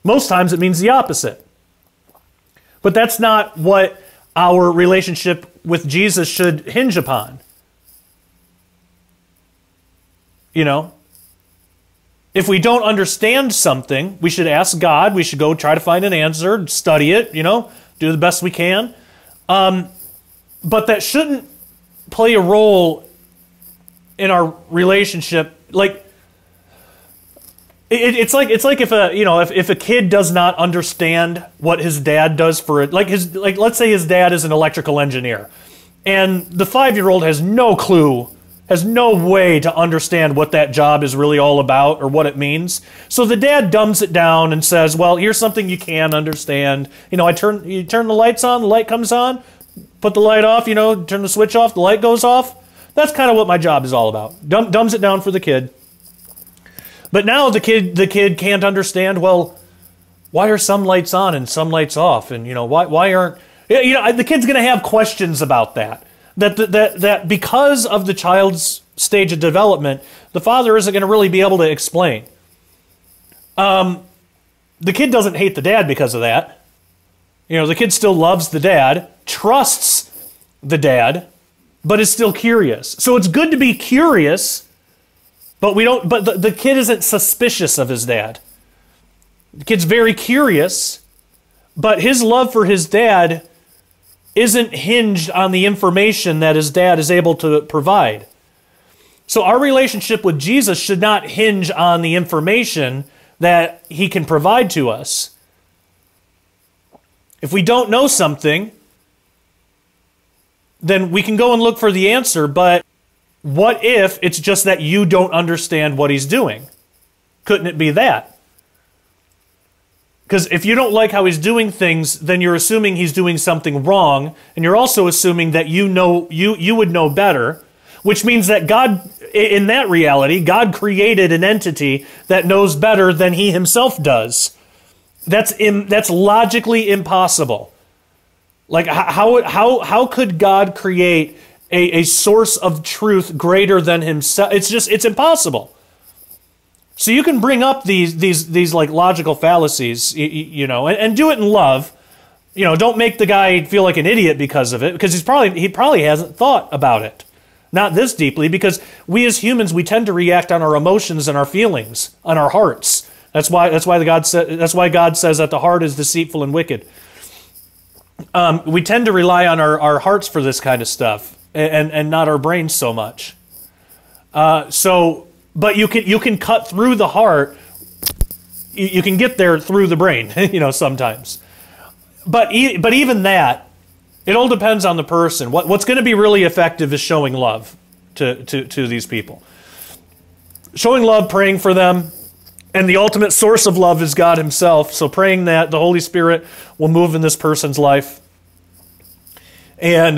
Most times it means the opposite. But that's not what our relationship with Jesus should hinge upon. You know? If we don't understand something, we should ask God. We should go try to find an answer, study it, you know, do the best we can. But that shouldn't play a role in our relationship. Like, it's like if a kid does not understand what his dad does for it, like let's say his dad is an electrical engineer, and the 5-year-old has no clue, has no way to understand what that job is really all about or what it means. So the dad dumbs it down and says, well, here's something you can understand. You know, you turn the lights on, the light comes on, put the light off, you know, turn the switch off, the light goes off. That's kind of what my job is all about. Dumbs it down for the kid. But now the kid can't understand, well, why are some lights on and some lights off? And, you know, why aren't... You know, the kid's going to have questions about that. That because of the child's stage of development, the father isn't going to really be able to explain. The kid doesn't hate the dad because of that. You know, the kid still loves the dad, trusts the dad, but is still curious. So it's good to be curious, but the kid isn't suspicious of his dad. The kid's very curious, but his love for his dad isn't hinged on the information that his dad is able to provide. So our relationship with Jesus should not hinge on the information that he can provide to us. If we don't know something, then we can go and look for the answer, but what if it's just that you don't understand what he's doing? Couldn't it be that? Because if you don't like how he's doing things, then you're assuming he's doing something wrong, and you're also assuming that you would know better, which means that God, in that reality, God created an entity that knows better than he himself does. That's logically impossible. Like, how could God create a source of truth greater than himself? It's impossible. So you can bring up these like logical fallacies, you know, and do it in love. You know, don't make the guy feel like an idiot because of it, because he probably hasn't thought about it, not this deeply, because we as humans, we tend to react on our emotions and our feelings, on our hearts. That's why God says that the heart is deceitful and wicked. We tend to rely on our hearts for this kind of stuff, and not our brains so much. But you can cut through the heart. You can get there through the brain, you know, sometimes. But even that, it all depends on the person. What's going to be really effective is showing love to these people. Showing love, praying for them. And the ultimate source of love is God himself. So praying that the Holy Spirit will move in this person's life. And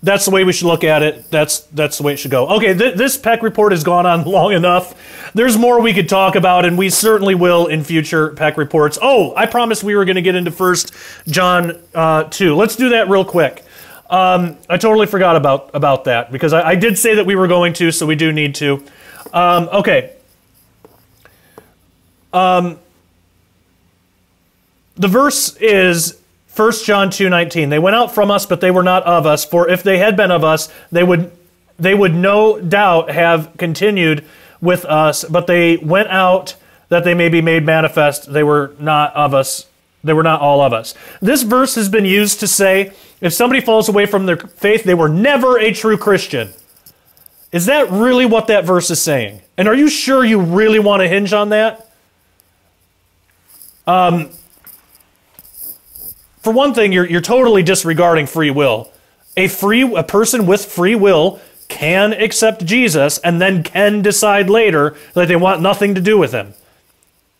that's the way we should look at it. That's the way it should go. Okay, this Peck Report has gone on long enough. There's more we could talk about, and we certainly will in future Peck Reports. Oh, I promised we were going to get into 1 John 2. Let's do that real quick. I totally forgot about that, because I did say that we were going to, so we do need to. Okay. The verse is 1 John 2:19. They went out from us, but they were not of us. For if they had been of us, they would no doubt have continued with us. But they went out that they may be made manifest. They were not of us. They were not all of us. This verse has been used to say, if somebody falls away from their faith, they were never a true Christian. Is that really what that verse is saying? And are you sure you really want to hinge on that? For one thing, you're totally disregarding free will. A person with free will can accept Jesus and then can decide later that they want nothing to do with him.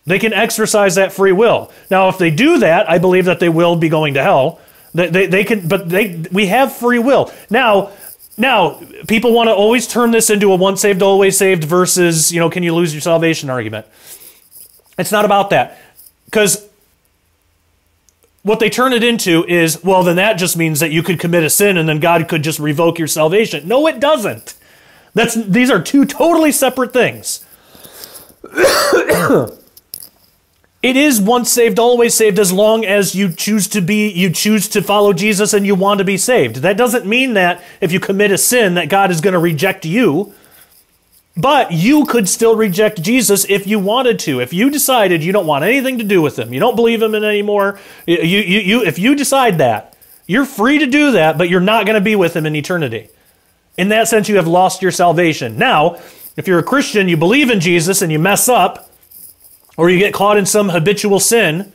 They can exercise that free will. Now, if they do that, I believe that they will be going to hell. We have free will. Now, people want to always turn this into a once saved, always saved versus, you know, can you lose your salvation argument. It's not about that. Because what they turn it into is, well, then that just means that you could commit a sin and then God could just revoke your salvation. No, it doesn't. These are two totally separate things. It is once saved, always saved, as long as you choose to follow Jesus and you want to be saved. That doesn't mean that if you commit a sin that God is going to reject you. But you could still reject Jesus if you wanted to. If you decided you don't want anything to do with him, you don't believe him in anymore, if you decide that, you're free to do that, but you're not going to be with him in eternity. In that sense, you have lost your salvation. Now, if you're a Christian, you believe in Jesus and you mess up, or you get caught in some habitual sin,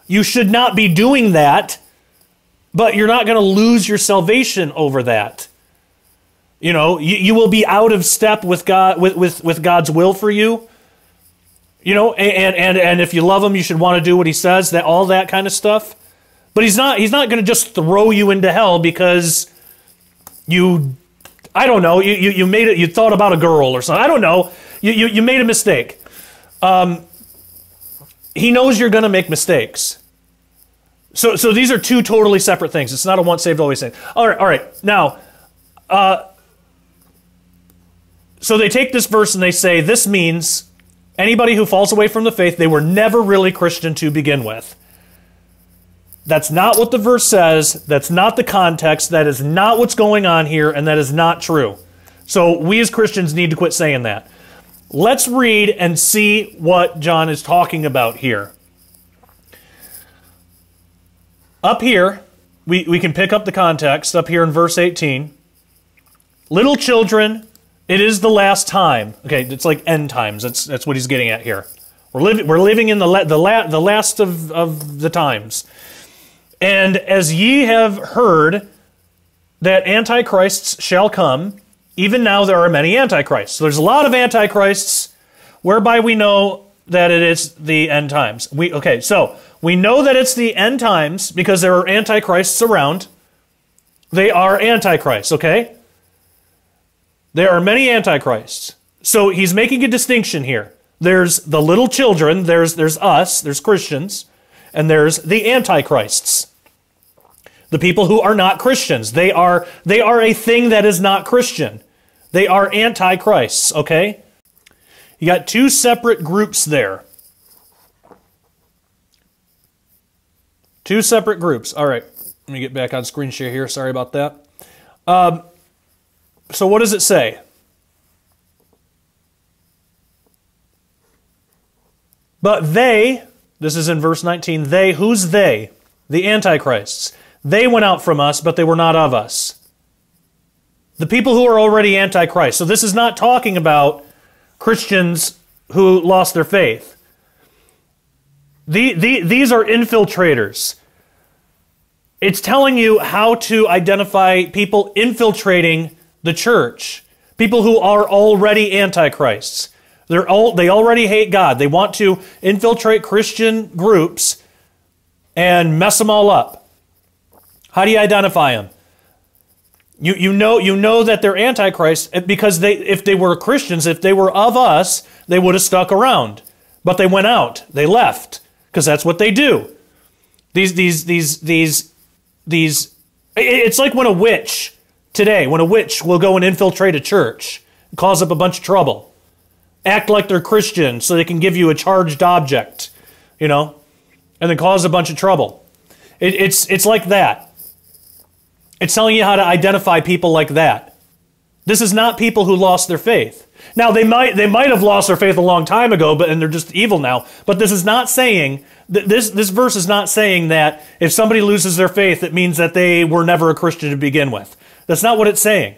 you should not be doing that, but you're not going to lose your salvation over that. You know, you will be out of step with God, with God's will for you. You know, and if you love him, you should want to do what he says, all that kind of stuff. But he's not going to just throw you into hell because I don't know, you made it, you thought about a girl or something. I don't know. You made a mistake. He knows you're going to make mistakes. So these are two totally separate things. It's not a once saved, always saved. All right. Now, so they take this verse and they say, this means anybody who falls away from the faith, they were never really Christian to begin with. That's not what the verse says. That's not the context. That is not what's going on here, and that is not true. So we as Christians need to quit saying that. Let's read and see what John is talking about here. Up here, we can pick up the context up here in verse 18. Little children, it is the last time. Okay, it's like end times. That's what he's getting at here. We're living in the last of the times. And as ye have heard that antichrists shall come, even now there are many antichrists. So there's a lot of antichrists, whereby we know that it is the end times. So we know that it's the end times because there are antichrists around. They are antichrists, okay? There are many antichrists. So he's making a distinction here. There's the little children, there's us, there's Christians, and there's the antichrists. The people who are not Christians. They are a thing that is not Christian. They are antichrists, okay? You got two separate groups there. Two separate groups. All right, let me get back on screen share here. Sorry about that. So what does it say? But they, this is in verse 19, they, who's they? The antichrists. They went out from us, but they were not of us. The people who are already antichrist. So this is not talking about Christians who lost their faith. These are infiltrators. It's telling you how to identify people infiltrating the church. People who are already antichrists. They already hate God. They want to infiltrate Christian groups and mess them all up. How do you identify them? You know that they're antichrists because if they were Christians, if they were of us, they would have stuck around. But they went out. They left because that's what they do. It's like when a witch will go and infiltrate a church and cause up a bunch of trouble. Act like they're Christian so they can give you a charged object, you know, and then cause a bunch of trouble. It's like that. It's telling you how to identify people like that. This is not people who lost their faith. Now, they might have lost their faith a long time ago, and they're just evil now. But this is not saying, this verse is not saying that if somebody loses their faith, it means that they were never a Christian to begin with. That's not what it's saying.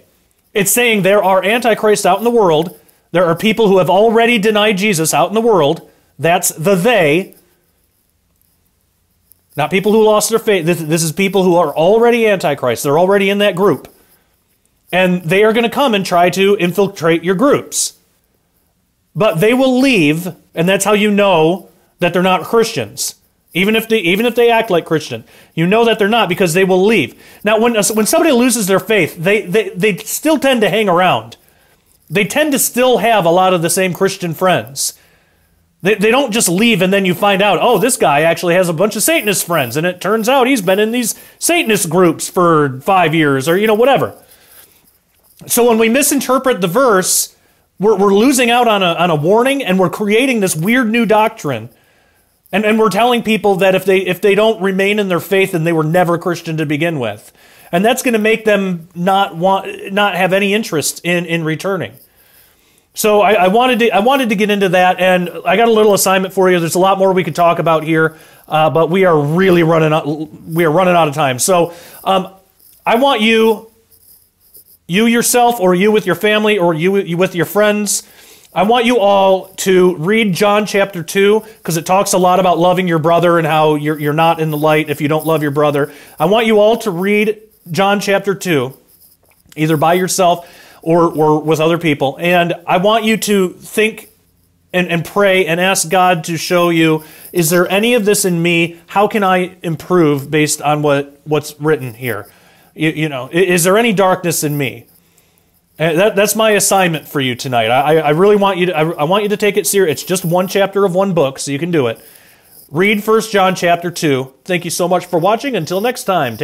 It's saying there are antichrists out in the world. There are people who have already denied Jesus out in the world. That's the they. Not people who lost their faith. This is people who are already antichrist. They're already in that group. And they are going to come and try to infiltrate your groups. But they will leave, and that's how you know that they're not Christians. Even if they act like Christian, you know that they're not because they will leave. Now, when somebody loses their faith, they still tend to hang around. They tend to still have a lot of the same Christian friends. They don't just leave and then you find out, oh, this guy actually has a bunch of Satanist friends, and it turns out he's been in these Satanist groups for 5 years, or, whatever. So when we misinterpret the verse, we're losing out on a warning, and we're creating this weird new doctrine. And we're telling people that if they don't remain in their faith, then they were never Christian to begin with. And that's going to make them not have any interest in returning. So I wanted to get into that, and I got a little assignment for you. There's a lot more we could talk about here, but we are really running out of time. So I want you yourself, or you with your family, or you with your friends, I want you all to read John chapter 2, because it talks a lot about loving your brother and how you're not in the light if you don't love your brother. I want you all to read John chapter 2, either by yourself or with other people. And I want you to think and pray and ask God to show you, is there any of this in me? How can I improve based on what's written here? Is there any darkness in me? And that's my assignment for you tonight. I really want you to, I want you to take it serious. It's just one chapter of one book, so you can do it. Read 1 John chapter 2. Thank you so much for watching. Until next time.